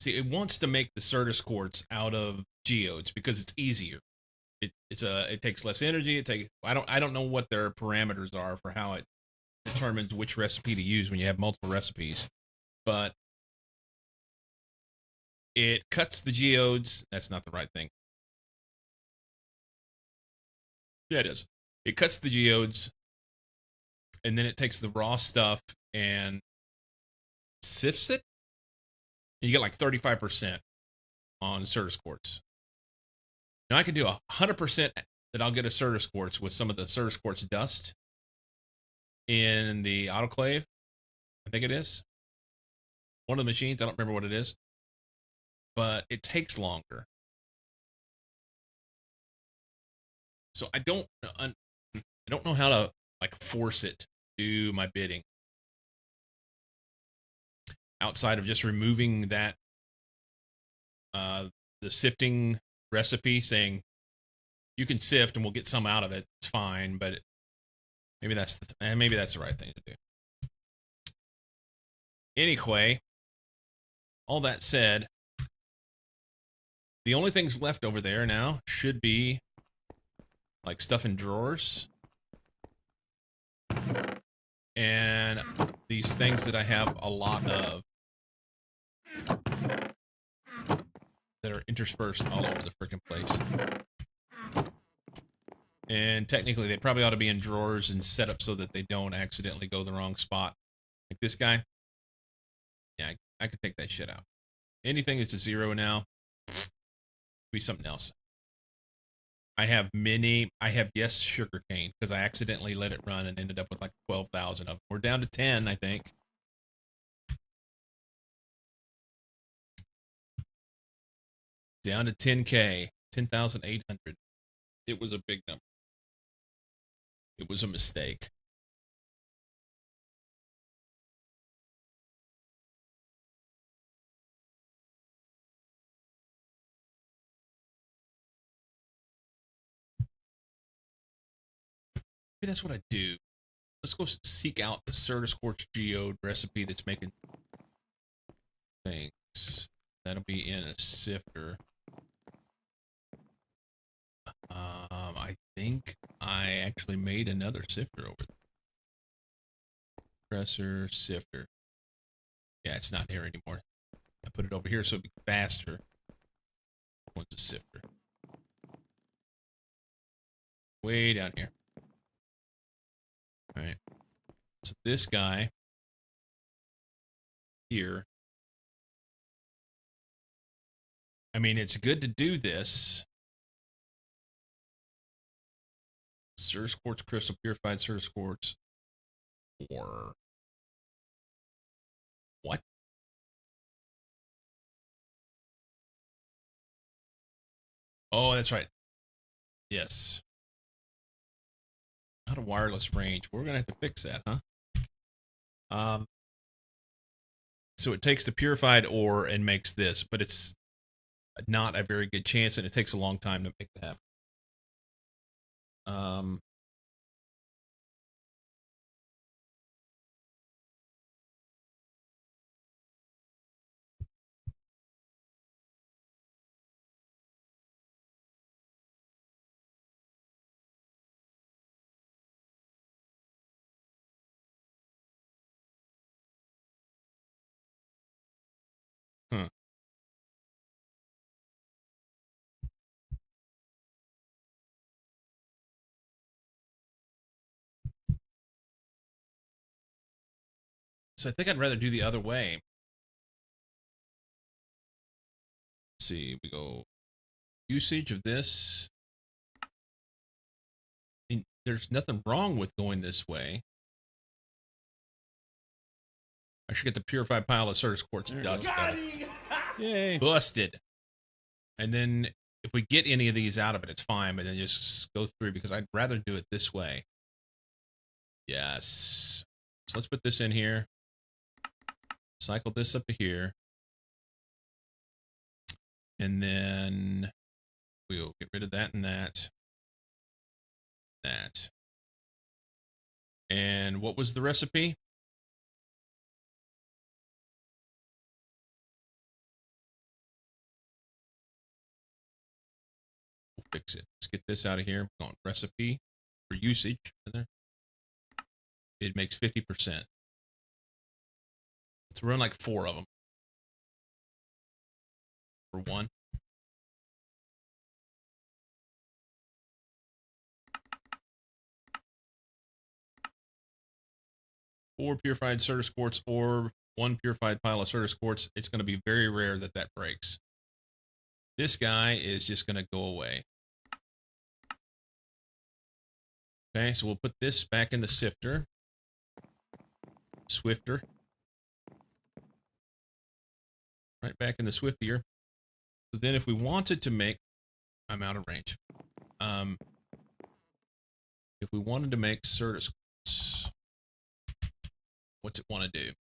See, it wants to make the Certus quartz out of geodes because it's easier. It takes less energy. I don't know what their parameters are for how it determines which recipe to use when you have multiple recipes, but it cuts the geodes. That's not the right thing. Yeah, it is. It cuts the geodes, and then it takes the raw stuff and sifts it. And you get like 35% on Certus quartz. Now I can do 100% that I'll get a Certus quartz with some of the Certus quartz dust in the autoclave. I think it is. One of the machines. I don't remember what it is. But it takes longer. So I don't know how to like force it to do my bidding. Outside of just removing that the sifting recipe saying you can sift and we'll get some out of it. It's fine, but maybe that's the right thing to do. Anyway, all that said, the only things left over there now should be like stuff in drawers and these things that I have a lot of that are interspersed all over the freaking place. And technically, they probably ought to be in drawers and set up so that they don't accidentally go the wrong spot. Like this guy. Yeah, I could take that shit out. Anything that's a 0 now, be something else. I have yes sugarcane because I accidentally let it run and ended up with like 12,000 of them. We're down to 10, I think. Down to 10K, 10,800. It was a big number. It was a mistake. maybe that's what I do. Let's go seek out the Certus Quartz Geode recipe that's making things. That'll be in a sifter. I think I actually made another sifter over there. Compressor, sifter. Yeah, it's not here anymore. I put it over here so it'd be faster. One's a sifter. Way down here. All right. So this guy here. I mean, it's good to do this. Certus Quartz Crystal, Purified Certus Quartz. Or what? Oh, that's right. Yes. Not a wireless range. We're gonna have to fix that, huh? So it takes the purified ore and makes this, but it's not a very good chance, and it takes a long time to make that happen. Huh. So I think I'd rather do the other way. Let's see, we go usage of this. I mean, there's nothing wrong with going this way. I should get the purified pile of Certus Quartz dust. Yay. Busted. And then if we get any of these out of it, it's fine, but then just go through because I'd rather do it this way. Yes. So let's put this in here. Cycle this up to here. And then we'll get rid of that and that. That. And what was the recipe? We'll fix it. Let's get this out of here. We're going recipe for usage. It makes 50%. Let's run like 4 of them. For 1. Four purified Certus Quartz or 1 purified pile of Certus Quartz. It's going to be very rare that that breaks. This guy is just going to go away. Okay, so we'll put this back in the sifter. Swifter. Right back in the Swiftier. So then if we wanted to make... I'm out of range. If we wanted to make Certus Quartz, what's it want to do?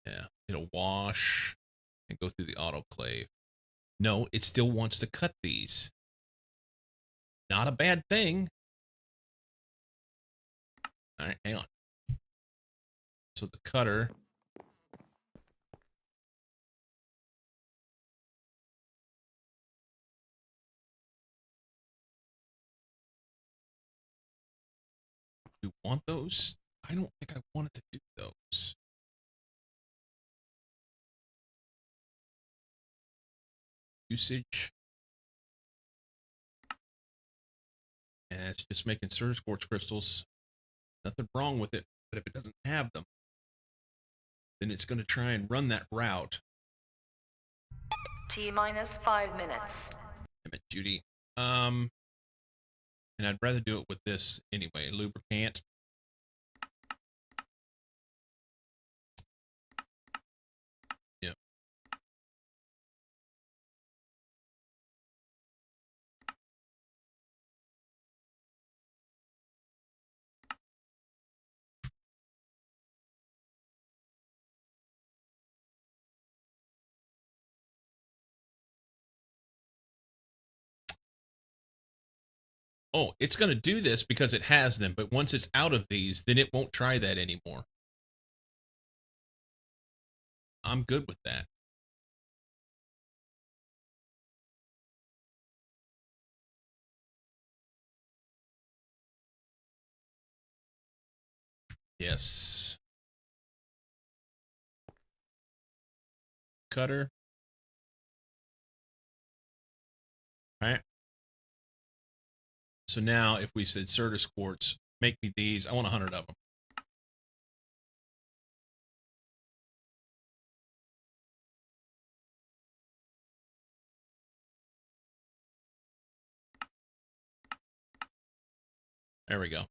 Yeah, it'll wash and go through the autoclave. No, it still wants to cut these. Not a bad thing. All right, hang on. So the cutter. Do you want those? I don't think I wanted to do those. Usage. And it's just making Certus Quartz crystals. Nothing wrong with it, but if it doesn't have them, then it's going to try and run that route. T-minus 5 minutes. Damn it, Judy. And I'd rather do it with this anyway. Lubricant. Yep. oh, it's going to do this because it has them, but once it's out of these, then it won't try that anymore. I'm good with that. Yes. Cutter. All right. So now if we said Certus quartz, make me these. I want 100 of them. There we go.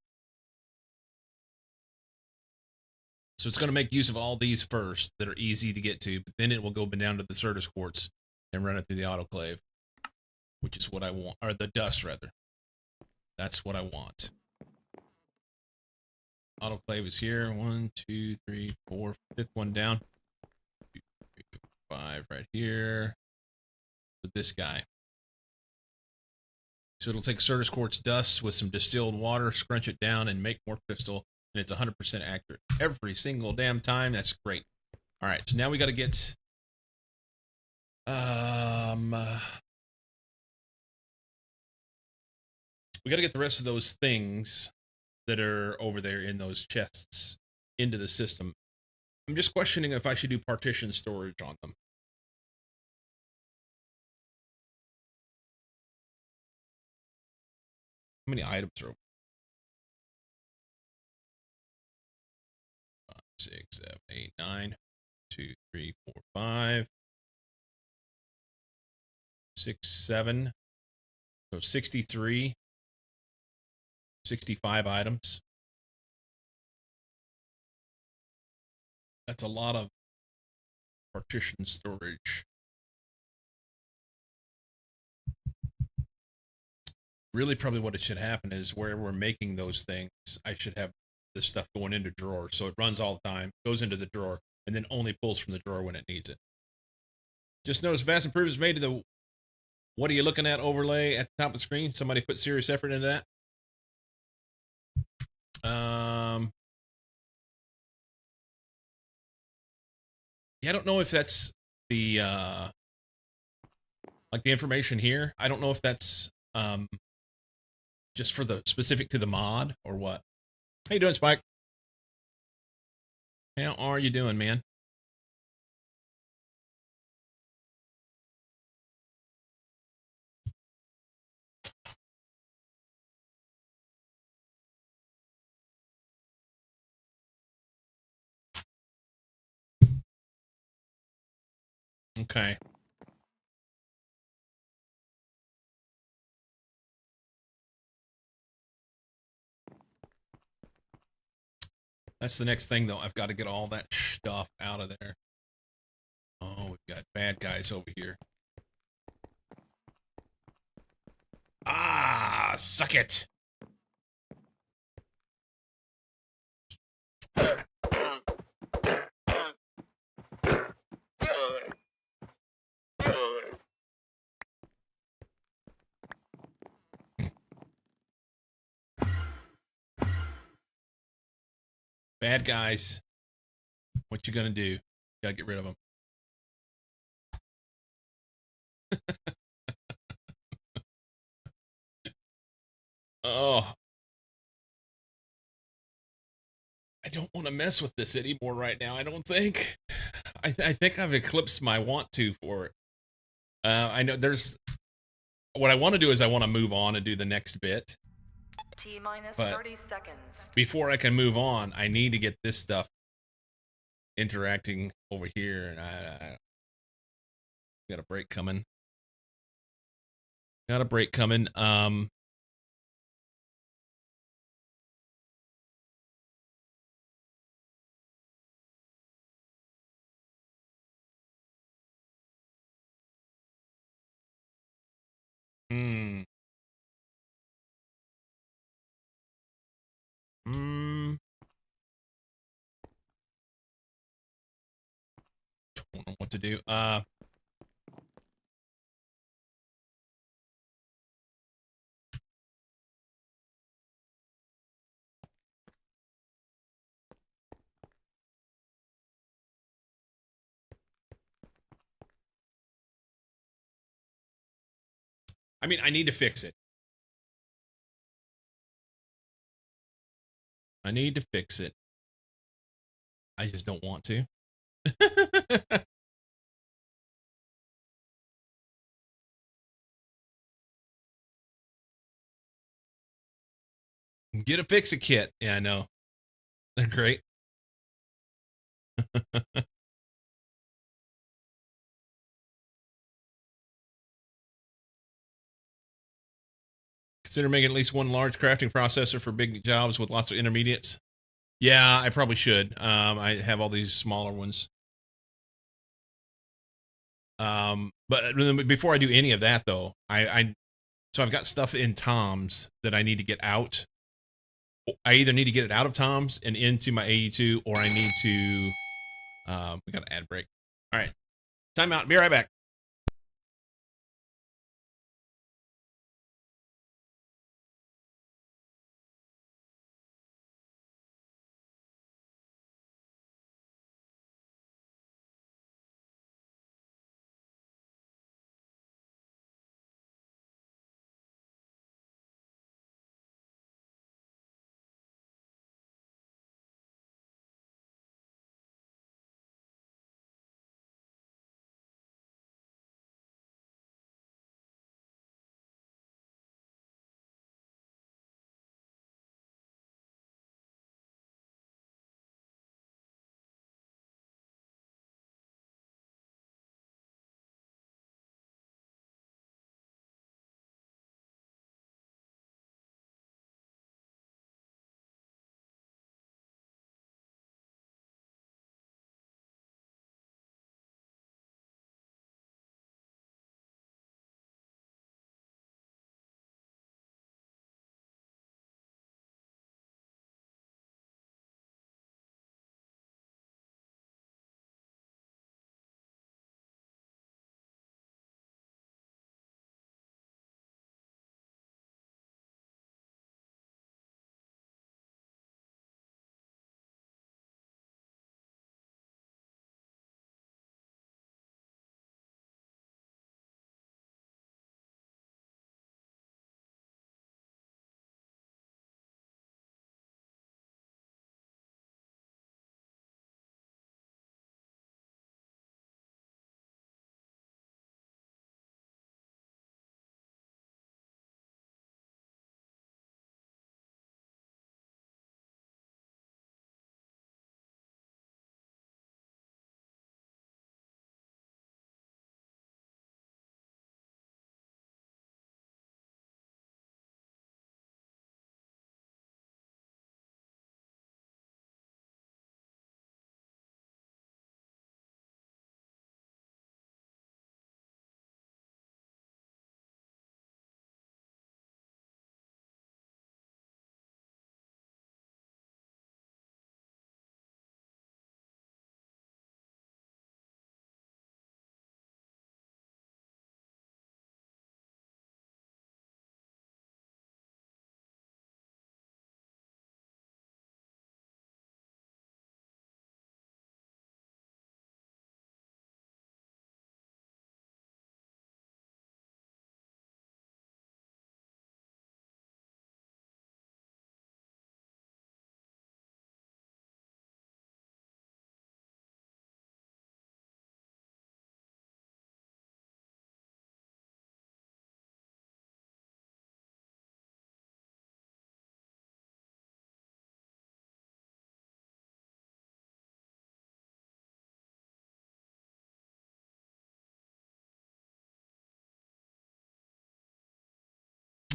So it's going to make use of all these first that are easy to get to, but then it will go down to the Certus quartz and run it through the autoclave, which is what I want, or the dust rather. That's what I want. Autoclave is here. 1, 2, 3, 4, fifth one down. 2, 3, 5 right here. With this guy. So it'll take Certus quartz dust with some distilled water, scrunch it down, and make more crystal. And it's 100% accurate every single damn time. That's great. All right, so now we got to get we got to get the rest of those things that are over there in those chests into the system. I'm just questioning if I should do partition storage on them. How many items are over? 5, 6, 7, 8, 9, 2, 3, 4, 5, 6, 7. So 63, 65 items. That's a lot of partition storage. Really, probably what it should happen is where we're making those things, I should have this stuff going into drawers. So it runs all the time, goes into the drawer, and then only pulls from the drawer when it needs it. Just notice vast improvements made to the what are you looking at overlay at the top of the screen. Somebody put serious effort into that. Yeah, I don't know if that's the like the information here. I don't know if that's just for the specific to the mod or what. How you doing, Spike? How are you doing, man? Okay. That's the next thing, though. I've got to get all that stuff out of there. Oh, we've got bad guys over here. Ah, suck it. Bad guys. What you gonna do? Gotta get rid of them. Oh, I don't want to mess with this anymore right now. I don't think. I think I've eclipsed my want to for it. I know there's. What I want to do is I want to move on and do the next bit. T minus But 30 seconds. before I can move on, I need to get this stuff interacting over here, and I got a break coming. Got a break coming. Hmm. Hmm. Don't know what to do. I mean, I need to fix it. I need to fix it. I just don't want to. Get a fix-it kit. Yeah, I know. They're great. Consider making at least one large crafting processor for big jobs with lots of intermediates. Yeah, I probably should. I have all these smaller ones. But before I do any of that, though, so I've got stuff in Tom's that I need to get out. I either need to get it out of Tom's and into my AE2, or I need to. We got an ad break. All right, time out. Be right back.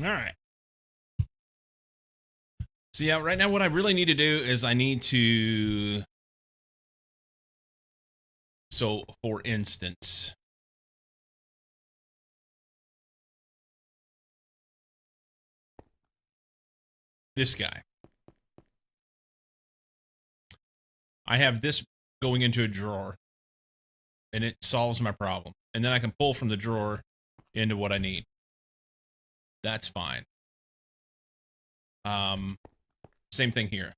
All right. So yeah, right now what I really need to do is I need to. So for instance, this guy. I have this going into a drawer, and it solves my problem. And then I can pull from the drawer into what I need. That's fine. Same thing here.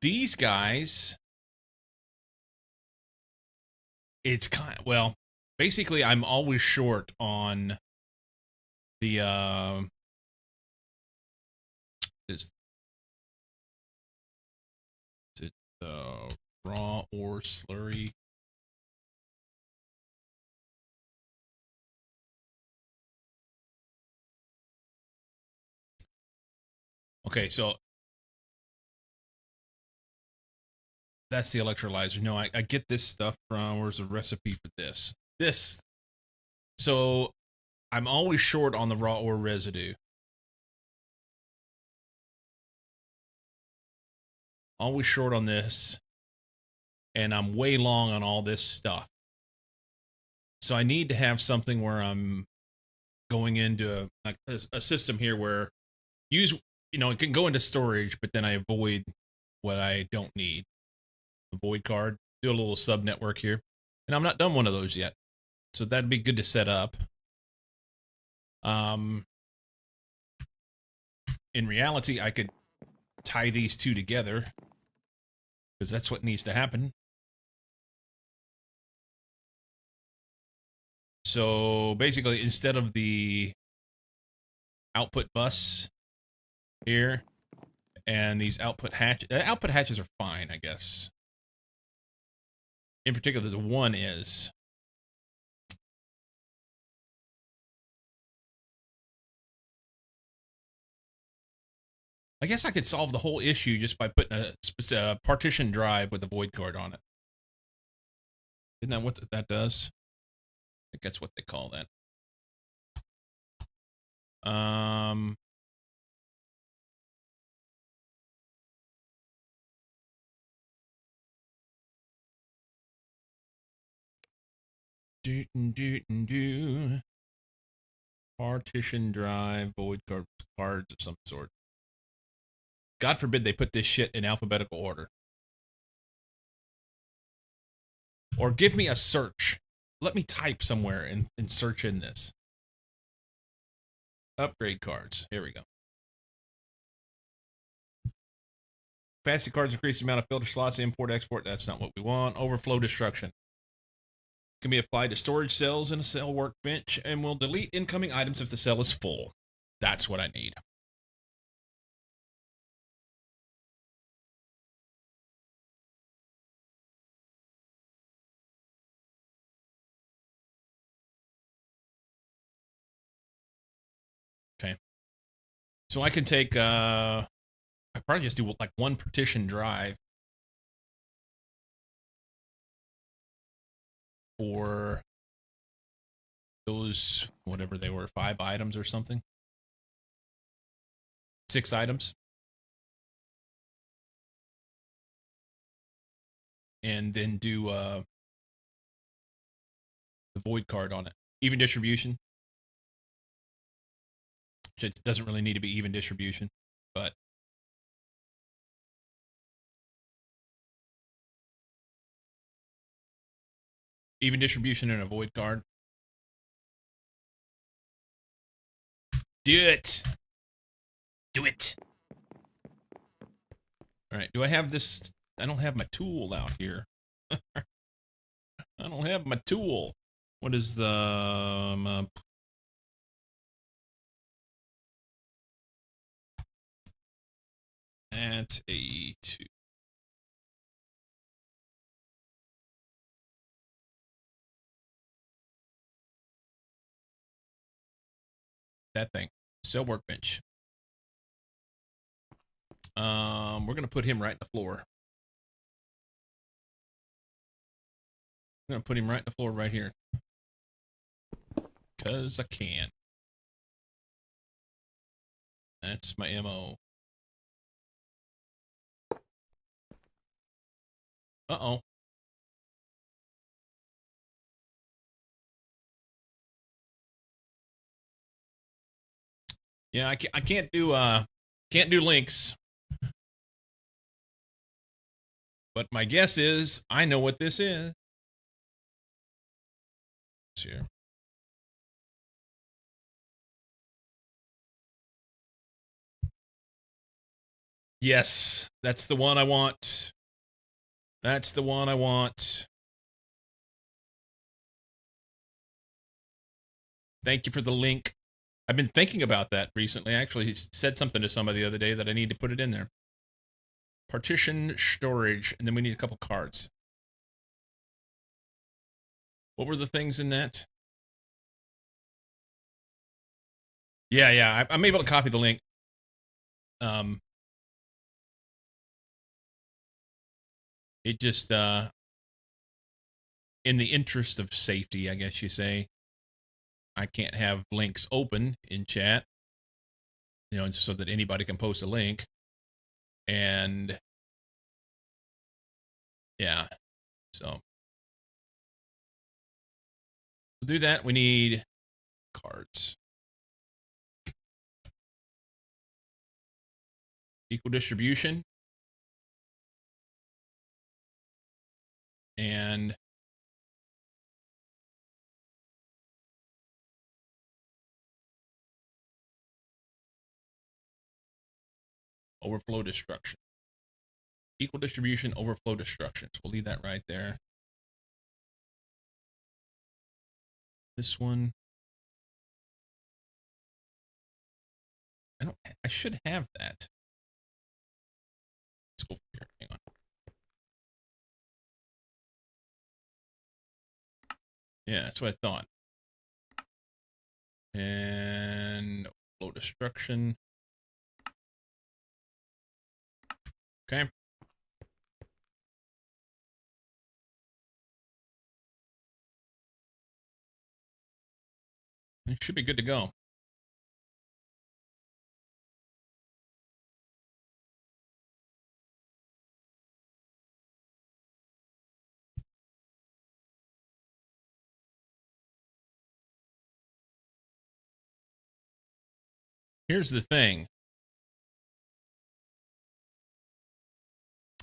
These guys, it's kind of, well, basically I'm always short on the is it raw or slurry? Okay, so that's the electrolyzer. No, I get this stuff from, where's the recipe for this? This. So I'm always short on the raw ore residue. Always short on this. And I'm way long on all this stuff. So I need to have something where I'm going into a system here where use, it can go into storage, but then I avoid what I don't need. A void card, do a little sub network here. And I'm not done one of those yet. So that'd be good to set up. In reality, I could tie these two together because that's what needs to happen. So basically, instead of the output bus here and these output hatches are fine, I guess. In particular, the one is. I guess I could solve the whole issue just by putting a partition drive with a void card on it. Isn't that what that does? I think that's what they call that. Do. Partition drive, void cards of some sort. God forbid they put this shit in alphabetical order. Or give me a search. Let me type somewhere and search in this. Upgrade cards. Here we go. Capacity cards increase the amount of filter slots, import, export. That's not what we want. Overflow destruction. Can be applied to storage cells in a cell workbench and will delete incoming items if the cell is full. That's what I need. Okay. So I can take, I probably just do like one partition drive for those, whatever they were, 5 items or something. 6 items. And then do the void card on it. Even distribution. It doesn't really need to be even distribution, but even distribution and a void card. Do it. Do it. All right. Do I have this? I don't have my tool out here. I don't have my tool. What is the at a 2? That thing. Cell workbench. We're gonna put him right in the floor. I'm gonna put him right in the floor right here. Cause I can. That's my MO. Uh-oh. Yeah, I can't do links. But my guess is I know what this is. Here. Yes, that's the one I want. That's the one I want. Thank you for the link. I've been thinking about that recently. Actually, he said something to somebody the other day that I need to put it in there. Partition storage, and then we need a couple cards. What were the things in that? Yeah, I'm able to copy the link. It just, in the interest of safety, I guess you say, I can't have links open in chat, you know, so that anybody can post a link. And yeah, so to do that, we need cards. Equal distribution. And overflow destruction. Equal distribution, overflow destruction. So we'll leave that right there. This one. I should have that. Let's go here. Hang on. Yeah, that's what I thought. And overflow destruction. Okay. It should be good to go. Here's the thing.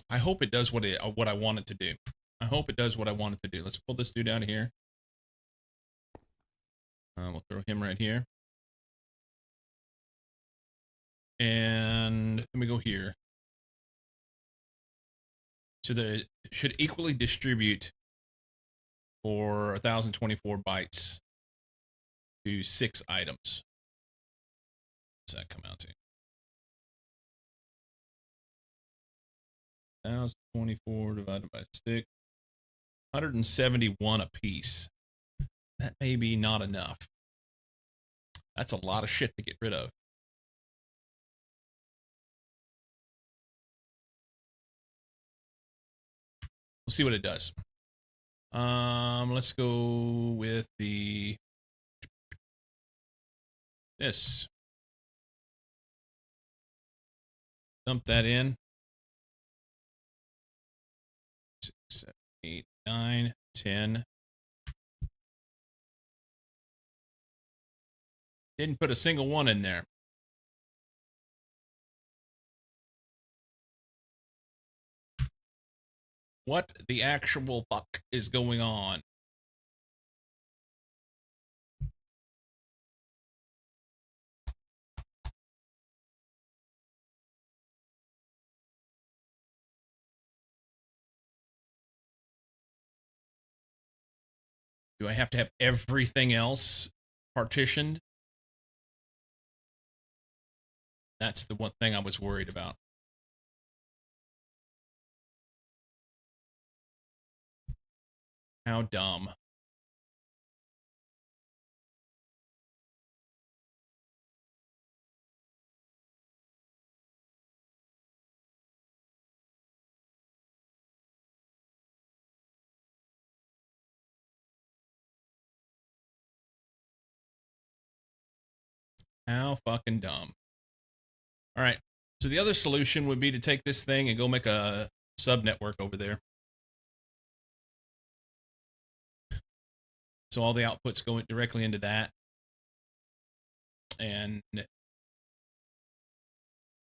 I hope it does what I want it to do. I hope it does what I want it to do. Let's pull this dude out of here. We'll throw him right here. And let me go here. So the should equally distribute for 1024 bytes to 6 items. What's that come out to? 1024 divided by 6. 171 apiece. That may be not enough. That's a lot of shit to get rid of. We'll see what it does. Let's go with this. Dump that in. 6, 7, 8, 9, 10. Didn't put a single one in there. What the actual fuck is going on? Do I have to have everything else partitioned? That's the one thing I was worried about. How dumb. How fucking dumb. All right. So the other solution would be to take this thing and go make a sub network over there. So all the outputs go directly into that. And then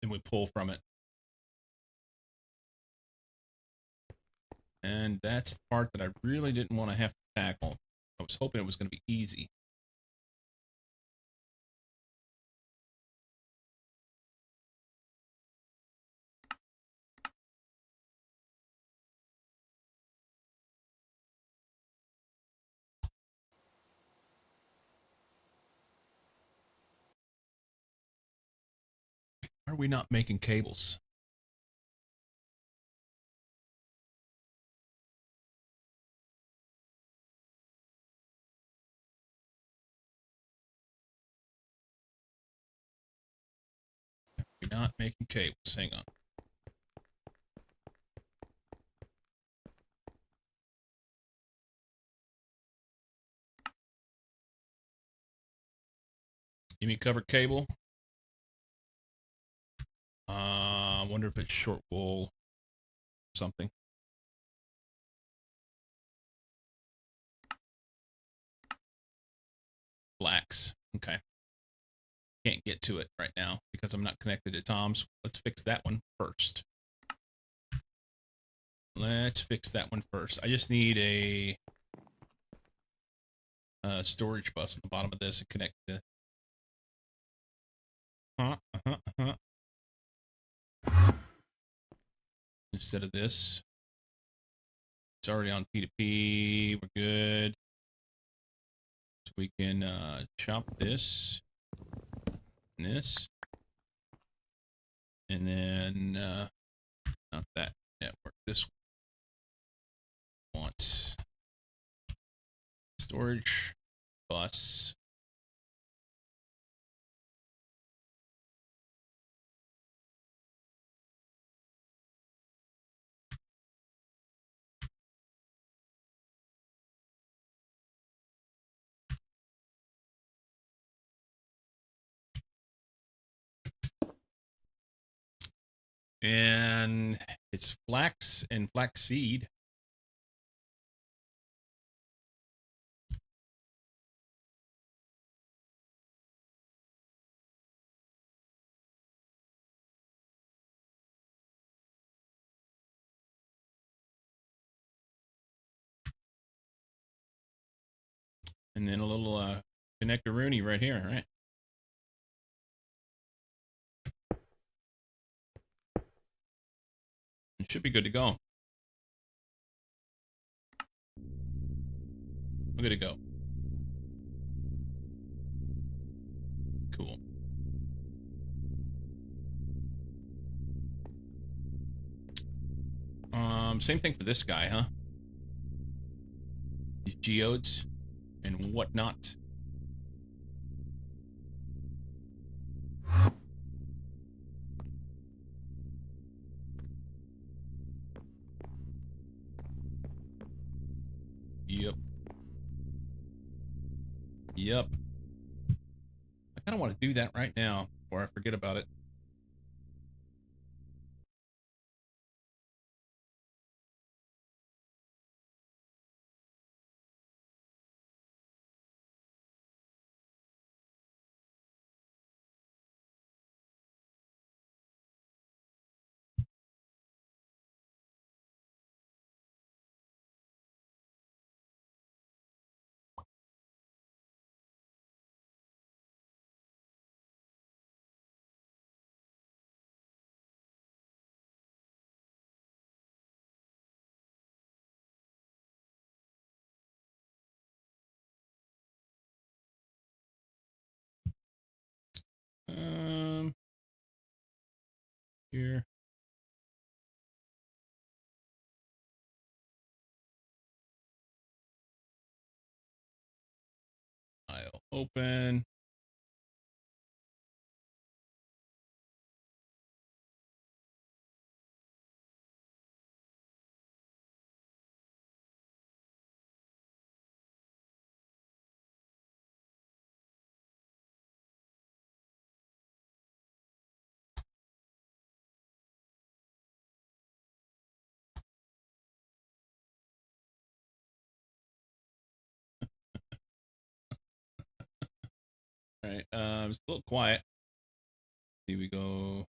we pull from it. And that's the part that I really didn't want to have to tackle. I was hoping it was going to be easy. Why are we not making cables? We're not making cables. Hang on. Give me cover cable. I wonder if it's short wool or something. Flax. Okay. Can't get to it right now because I'm not connected to Tom's. Let's fix that one first. Let's fix that one first. I just need a storage bus on the bottom of this and connect the. Instead of this, it's already on P2P. We're good. So we can chop this and this, and then not that network. This one wants storage bus. And it's flax and flaxseed. And then a little connector-rooney right here, right? It should be good to go. We're good to go. Cool. Same thing for this guy, huh? These geodes and whatnot. Yep. Yep. I kind of want to do that right now before I forget about it. Um, here. I'll open. All right. It's a little quiet. Here we go.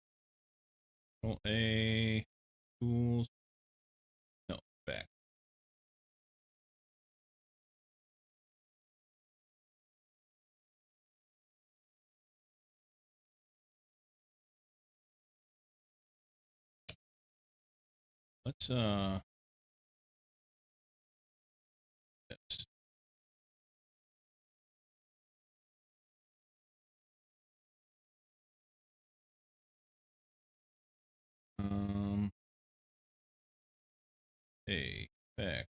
Control A. Tools. No, back. Let's yes. A back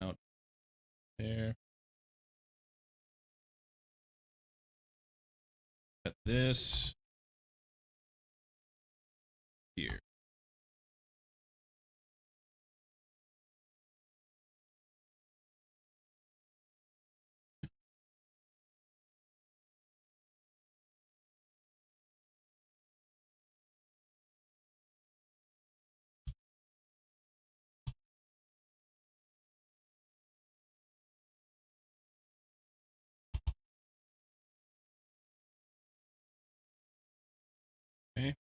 out there. Cut this here. Okay.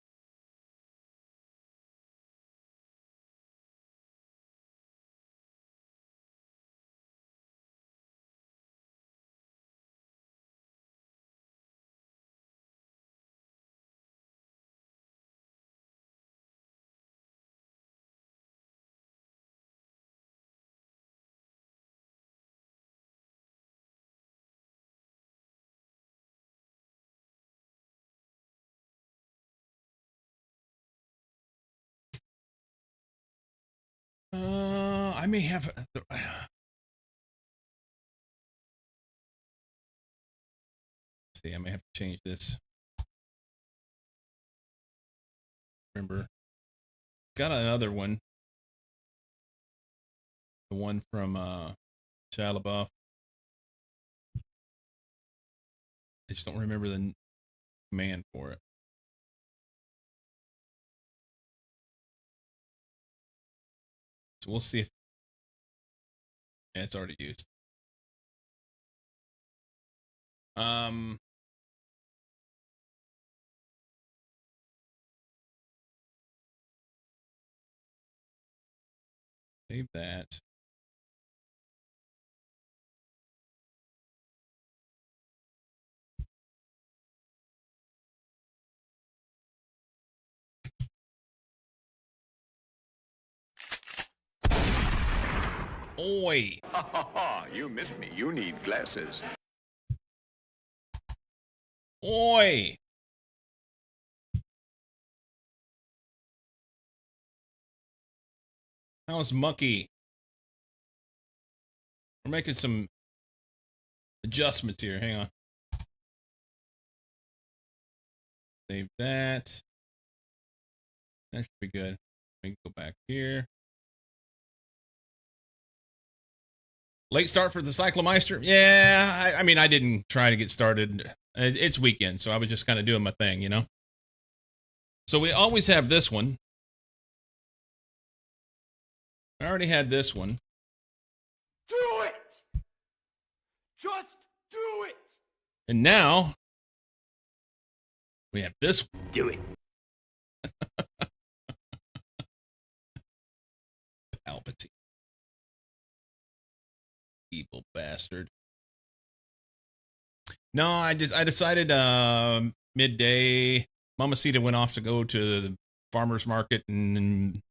I may have. See, I may have to change this. Remember, got another one. The one from Shia LaBeouf. I just don't remember the command for it. So we'll see if yeah, it's already used. Save that. Oi! Ha ha ha, you missed me. You need glasses. Oi! How's Mucky? We're making some adjustments here. Hang on. Save that. That should be good. We can go back here. Late start for the Cyclomeister? Yeah, I mean, I didn't try to get started. It's weekend, so I was just kind of doing my thing, you know? So we always have this one. I already had this one. Do it! Just do it! And now we have this one. Do it. Palpatine. Evil bastard. No, I decided midday. Mamacita went off to go to the farmer's market and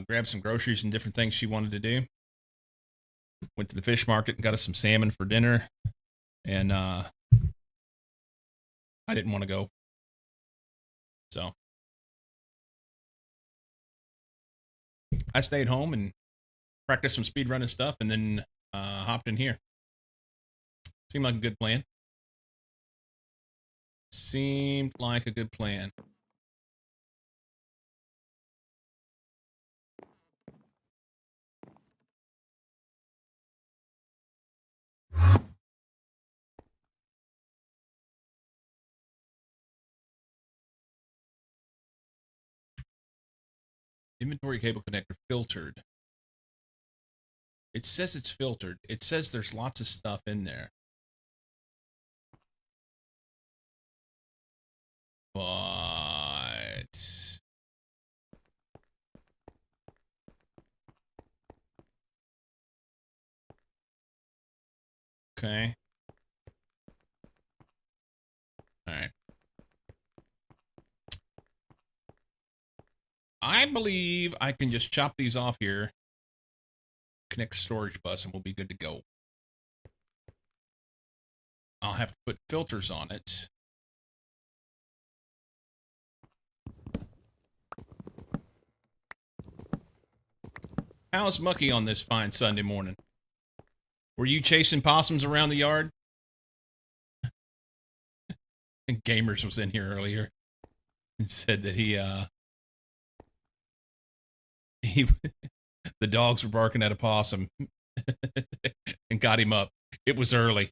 grab some groceries and different things she wanted to do. Went to the fish market and got us some salmon for dinner. And I didn't want to go. So I stayed home and practiced some speed running stuff and then hopped in here. Seemed like a good plan. Seemed like a good plan. Inventory cable connector filtered. It says it's filtered. It says there's lots of stuff in there. But okay. All right. I believe I can just chop these off here, connect a storage bus, and we'll be good to go. I'll have to put filters on it. How's Mucky on this fine Sunday morning? Were you chasing possums around the yard? And Gamers was in here earlier and said that he the dogs were barking at a possum and got him up. It was early.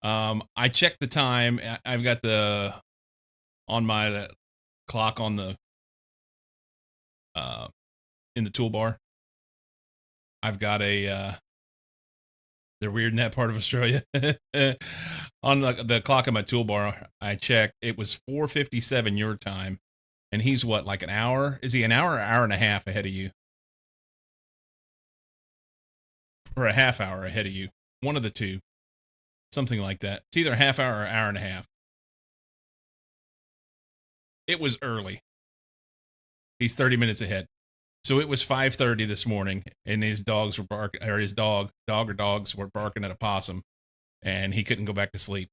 I checked the time. I've got the on my clock on the in the toolbar. I've got a they're weird in that part of Australia. On the clock on my toolbar, I checked. It was 4:57 your time, and he's what, like an hour? Is he an hour or hour and a half ahead of you, or a half hour ahead of you? One of the two, something like that. It's either a half hour or hour and a half. It was early. He's 30 minutes ahead. So it was 5:30 this morning, and his dogs were barking, or his dog or dogs were barking at a possum, and he couldn't go back to sleep.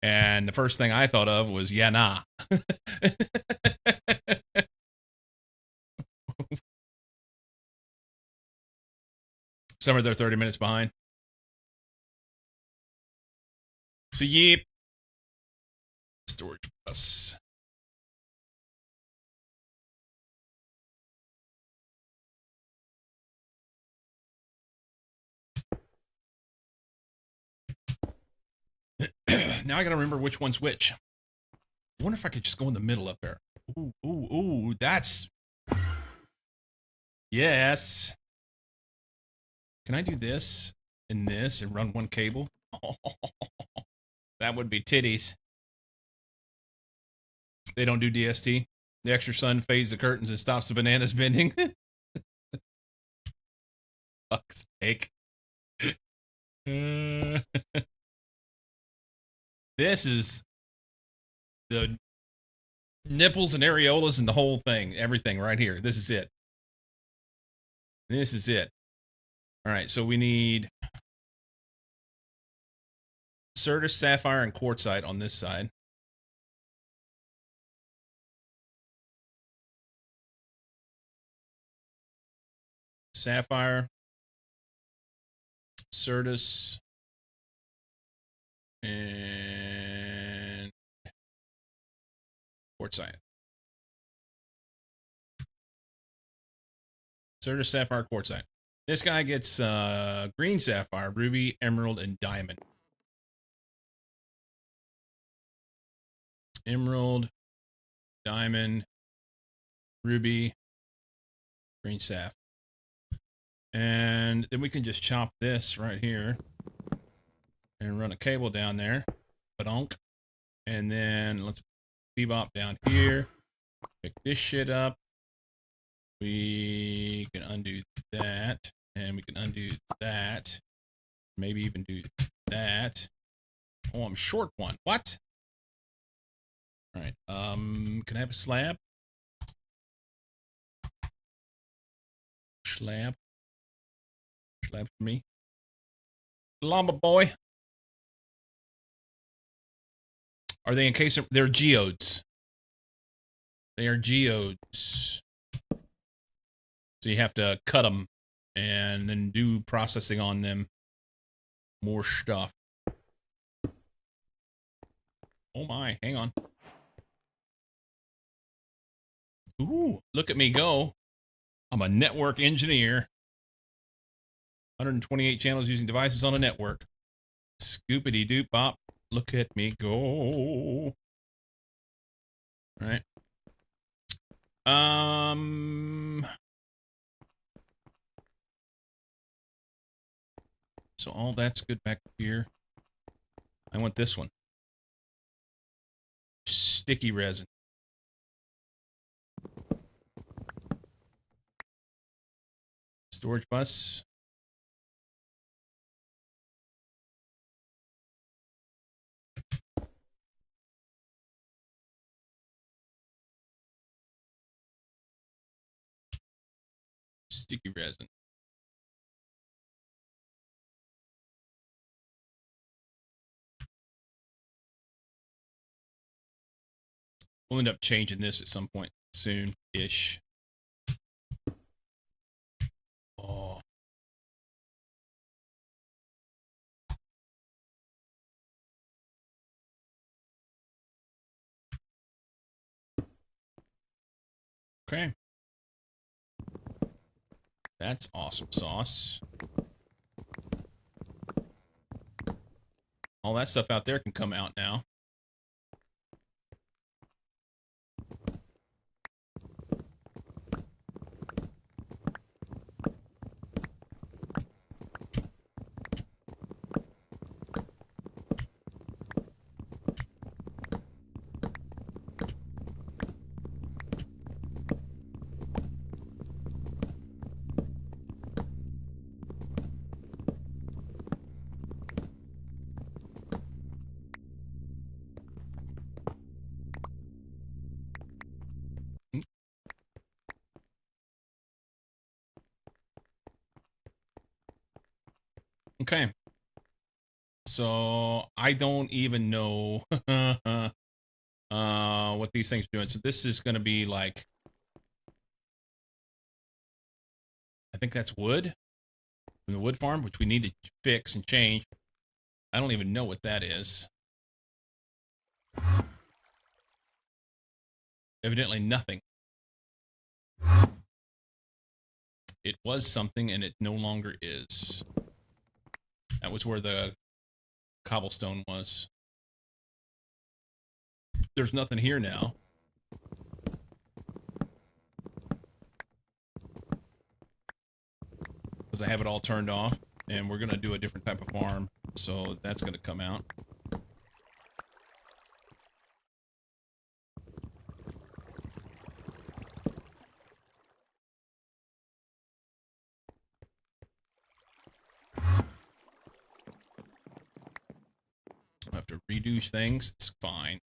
And the first thing I thought of was, yeah, nah. Some of they're 30 minutes behind. So, yep. Storage bus. Now I gotta remember which one's which. I wonder if I could just go in the middle up there. Ooh, ooh, ooh, that's... Yes. Can I do this and run one cable? Oh, that would be titties. They don't do DST. The extra sun fades the curtains and stops the bananas bending. Fuck's sake. This is the nipples and areolas and the whole thing. Everything right here. This is it. This is it. All right, so we need Certus, Sapphire, and Quartzite on this side. Sapphire, Certus, and Quartzite. Certus, Sapphire, Quartzite. This guy gets green sapphire, ruby, emerald, and diamond. Emerald, diamond, ruby, green sapphire. And then we can just chop this right here and run a cable down there. Badonk. And then let's bebop down here. Pick this shit up. We can undo that. And we can undo that. Maybe even do that. Oh, I'm short one. What? All right. Can I have a slab? Slab. Slab for me. Llama boy. Are they in case of, they're geodes? They are geodes. So you have to cut them and then do processing on them. More stuff. Oh my, hang on. Ooh, look at me go. I'm a network engineer. 128 channels using devices on a network. Scoopity doop bop. Look at me go. All right. So all that's good back here. I want this one. Sticky resin. Storage bus. Sticky resin. We'll end up changing this at some point soon-ish. Okay. That's awesome sauce. All that stuff out there can come out now. Okay. So I don't even know what these things are doing. So this is going to be like, I think that's wood from the wood farm, which we need to fix and change. I don't even know what that is. Evidently nothing. It was something and it no longer is. That was where the cobblestone was. There's nothing here now. Because I have it all turned off. And we're going to do a different type of farm. So that's going to come out. I have to redo things. It's fine.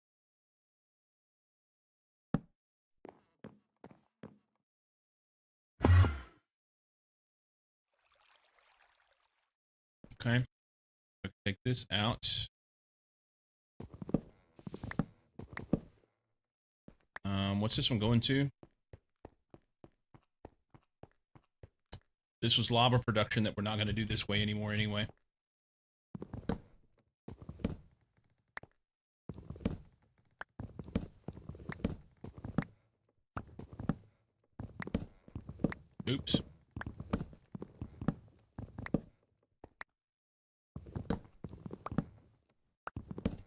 Okay. Take this out. What's this one going to? This was lava production that we're not going to do this way anymore anyway. Oops.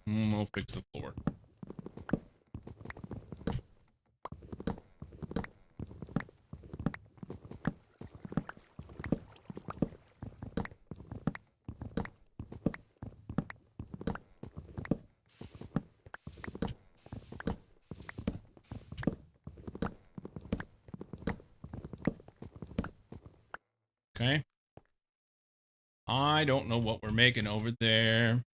We'll fix the floor. Okay. I don't know what we're making over there.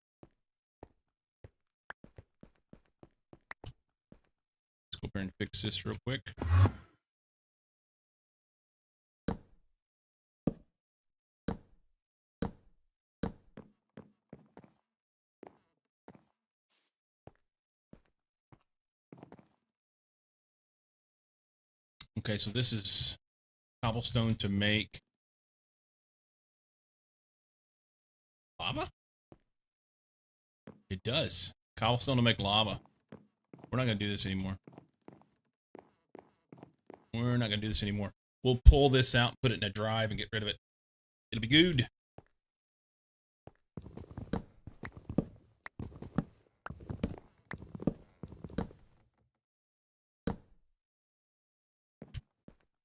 Let's go over and fix this real quick. Okay, so this is cobblestone to make lava? It does. Cobblestone to make lava. We're not going to do this anymore. We're not going to do this anymore. We'll pull this out, put it in a drive, and get rid of it. It'll be good.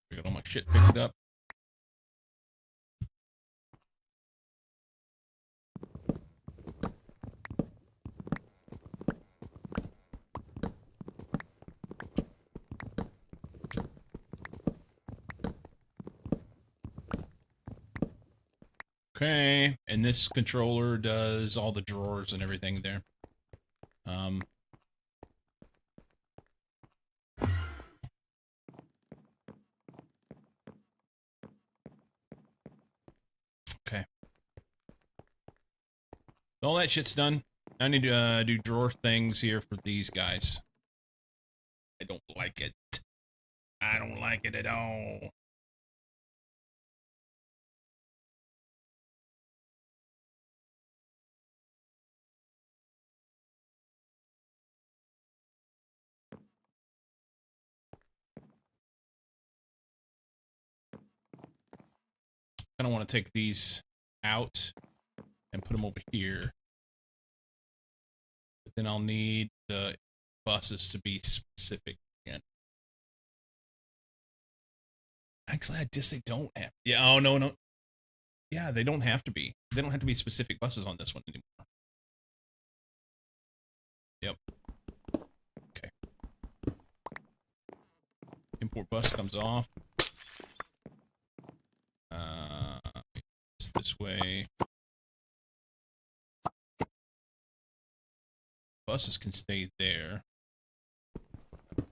I got all my shit picked up. Okay, and this controller does all the drawers and everything there. Okay. All that shit's done. I need to do drawer things here for these guys. I don't like it. I don't like it at all. kind of want to take these out and put them over here. But then I'll need the buses to be specific again. Actually, I guess they don't have. Yeah. Oh no. Yeah, they don't have to be. They don't have to be specific buses on this one anymore. Yep. Okay. Import bus comes off. It's this way. Buses can stay there. And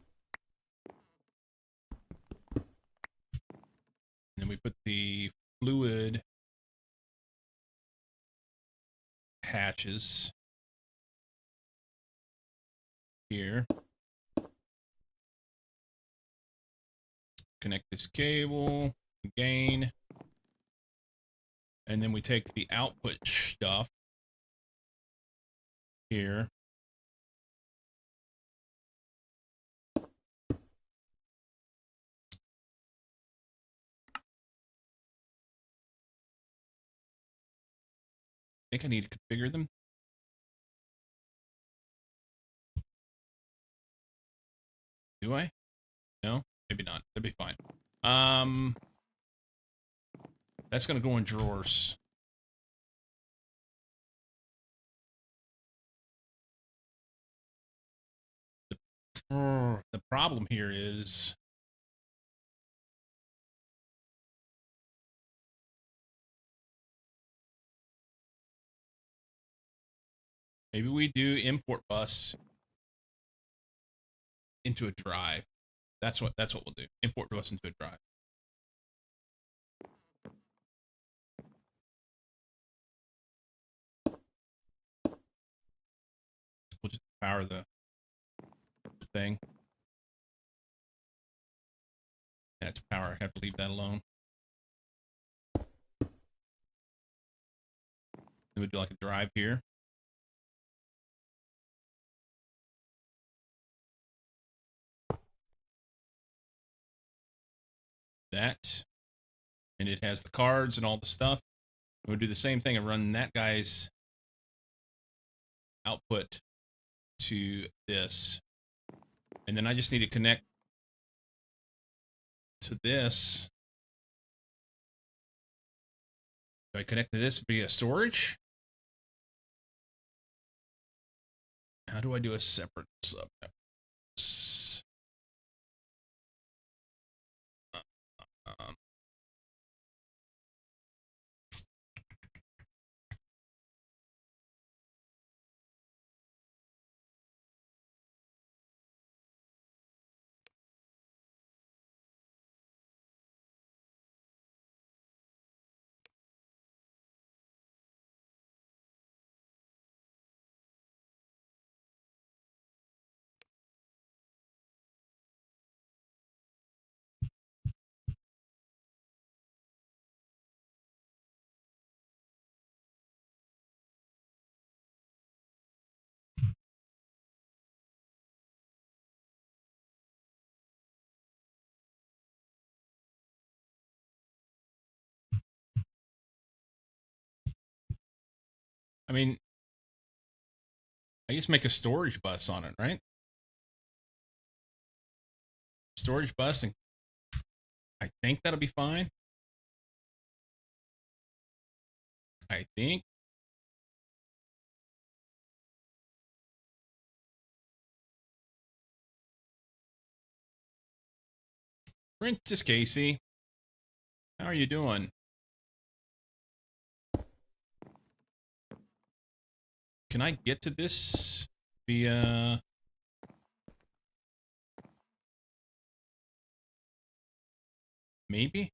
then we put the fluid hatches here. Connect this cable again. And then we take the output stuff here. I think I need to configure them. Do I? No? Maybe not. That'd be fine. That's gonna go in drawers. The problem here is maybe we do import bus into a drive. That's what we'll do. Import bus into a drive. We'll just power the thing. That's power. I have to leave that alone. Then we do like a drive here. That. And it has the cards and all the stuff. We'll do the same thing and run that guy's output to this. And then I just need to connect to this. Do I connect to this via storage? How do I do a separate sub? Um, I mean, I just make a storage bus on it, right? Storage bus, and I think that'll be fine. I think. Princess Casey, how are you doing? Can I get to this via... Maybe?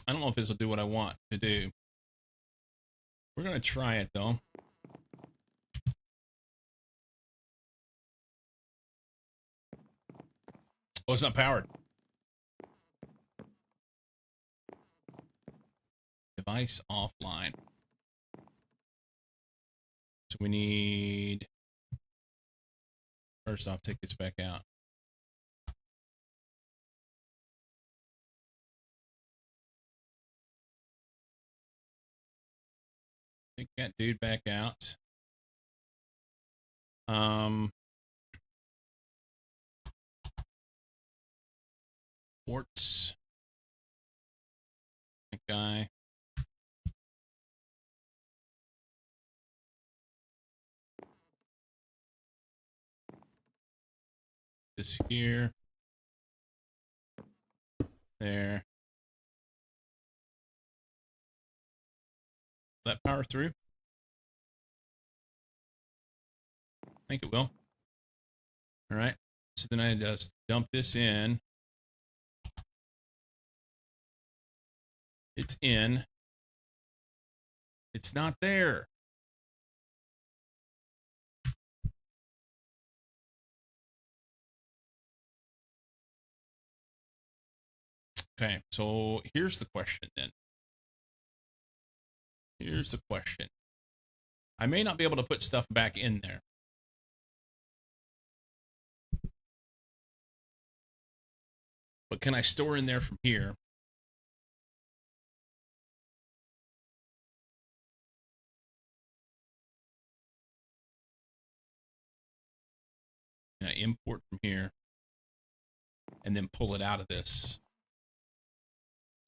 I don't know if this will do what I want to do. We're going to try it, though. Oh, it's not powered. Device offline. So we need, first off, take this back out. Take that dude back out. Ports. That guy. This here. There. That power through? I think it will. All right. So then I just dump this in. It's in. It's not there. Okay, so here's the question then. Here's the question. I may not be able to put stuff back in there. But can I store in there from here? Can I import from here and then pull it out of this?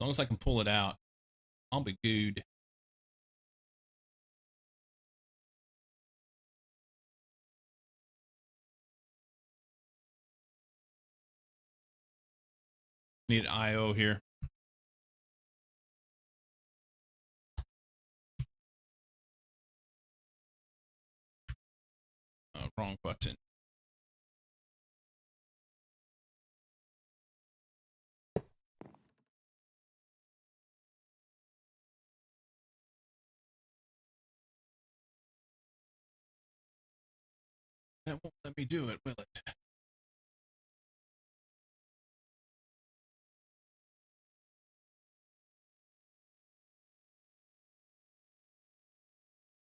As long as I can pull it out, I'll be good. Need IO here. Wrong button. That won't let me do it, will it?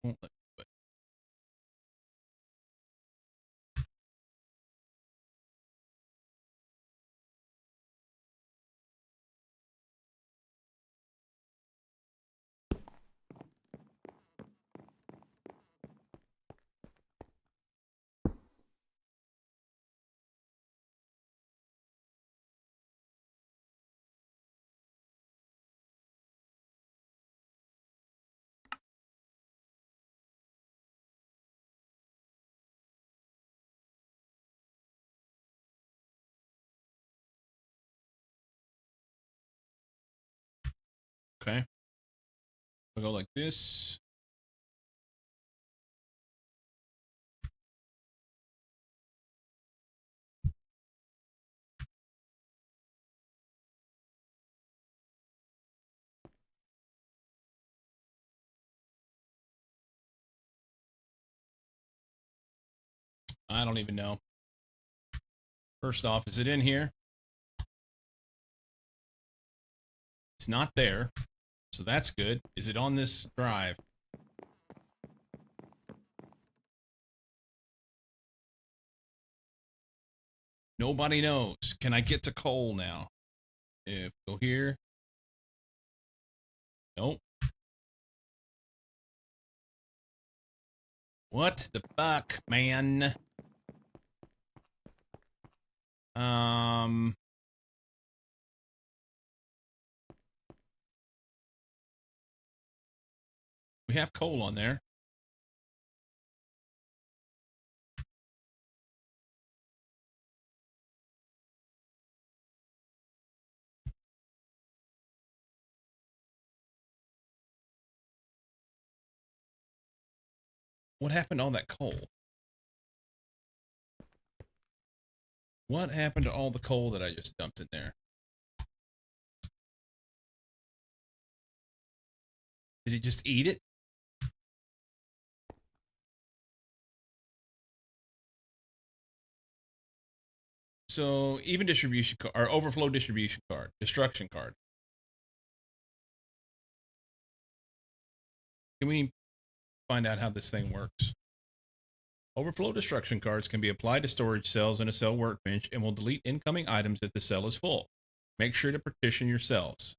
Won't let me do it. Okay. I'll go like this. I don't even know. First off, is it in here? It's not there. So that's good. Is it on this drive? Nobody knows. Can I get to coal now? If go here. Nope. What the fuck, man? We have coal on there. What happened to all that coal? What happened to all the coal that I just dumped in there? Did it just eat it? So even distribution or overflow distribution card, destruction card. Can we find out how this thing works? Overflow destruction cards can be applied to storage cells in a cell workbench and will delete incoming items if the cell is full. Make sure to partition your cells.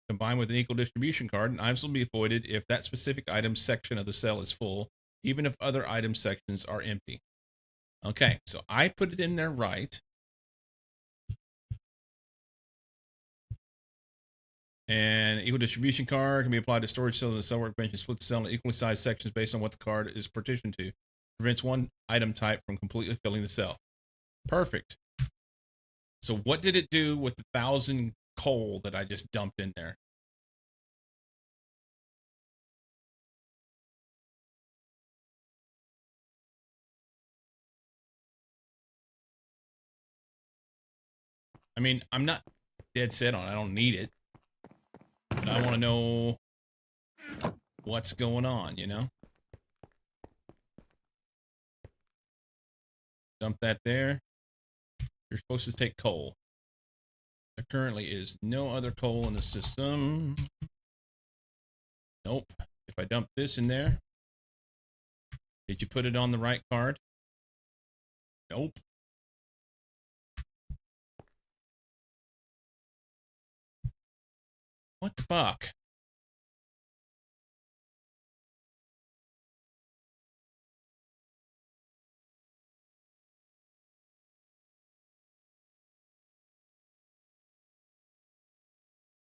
Combined with an equal distribution card, items will be avoided if that specific item section of the cell is full, even if other item sections are empty. Okay, so I put it in there right. And equal distribution card can be applied to storage cells in the cell workbench and split the cell into equally sized sections based on what the card is partitioned to. Prevents one item type from completely filling the cell. Perfect. So what did it do with the 1,000 coal that I just dumped in there? I mean, I'm not dead set on it. I don't need it. But I want to know what's going on, you know? Dump that there. You're supposed to take coal. There currently is no other coal in the system. Nope. If I dump this in there, did you put it on the right card? Nope. What the fuck?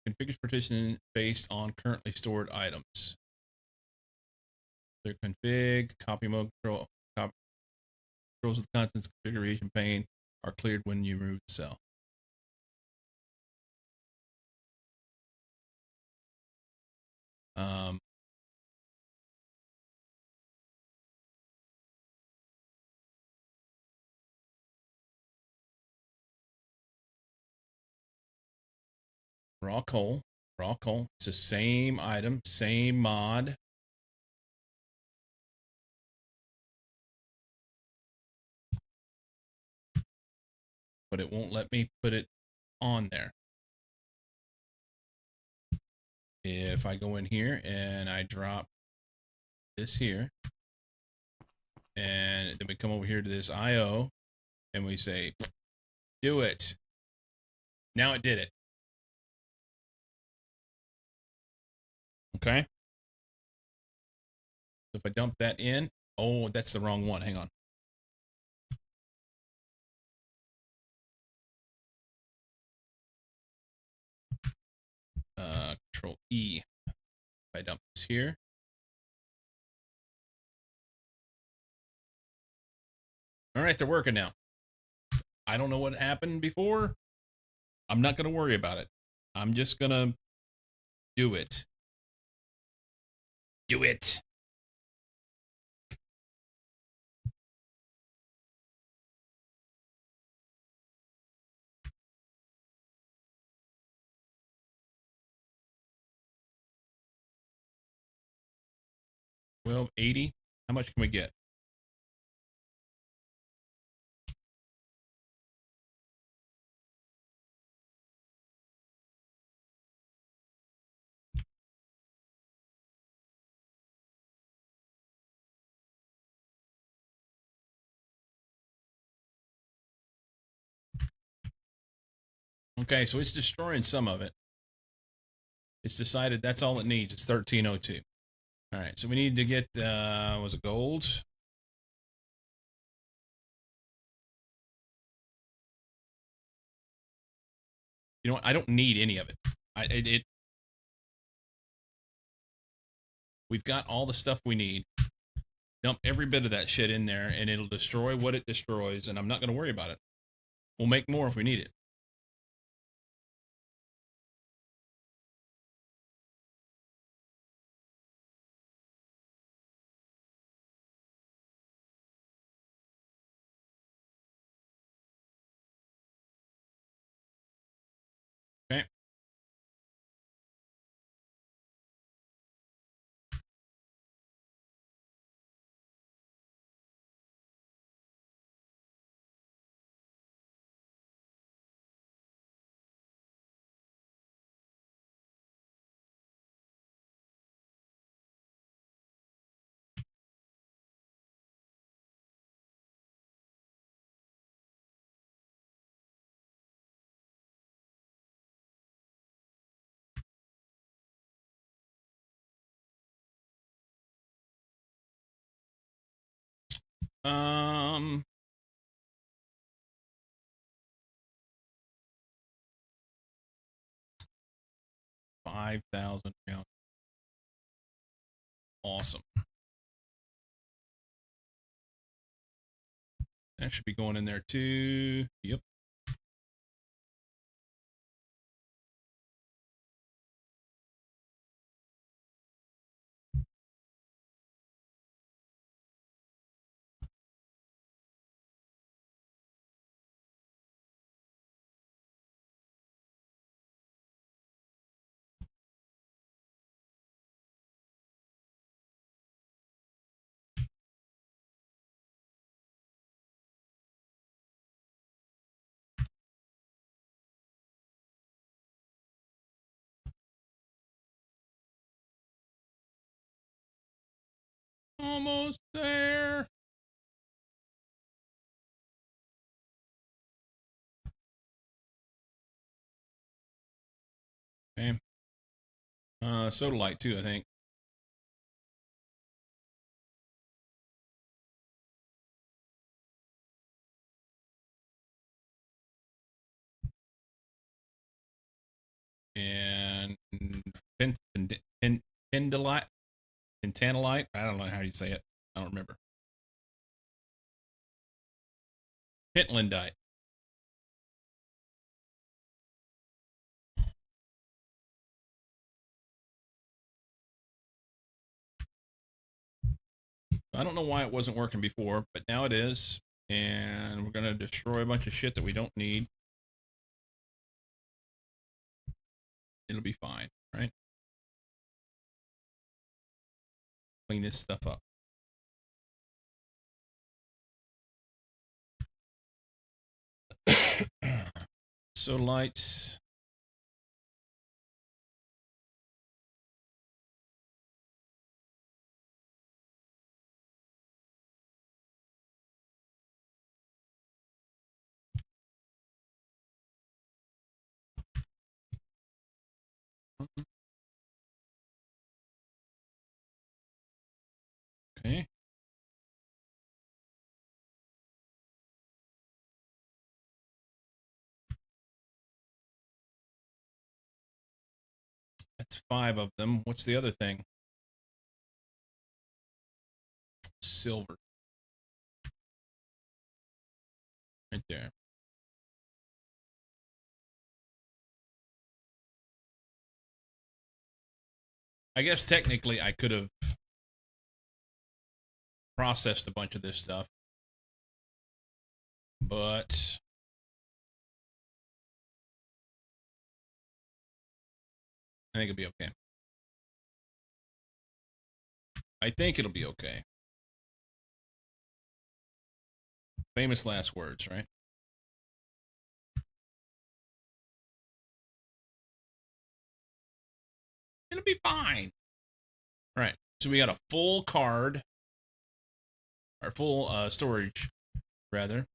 Configures partition based on currently stored items. Clear config, copy mode control, controls of the contents configuration pane are cleared when you remove the cell. Um, raw coal. It's the same item, same mod. But it won't let me put it on there. If I go in here and I drop this here, and then we come over here to this IO, and we say, do it. Now it did it. Okay. So if I dump that in, oh, that's the wrong one. Hang on. Control E. If I dump this here. All right, they're working now. I don't know what happened before. I'm not going to worry about it. I'm just going to do it. Do it. Well, 80. How much can we get? Okay, so it's destroying some of it. It's decided that's all it needs. It's 1302. All right, so we need to get, was it gold? You know what? I don't need any of it. We've got all the stuff we need. Dump every bit of that shit in there, and it'll destroy what it destroys, and I'm not going to worry about it. We'll make more if we need it. Okay. Um, 5,000 rounds. Awesome. That should be going in there too. Yep. Almost there. Okay. Soda light too, I think. And pendulite, pentanilite. I don't know how you say it. I don't remember. Pentlandite. I don't know why it wasn't working before, but now it is. And we're going to destroy a bunch of shit that we don't need. It'll be fine, right? Clean this stuff up. Soda lights. Okay. That's 5 of them. What's the other thing? Silver. Right there. I guess technically I could have processed a bunch of this stuff. But I think it'll be okay. I think it'll be okay. Famous last words, right? It'll be fine. All right. So we got a full card, or full storage, rather.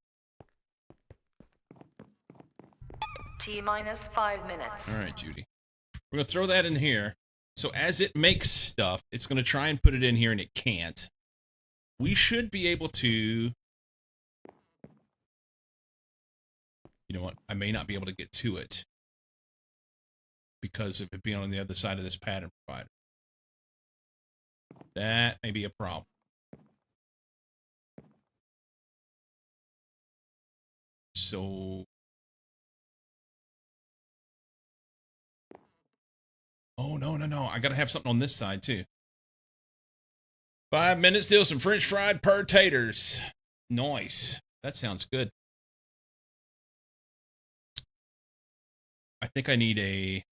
T-minus 5 minutes. All right, Judy. We're going to throw that in here. So as it makes stuff, it's going to try and put it in here, and it can't. We should be able to... You know what? I may not be able to get to it because of it being on the other side of this pattern provider. That may be a problem. So... Oh, no, no, no. I got to have something on this side, too. 5 minutes, still some French fried potatoes. Nice. That sounds good. I think I need a...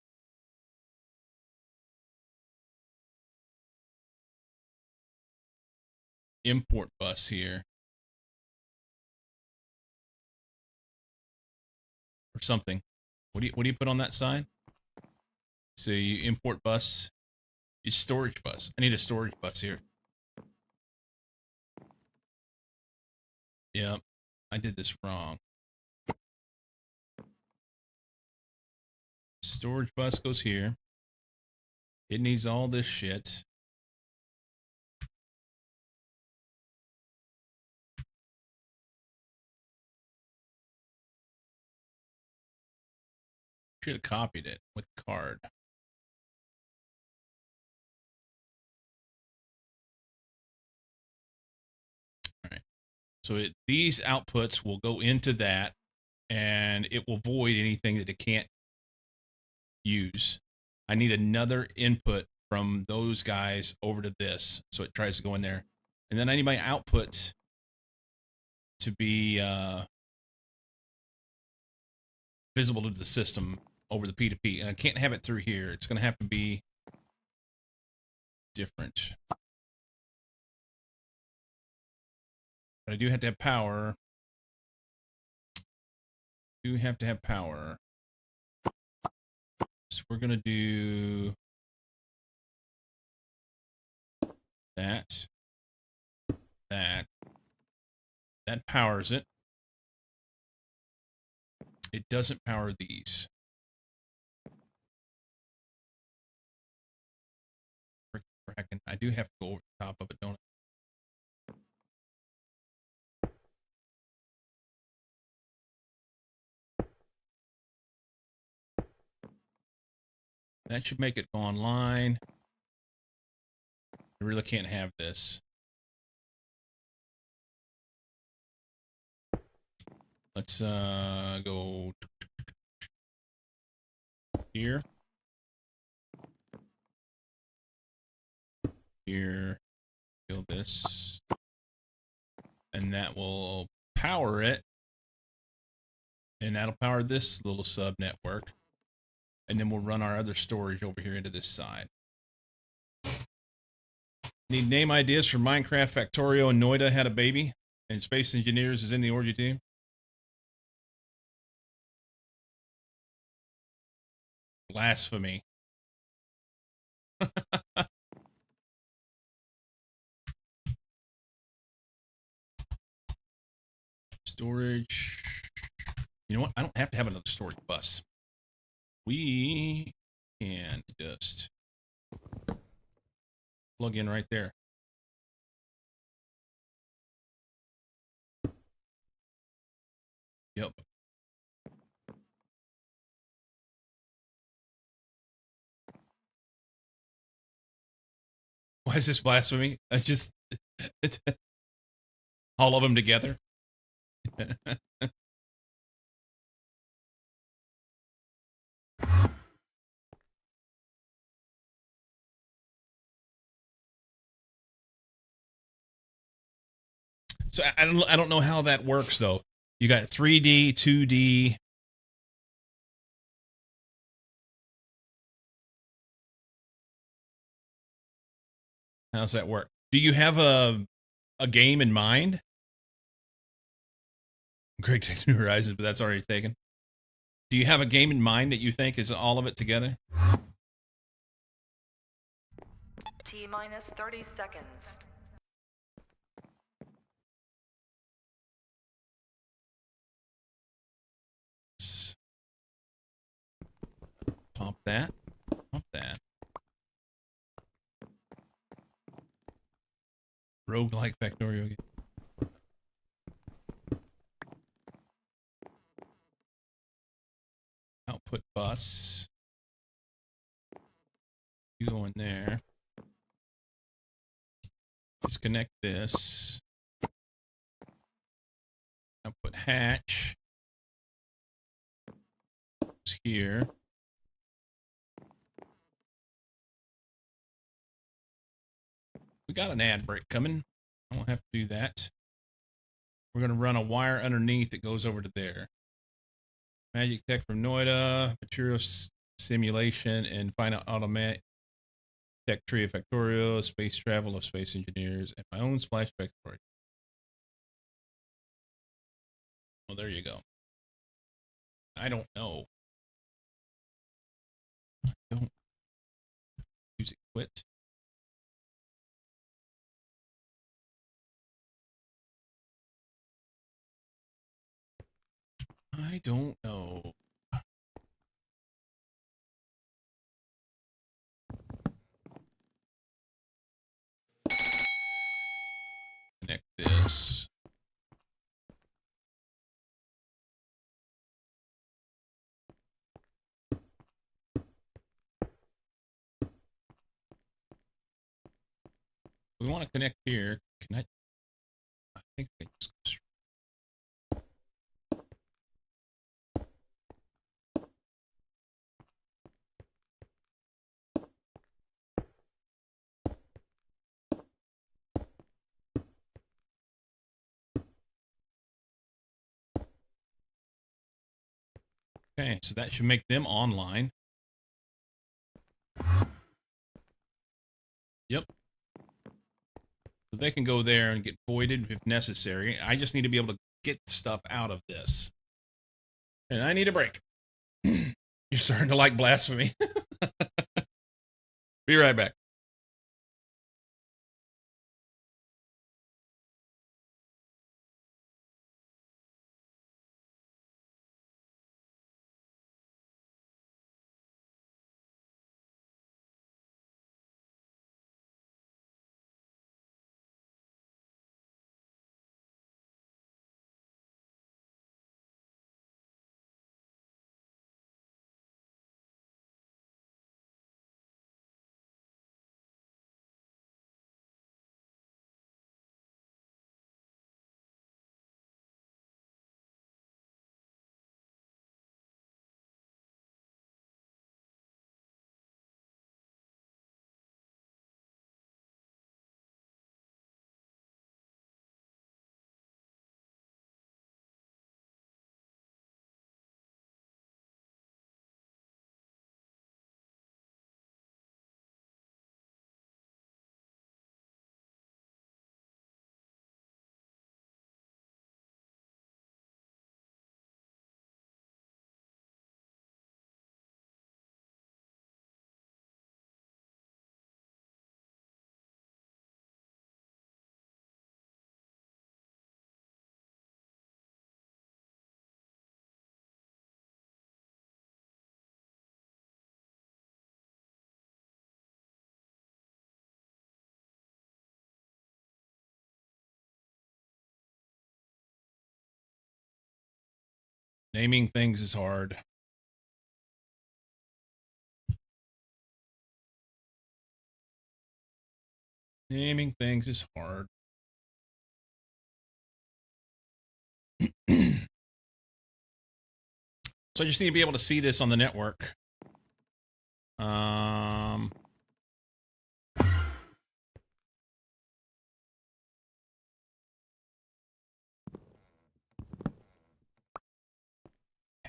import bus here. Or something. What do you put on that side? So you import bus. It's storage bus. I need a storage bus here. Yep. I did this wrong. Storage bus goes here. It needs all this shit. Should have copied it with the card. All right. So these outputs will go into that, and it will void anything that it can't use. I need another input from those guys over to this, so it tries to go in there. And then I need my output to be visible to the system over the P2P. And I can't have it through here. It's going to have to be different. But I do have to have power. Do have to have power. So we're going to do that. That. That powers it. It doesn't power these. I do have to go over the top of it, don't I? That should make it go online. I really can't have this. Let's go here. Here. Kill this. And that will power it. And that'll power this little sub network. And then we'll run our other storage over here into this side. Need name ideas for Minecraft Factorio and Noida had a baby. And Space Engineers is in the orgy team. Blasphemy. Storage. You know what? I don't have to have another storage bus. We can just plug in right there. Yep. Why is this blasphemy? I just all of them together. So I don't know how that works though. You got 3D, 2D. How's that work? Do you have a game in mind? Greg takes New Horizons, but that's already taken. Do you have a game in mind that you think is all of it together? T minus 30 seconds. Let's pop that. Pop that. Roguelike Factorio game. Output bus. You go in there. Disconnect this. Output hatch. It's here. We got an ad break coming. I won't have to do that. We're going to run a wire underneath that goes over to there. Magic Tech from Noida, Material Simulation, and Final Automat Tech Tree of Factorio, Space Travel of Space Engineers, and my own Splash Factory. Well, there you go. I don't know. I don't use it. Quit. I don't know. Connect this. We want to connect here. Connect. I think I just go straight. Okay, so that should make them online. Yep. So they can go there and get voided if necessary. I just need to be able to get stuff out of this. And I need a break. You're starting to like blasphemy. Be right back. Naming things is hard. Naming things is hard. So I just need to be able to see this on the network.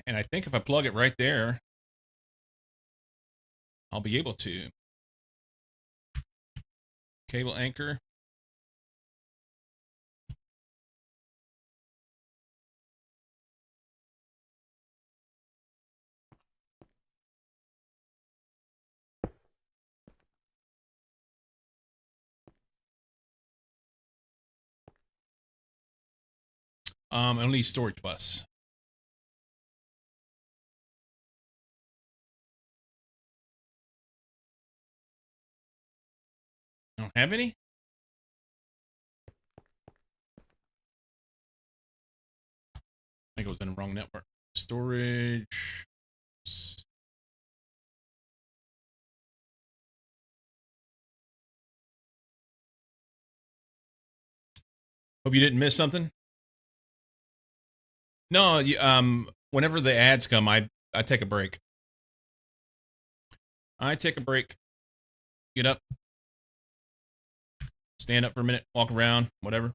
And I think if I plug it right there, I'll be able to. Cable anchor. Only storage bus. I don't have any? I think it was in the wrong network. Storage. Hope you didn't miss something. No, whenever the ads come, I take a break. I take a break. Get up. Stand up for a minute, walk around, whatever.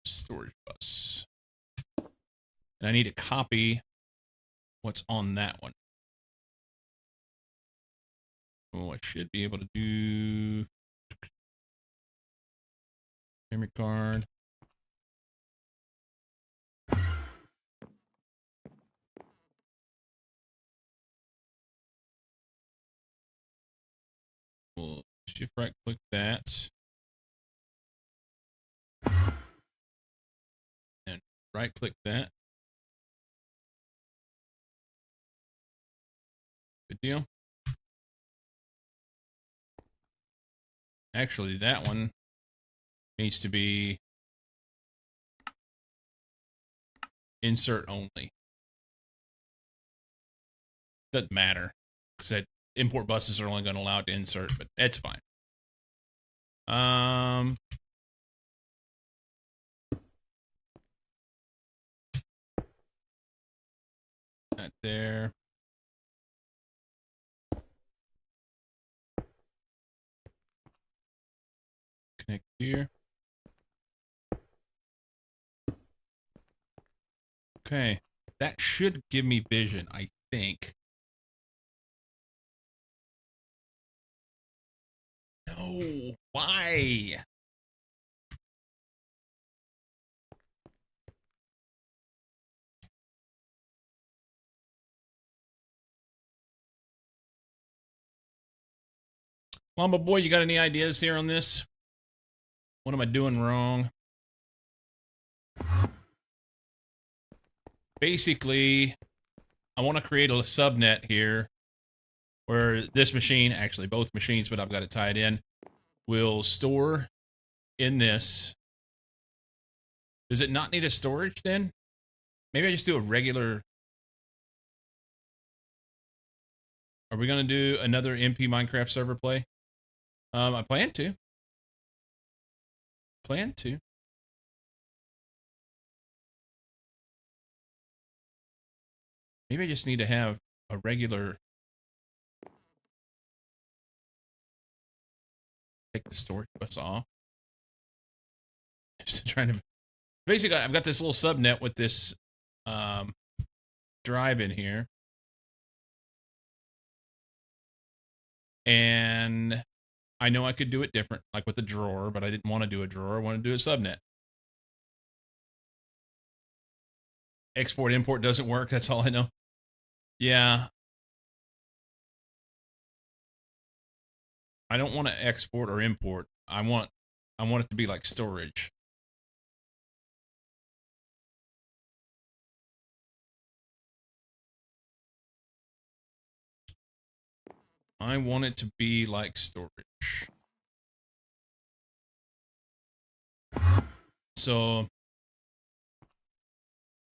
Storage bus. And I need to copy what's on that one. Oh, I should be able to do memory card. We'll shift right click that. And right click that. Good deal. Actually, that one needs to be insert only. Doesn't matter, because that import buses are only going to allow it to insert, but that's fine. That there. Connect here. Okay, that should give me vision, I think. No, why? Mama boy, you got any ideas here on this? What am I doing wrong? Basically, I want to create a subnet here where this machine, actually both machines, but I've got it tied in, will store in this. Does it not need a storage then? Maybe I just do a regular. Are we going to do another MP Minecraft server play? I plan to. Maybe I just need to have a regular. Take the storage bus off. Just trying to. Basically, I've got this little subnet with this drive in here. And I know I could do it different, like with a drawer, but I didn't want to do a drawer. I want to do a subnet. Export import doesn't work. That's all I know. Yeah. I don't want to export or import. I want it to be like storage. I want it to be like storage. So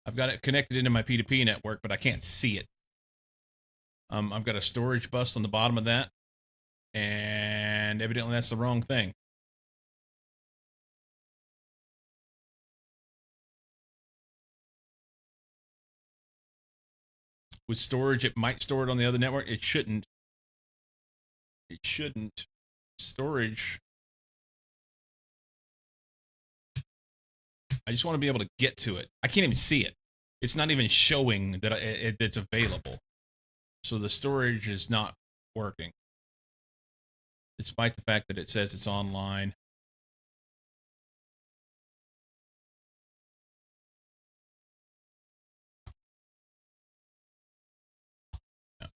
I've got it connected into my P2P network, but I can't see it. I've got a storage bus on the bottom of that, and evidently that's the wrong thing. With storage, it might store it on the other network. It shouldn't. It shouldn't. Storage. I just want to be able to get to it. I can't even see it. It's not even showing that it's available. So the storage is not working. Despite the fact that it says it's online. Yeah.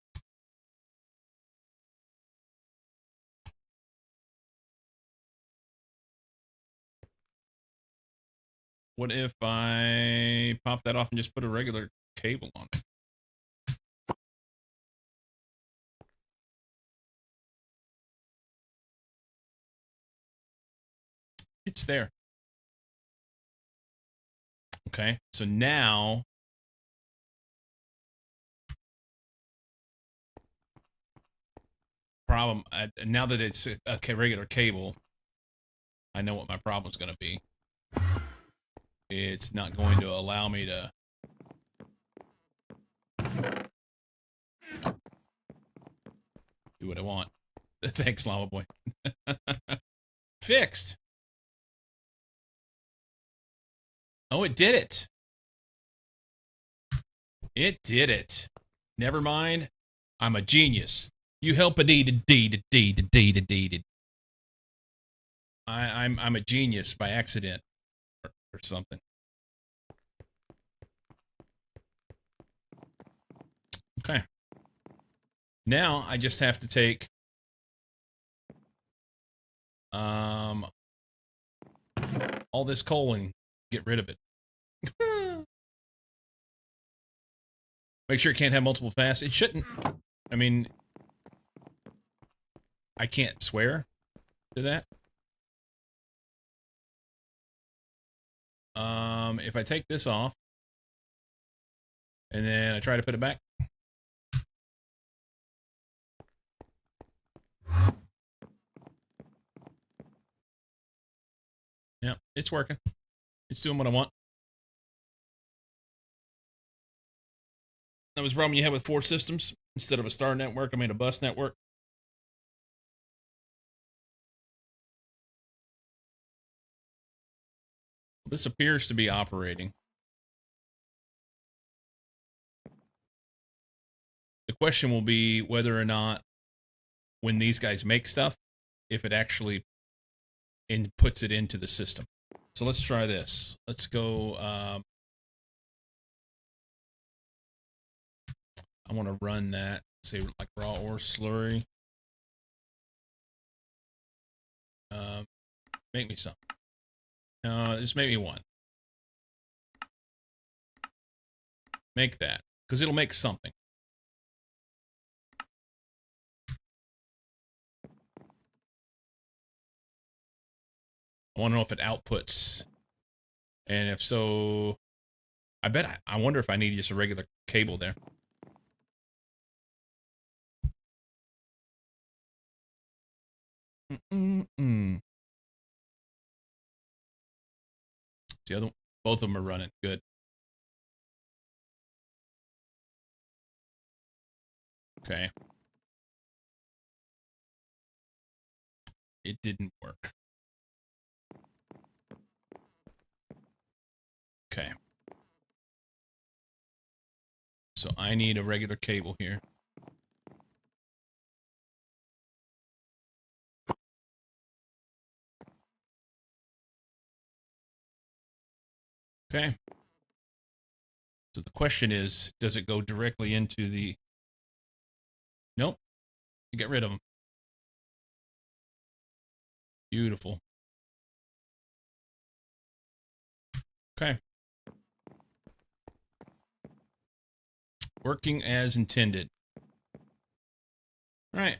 What if I pop that off and just put a regular cable on it? It's there. Okay, so now problem. Now that it's a regular cable, I know what my problem's going to be. It's not going to allow me to do what I want. Thanks, Llama Boy. Fixed. Oh, it did it. It did it. Never mind. I'm a genius. You help a dee. I'm a genius by accident or something. Okay. Now I just have to take all this coal and get rid of it. Make sure it can't have multiple paths. It shouldn't. I mean, I can't swear to that. If I take this off and then I try to put it back. Yeah, it's working. It's doing what I want. That was the problem you had with 4 systems. Instead of a star network, I made a bus network. This appears to be operating. The question will be whether or not when these guys make stuff, if it actually puts it into the system. So let's try this. Let's go. I want to run that. Say like raw ore slurry. Make me some. Just make me one. Make that because it'll make something. I want to know if it outputs, and if so, I bet I wonder if I need just a regular cable there. The other, both of them are running good. Okay. It didn't work. Okay. So I need a regular cable here. Okay. So the question is, does it go directly into the... Nope. You get rid of them. Beautiful. Okay. Working as intended. All right.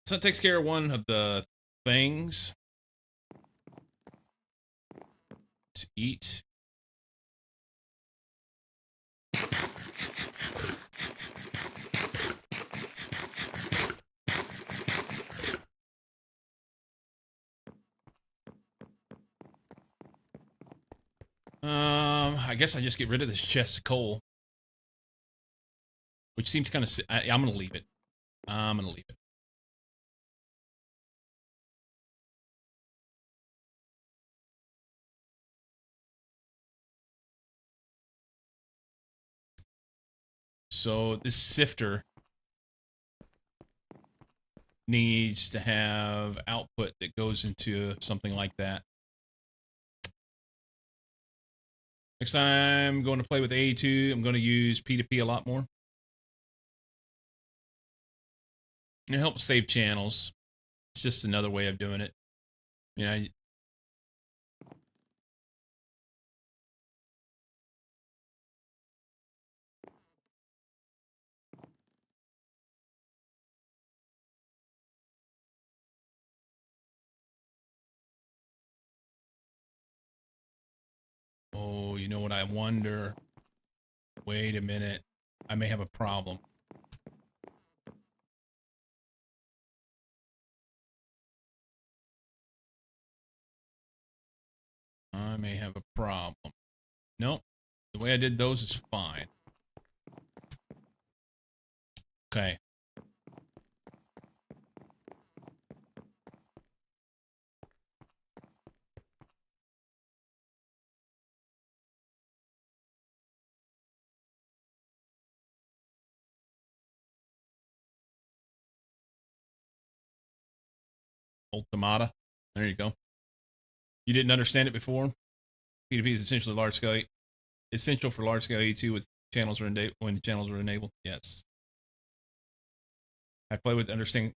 So that takes care of one of the things. Let's eat. I guess I just get rid of this chest of coal, which seems kind of... I'm going to leave it. I'm going to leave it. So this sifter needs to have output that goes into something like that. Next time I'm going to play with A2, I'm going to use P2P a lot more. It helps save channels. It's just another way of doing it. You know, oh, you know what I wonder? Wait a minute. I may have a problem. I may have a problem. Nope. The way I did those is fine. Okay. Ultimata. There you go. You didn't understand it before? P2P is essentially large scale, essential for large scale A2 with channels are when channels are enabled. Yes. I play with understanding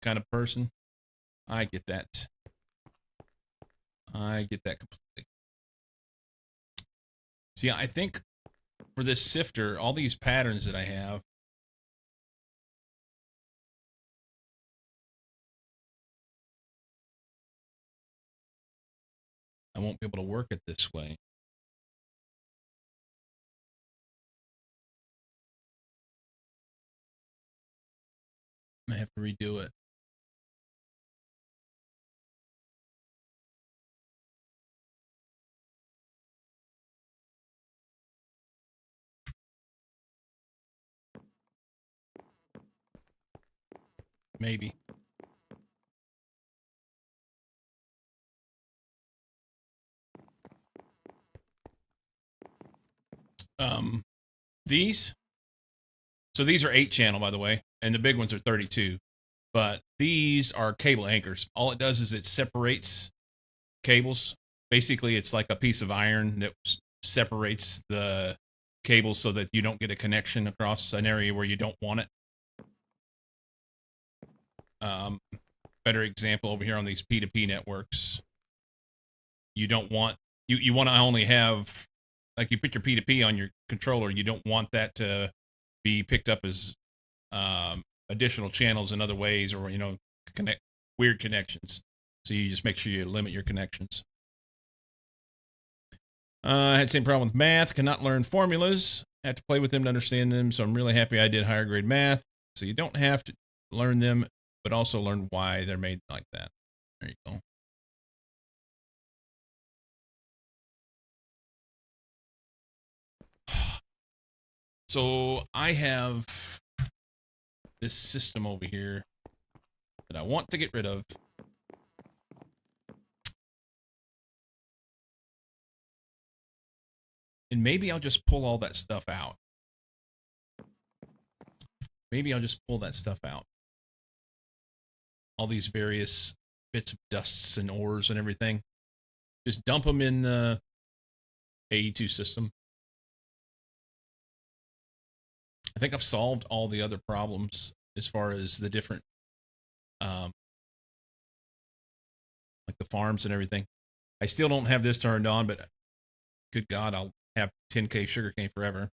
kind of person. I get that. I get that completely. See, I think for this sifter, all these patterns that I have, I won't be able to work it this way. I have to redo it. Maybe. These. So these are 8-channel, by the way, and the big ones are 32. But these are cable anchors. All it does is it separates cables. Basically, it's like a piece of iron that separates the cables so that you don't get a connection across an area where you don't want it. Better example over here on these P2P networks. You don't want you want to only have, like, you put your P2P on your controller. You don't want that to be picked up as additional channels in other ways, or connect weird connections. So you just make sure you limit your connections. I had the same problem with math. Cannot learn formulas. Have to play with them to understand them. So I'm really happy I did higher grade math. So you don't have to learn them, but also learn why they're made like that. There you go. So I have this system over here that I want to get rid of. And maybe I'll just pull all that stuff out. Maybe I'll just pull that stuff out. All these various bits of dusts and ores and everything. Just dump them in the AE2 system. I think I've solved all the other problems as far as the different, like the farms and everything. I still don't have this turned on, but good God, I'll have 10K sugarcane forever.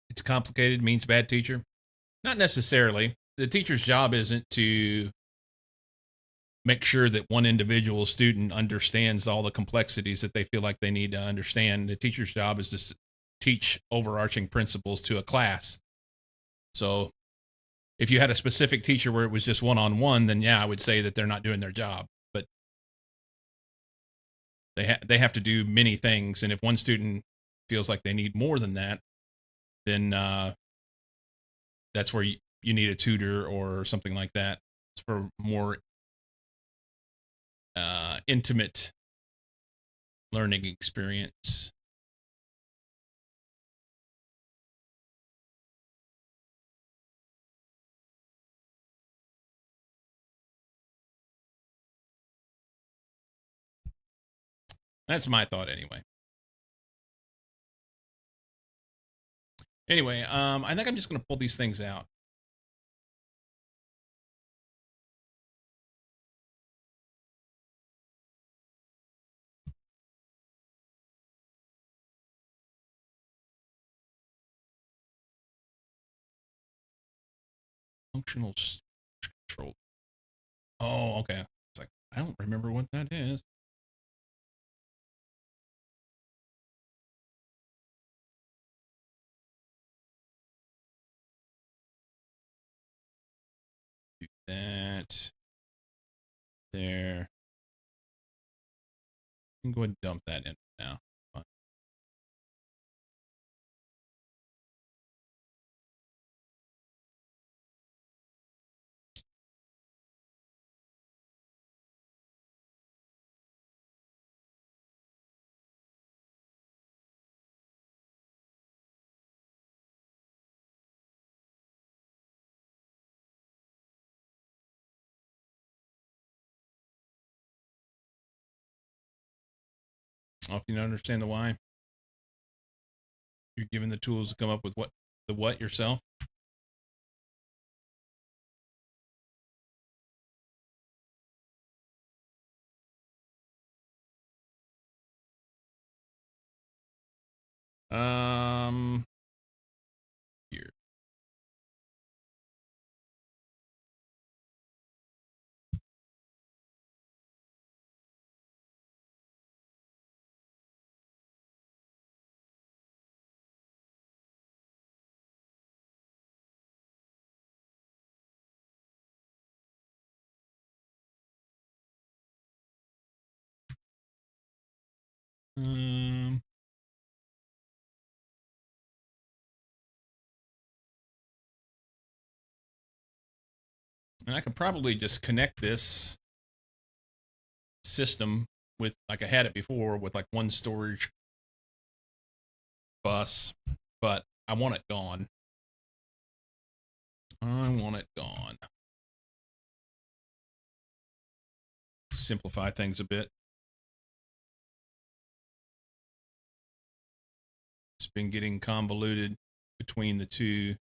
It's complicated means bad teacher. Not necessarily. The teacher's job isn't to make sure that one individual student understands all the complexities that they feel like they need to understand. The teacher's job is to teach overarching principles to a class. So if you had a specific teacher where it was just one-on-one, then yeah, I would say that they're not doing their job. But they have to do many things, and if one student feels like they need more than that, then that's where you need a tutor or something like that. It's for more intimate learning experience. That's my thought anyway. Anyway, I think I'm just going to pull these things out. Functional control. Oh, okay. It's like, I don't remember what that is. Do that. There. You can go ahead and dump that in now. Fine. If you don't understand the why, you're given the tools to come up with what yourself. And I could probably just connect this system with, like I had it before, with like one storage bus, but I want it gone. I want it gone. Simplify things a bit. It's been getting convoluted between the two.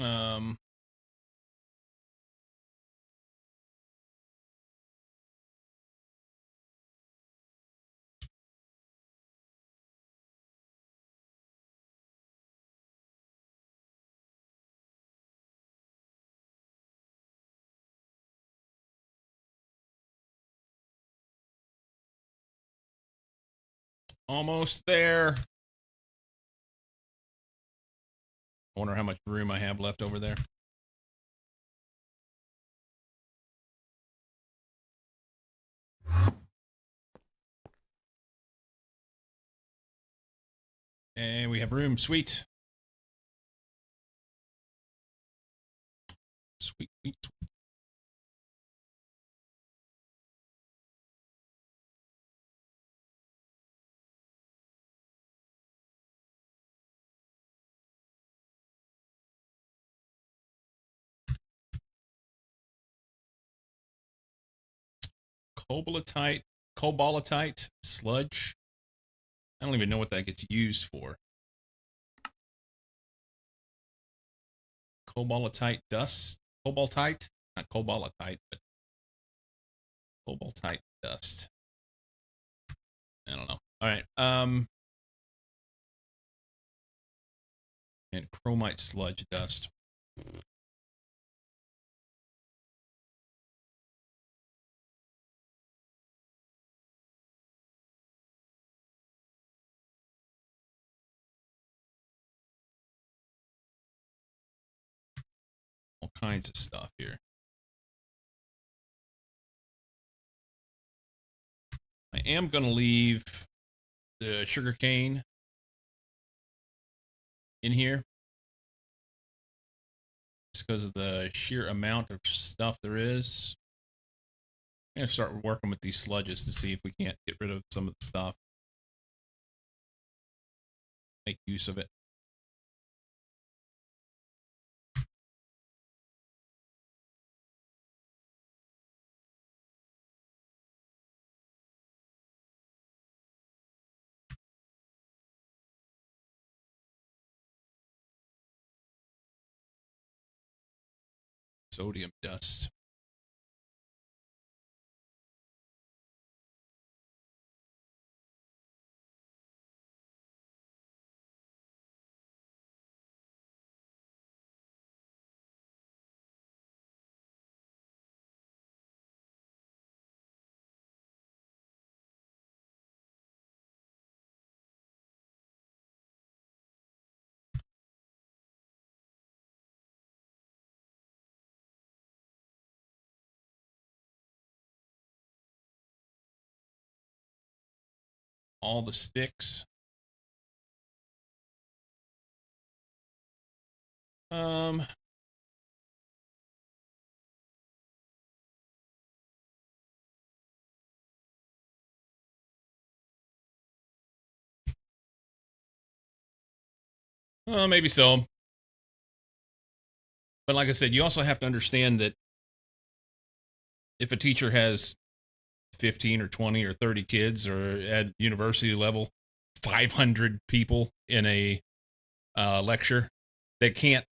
Um, almost there. I wonder how much room I have left over there. And we have room. Sweet. Sweet, sweet, sweet. Cobaltite sludge. I don't even know what that gets used for. Cobaltite dust. Cobaltite? Not cobaltite, but cobaltite dust. I don't know. All right. And chromite sludge dust. All kinds of stuff here. I am going to leave the sugarcane in here just because of the sheer amount of stuff there is. I'm going to start working with these sludges to see if we can't get rid of some of the stuff. Make use of it. Sodium dust. All the sticks. Um, maybe so. But like I said, you also have to understand that if a teacher has 15 or 20 or 30 kids, or at university level, 500 people in a lecture, they can't,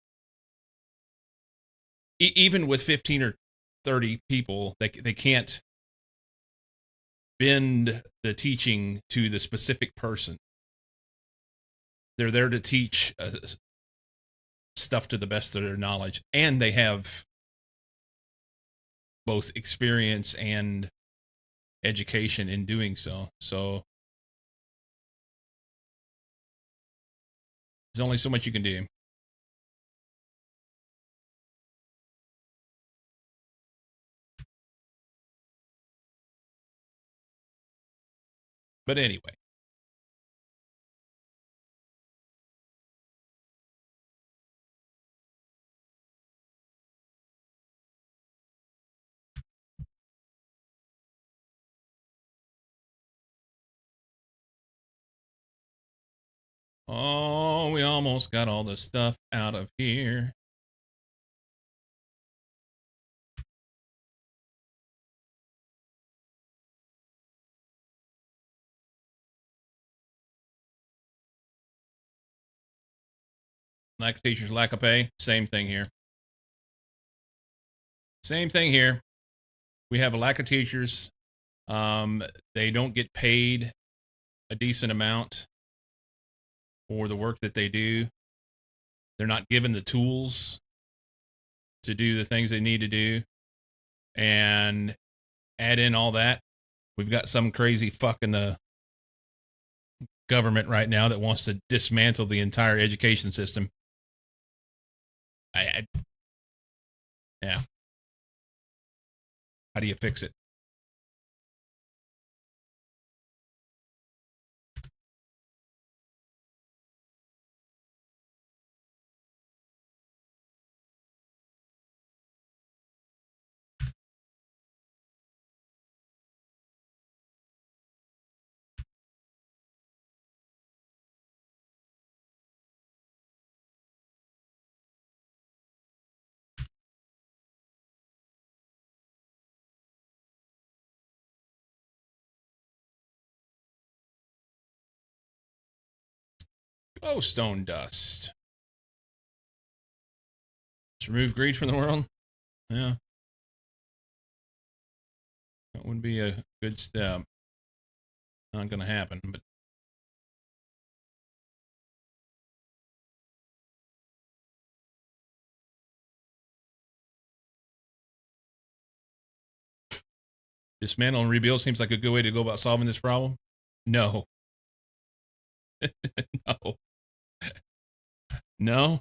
even with 15 or 30 people, they can't bend the teaching to the specific person. They're there to teach stuff to the best of their knowledge, and they have both experience and education in doing so. So there's only so much you can do. But anyway. Oh, we almost got all the stuff out of here. Lack of teachers, lack of pay. Same thing here. Same thing here. We have a lack of teachers. They don't get paid a decent amount for the work that they do. They're not given the tools to do the things they need to do. And add in all that, we've got some crazy fuck in the government right now that wants to dismantle the entire education system. Yeah. How do you fix it? Oh, stone dust. Let's remove greed from the world. Yeah. That would be a good step. Not going to happen, but dismantle and rebuild seems like a good way to go about solving this problem. No. No. No.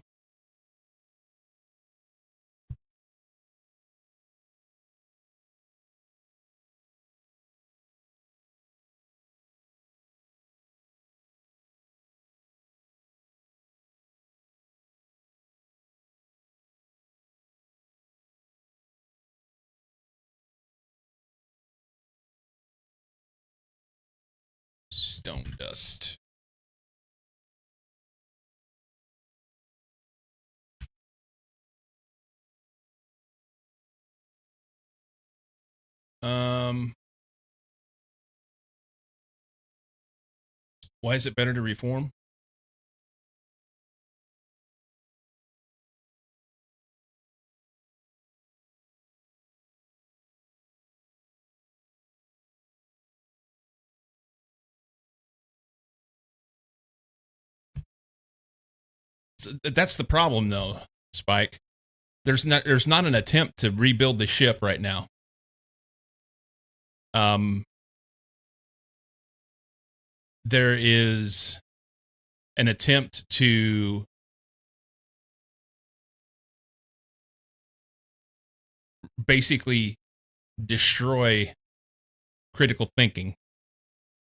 Stone dust. Why is it better to reform? So that's the problem, though, Spike. There's not an attempt to rebuild the ship right now. There is an attempt to basically destroy critical thinking.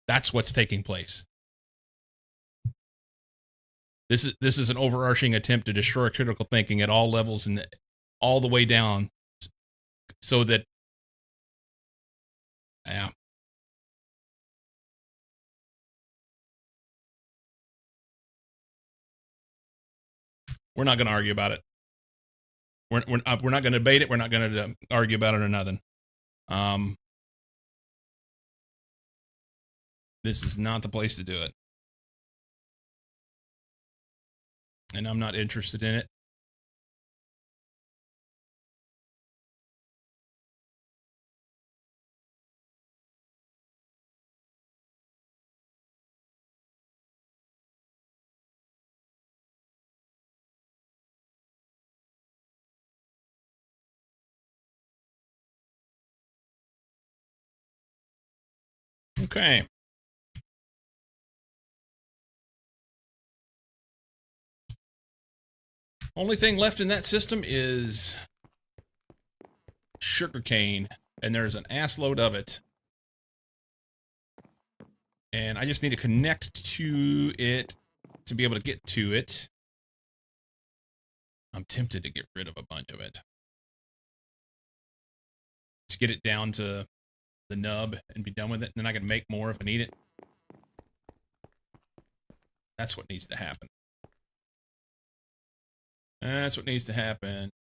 That's what's taking place. This is an overarching attempt to destroy critical thinking at all levels and all the way down, so that yeah. We're not going to argue about it. We're not going to debate it. We're not going to argue about it or nothing. This is not the place to do it. And I'm not interested in it. Okay. Only thing left in that system is sugarcane, and there's an assload of it. And I just need to connect to it to be able to get to it. I'm tempted to get rid of a bunch of it. Just get it down to the nub and be done with it, and then I can make more if I need it. That's what needs to happen. That's what needs to happen.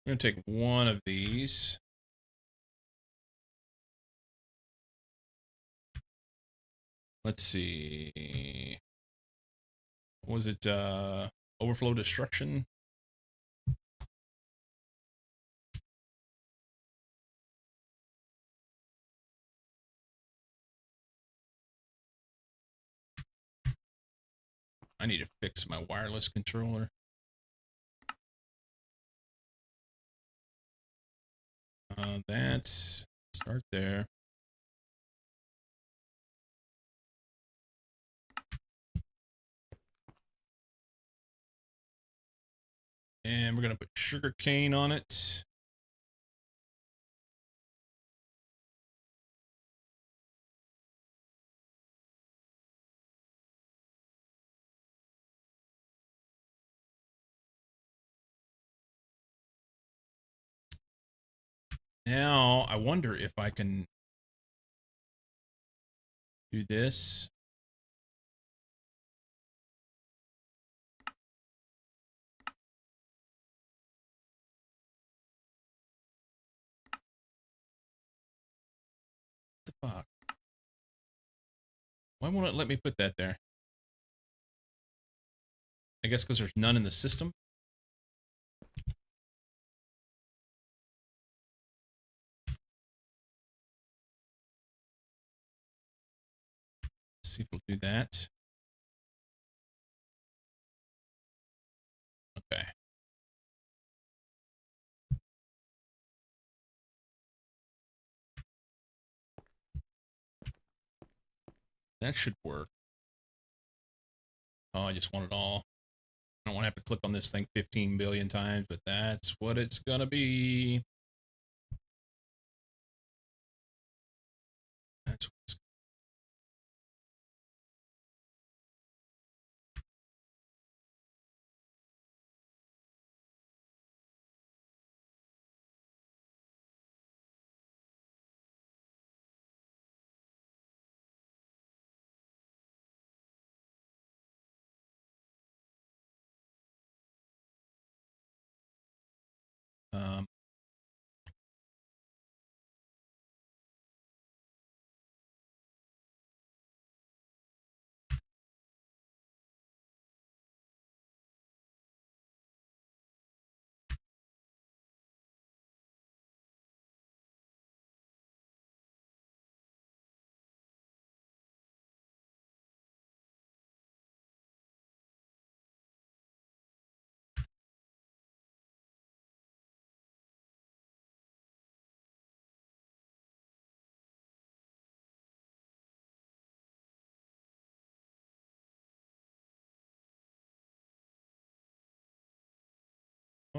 I'm going to take one of these. Let's see. What was it? Overflow destruction? I need to fix my wireless controller. That's start there. And we're going to put sugar cane on it. Now, I wonder if I can do this. What the fuck? Why won't it let me put that there? I guess because there's none in the system. Let's see if we'll do that. Okay. That should work. Oh, I just want it all. I don't want to have to click on this thing 15 billion times, but that's what it's gonna be. That's what it's um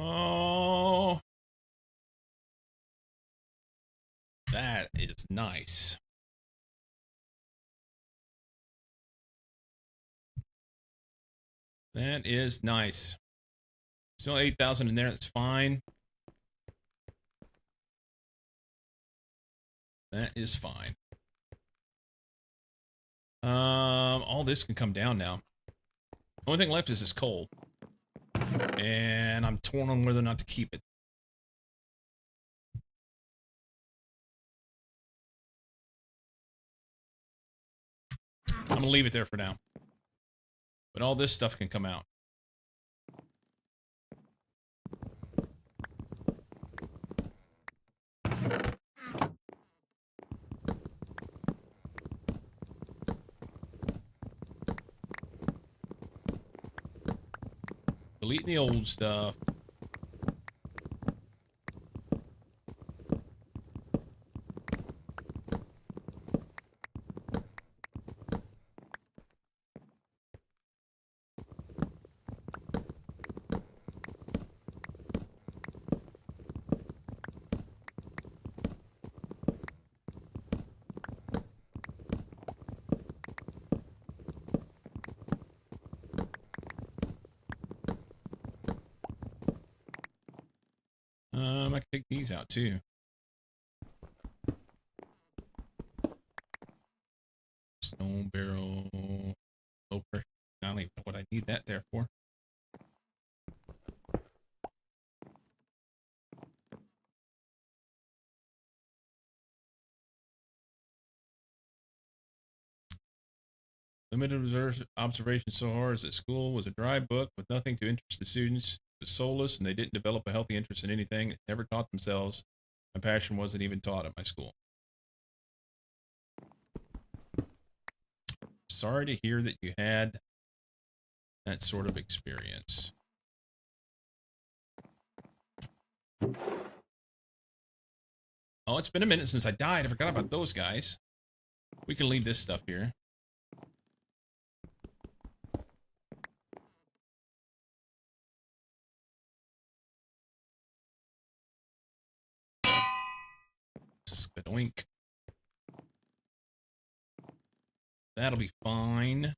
Oh, that is nice. That is nice. Still 8,000 in there. That's fine. That is fine. All this can come down now. Only thing left is this coal. And I'm torn on whether or not to keep it. I'm gonna leave it there for now. But all this stuff can come out. Deleting the old stuff. I can take these out too. Stone barrel, low pressure. I don't even know what I need that there for. Limited observation so far as at school was a dry book with nothing to interest the students. It was soulless, and they didn't develop a healthy interest in anything. Never taught themselves. My passion wasn't even taught at my school. Sorry to hear that you had that sort of experience. Oh, it's been a minute since I died. I forgot about those guys. We can leave this stuff here. Skadoink. That'll be fine.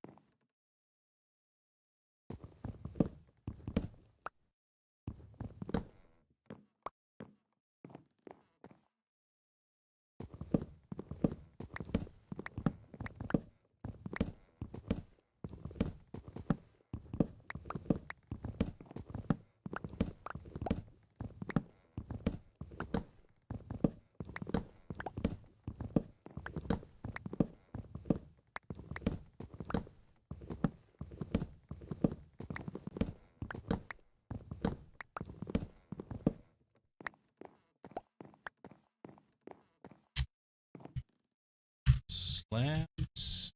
Slabs.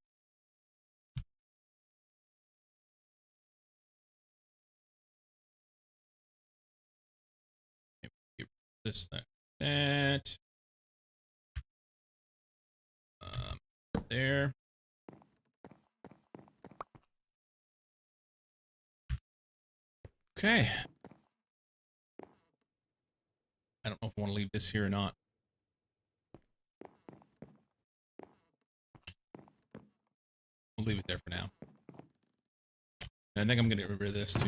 Get this thing. That. There. Okay. I don't know if I want to leave this here or not. We'll leave it there for now. And I think I'm going to get rid of this too.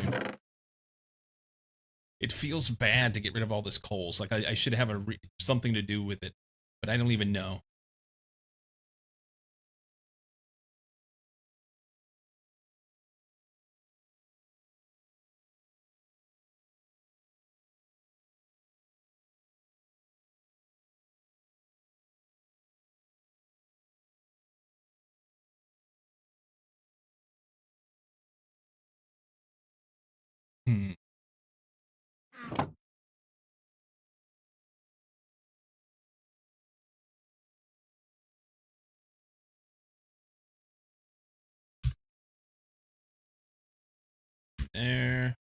It feels bad to get rid of all this coals. Like I should have something to do with it, but I don't even know. Hmm. There.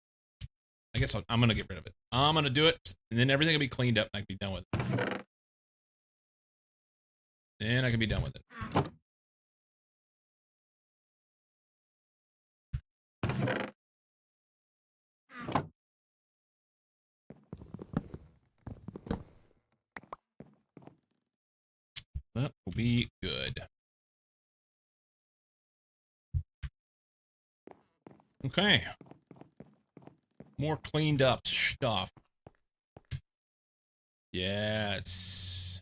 I guess I'm going to get rid of it. I'm going to do it, and then everything will be cleaned up and I can be done with it. Then I can be done with it. That will be good. Okay. More cleaned up stuff. Yes.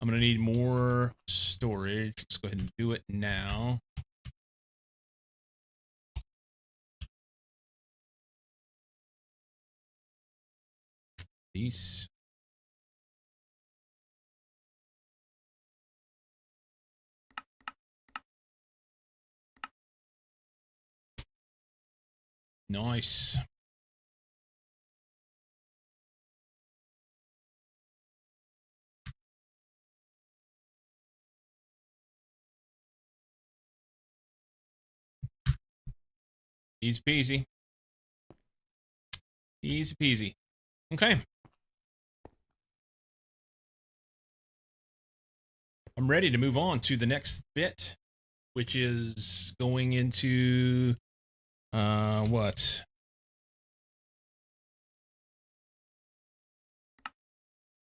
I'm going to need more storage. Let's go ahead and do it now. These. Nice. Easy peasy. Easy peasy. Okay. I'm ready to move on to the next bit, which is going into what?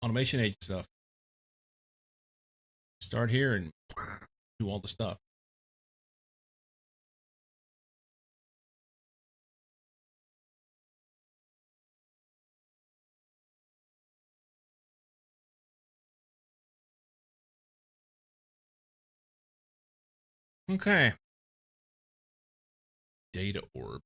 Automation agent stuff. Start here and do all the stuff. Okay. Data orb.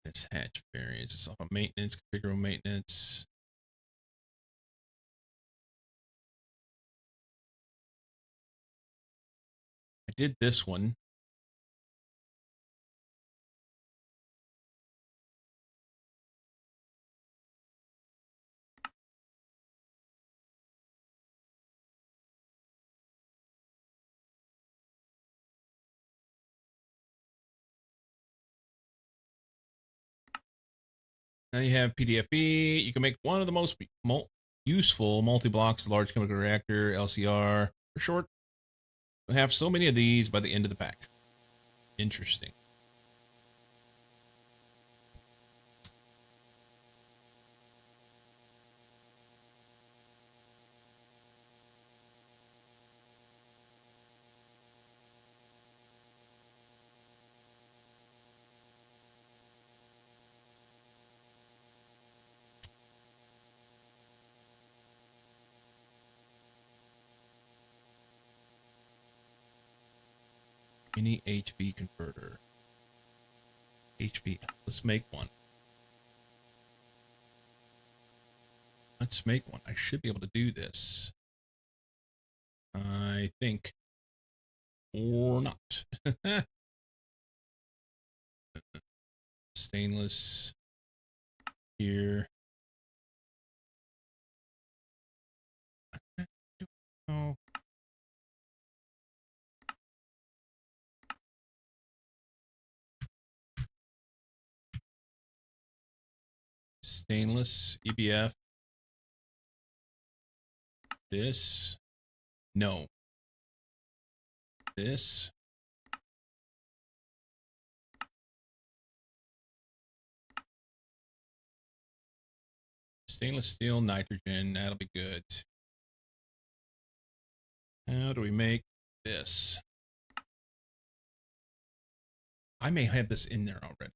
It's hatch variants. It's off of maintenance, configurable maintenance. I did this one. Now you have PDFE. You can make one of the most useful multi-blocks, large chemical reactor, LCR, for short. You'll have so many of these by the end of the pack. Interesting. Mini HV converter. HV. Let's make one. Let's make one. I should be able to do this. I think. Or not. Stainless. Here. Oh. Stainless EBF. This. No. This. Stainless steel, nitrogen. That'll be good. How do we make this? I may have this in there already.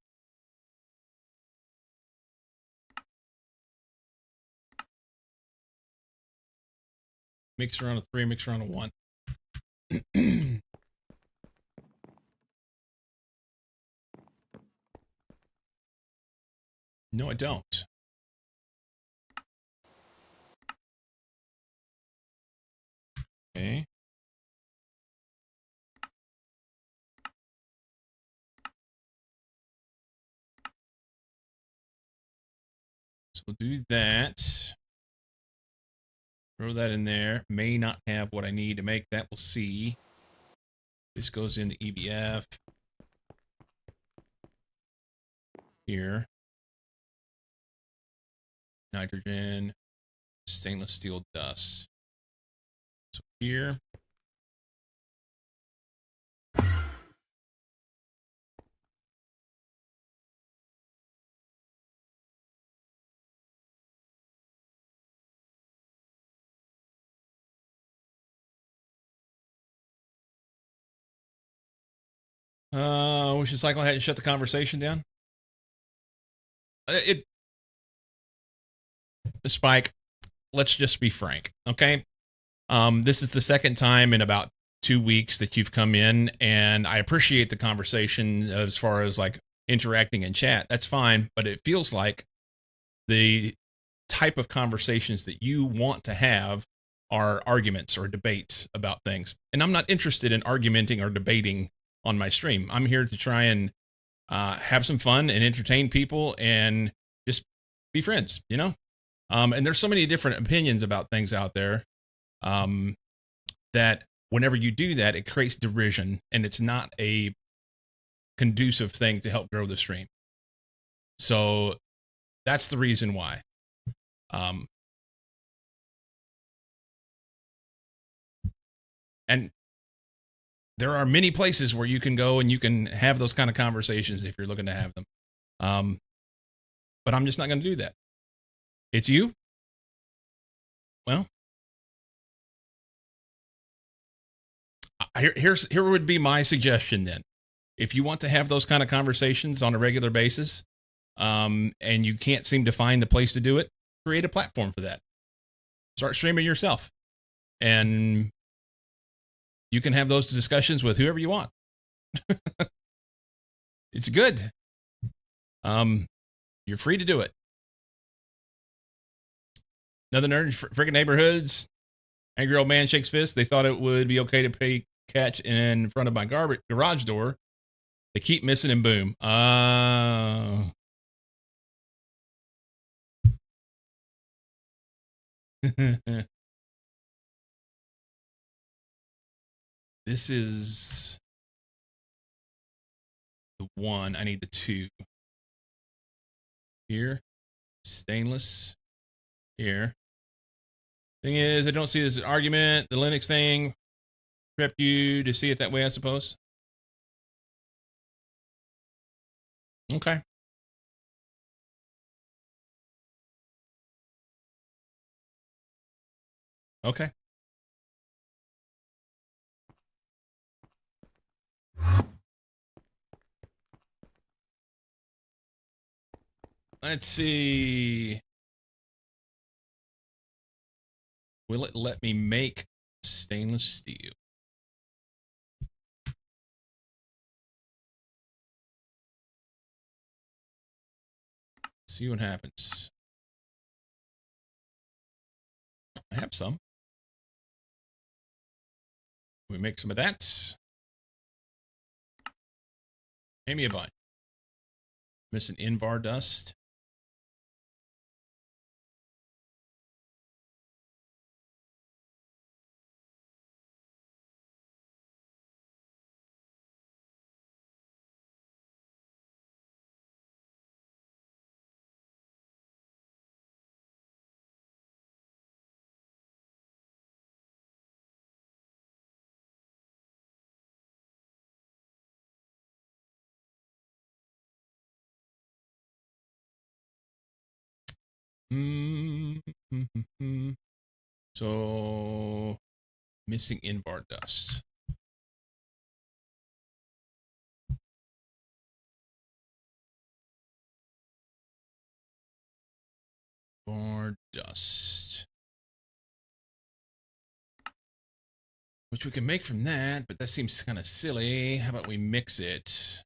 Mixer on a 3, mixer on a 1. No, I don't. Okay. So we'll do that. Throw that in there. May not have what I need to make that. We'll see. This goes into EBF. Here. Nitrogen. Stainless steel dust. So here. We should cycle ahead and shut the conversation down. Spike, let's just be frank, okay? This is the second time in about 2 weeks that you've come in, and I appreciate the conversation as far as like interacting in chat. That's fine, but it feels like the type of conversations that you want to have are arguments or debates about things. And I'm not interested in argumenting or debating on my stream. I'm here to try and have some fun and entertain people and just be friends, you know? And there's so many different opinions about things out there, that whenever you do that, it creates derision, and it's not a conducive thing to help grow the stream. So that's the reason why. And there are many places where you can go and you can have those kind of conversations if you're looking to have them. But I'm just not going to do that. It's you. Well, here would be my suggestion then. If you want to have those kind of conversations on a regular basis, and you can't seem to find the place to do it, create a platform for that. Start streaming yourself, and you can have those discussions with whoever you want. It's good. You're free to do it. Another nerd, freaking neighborhoods. Angry old man shakes fist. They thought it would be okay to pay catch in front of my garage door. They keep missing and boom. This is the one. I need the two. Here. Stainless. Here. Thing is, I don't see this as an argument. The Linux thing prepped you to see it that way, I suppose. Okay. Okay. Let's see. Will it let me make stainless steel? See what happens. I have some. We make some of that. Pay me a bunch. Missing Invar dust. So, missing Invar dust. Invar dust. Which we can make from that, but that seems kind of silly. How about we mix it?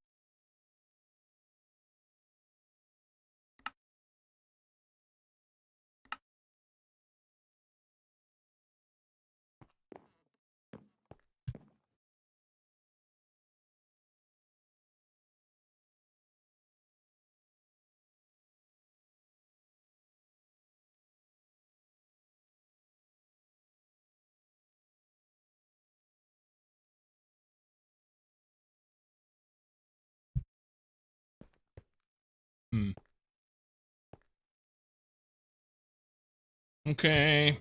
Okay.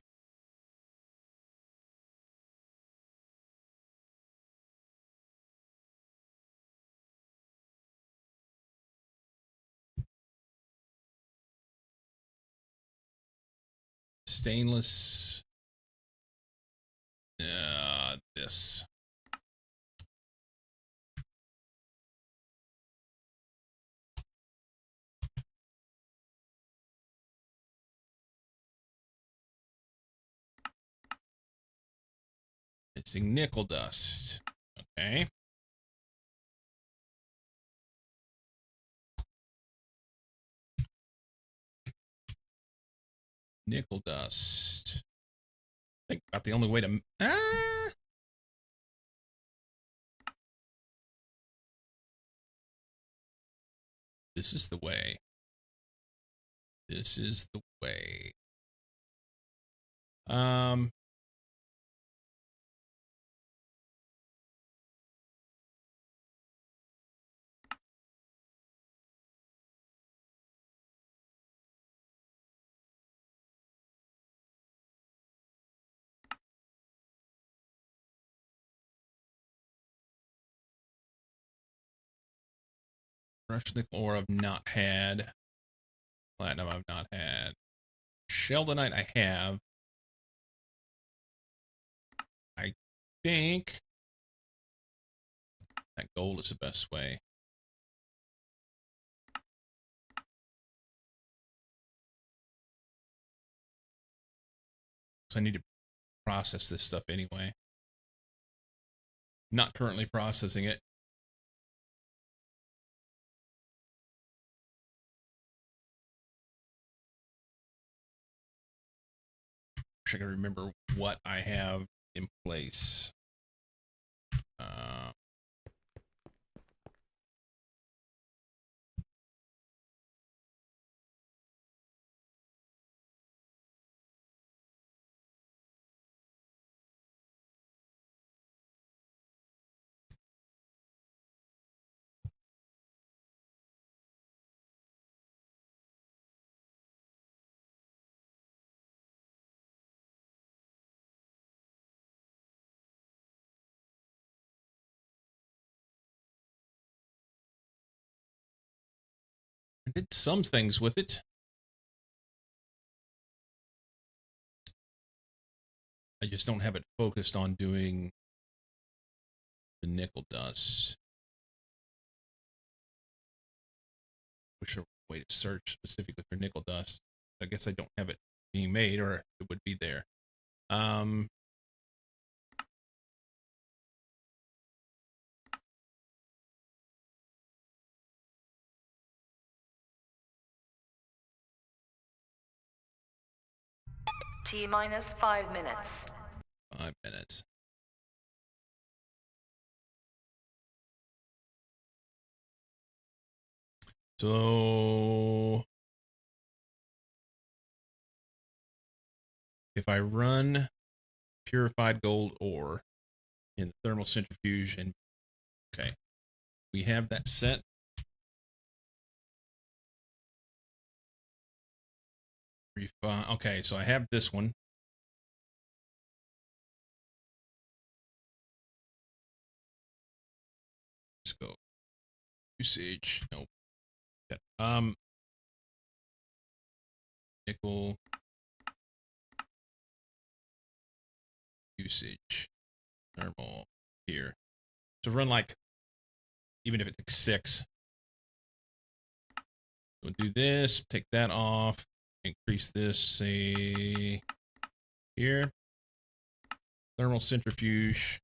Stainless. This. Missing nickel dust. Okay. Nickel dust. I think about the only way to... This is the way. This is the way. Um, Brushed nickel ore I've not had. Platinum I've not had. Sheldonite I have. I think that gold is the best way. So I need to process this stuff anyway. Not currently processing it. Wish I can remember what I have in place. I did some things with it. I just don't have it focused on doing the nickel dust. Wish there was a way to search specifically for nickel dust. I guess I don't have it being made, or it would be there. T minus 5 minutes. 5 minutes. So if I run purified gold ore in the thermal centrifuge, and okay, we have that set. Refine. Okay, so I have this one. Let's go. Usage. Nope. Nickel usage. Thermal here. So run like, even if it takes 6. We'll do this, take that off, increase this, say, here. Thermal centrifuge.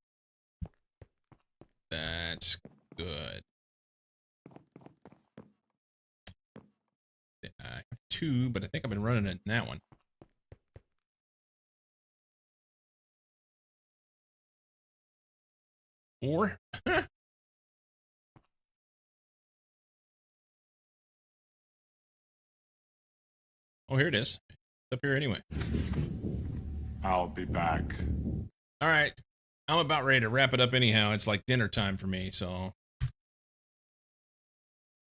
That's good. I have 2, but I think I've been running it in that one. Or oh, here it is. It's up here anyway. I'll be back. All right. I'm about ready to wrap it up anyhow. It's like dinner time for me, so I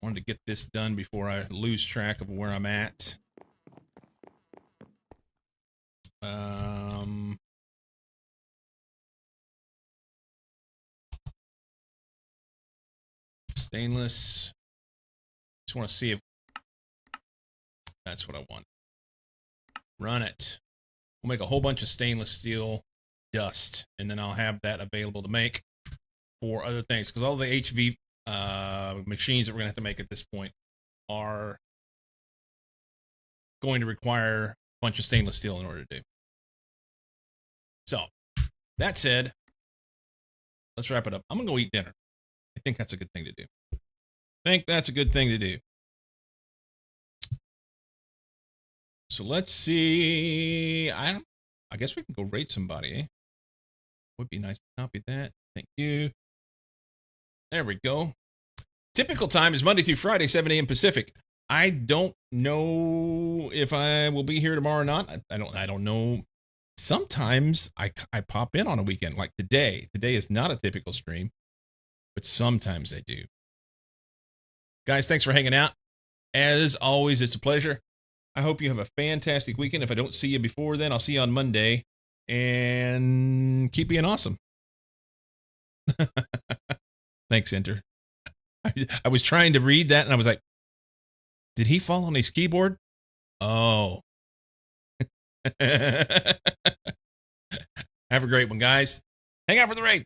wanted to get this done before I lose track of where I'm at. Stainless. Just want to see if that's what I want. Run it. We'll make a whole bunch of stainless steel dust, and then I'll have that available to make for other things, because all the HV machines that we're going to have to make at this point are going to require a bunch of stainless steel in order to do. So, that said, let's wrap it up. I'm going to go eat dinner. I think that's a good thing to do. So let's see. I guess we can go rate somebody, eh? Would be nice to copy that. Thank you. There we go. Typical time is Monday through Friday, 7 a.m. Pacific. I don't know if I will be here tomorrow or not. I don't know sometimes I pop in on a weekend like today. Today is not a typical stream, but sometimes I do. Guys, thanks for hanging out. As always, it's a pleasure. I hope you have a fantastic weekend. If I don't see you before then, I'll see you on Monday. And keep being awesome. Thanks, Enter. I was trying to read that and I was like, did he fall on his keyboard? Oh. Have a great one, guys. Hang out for the raid.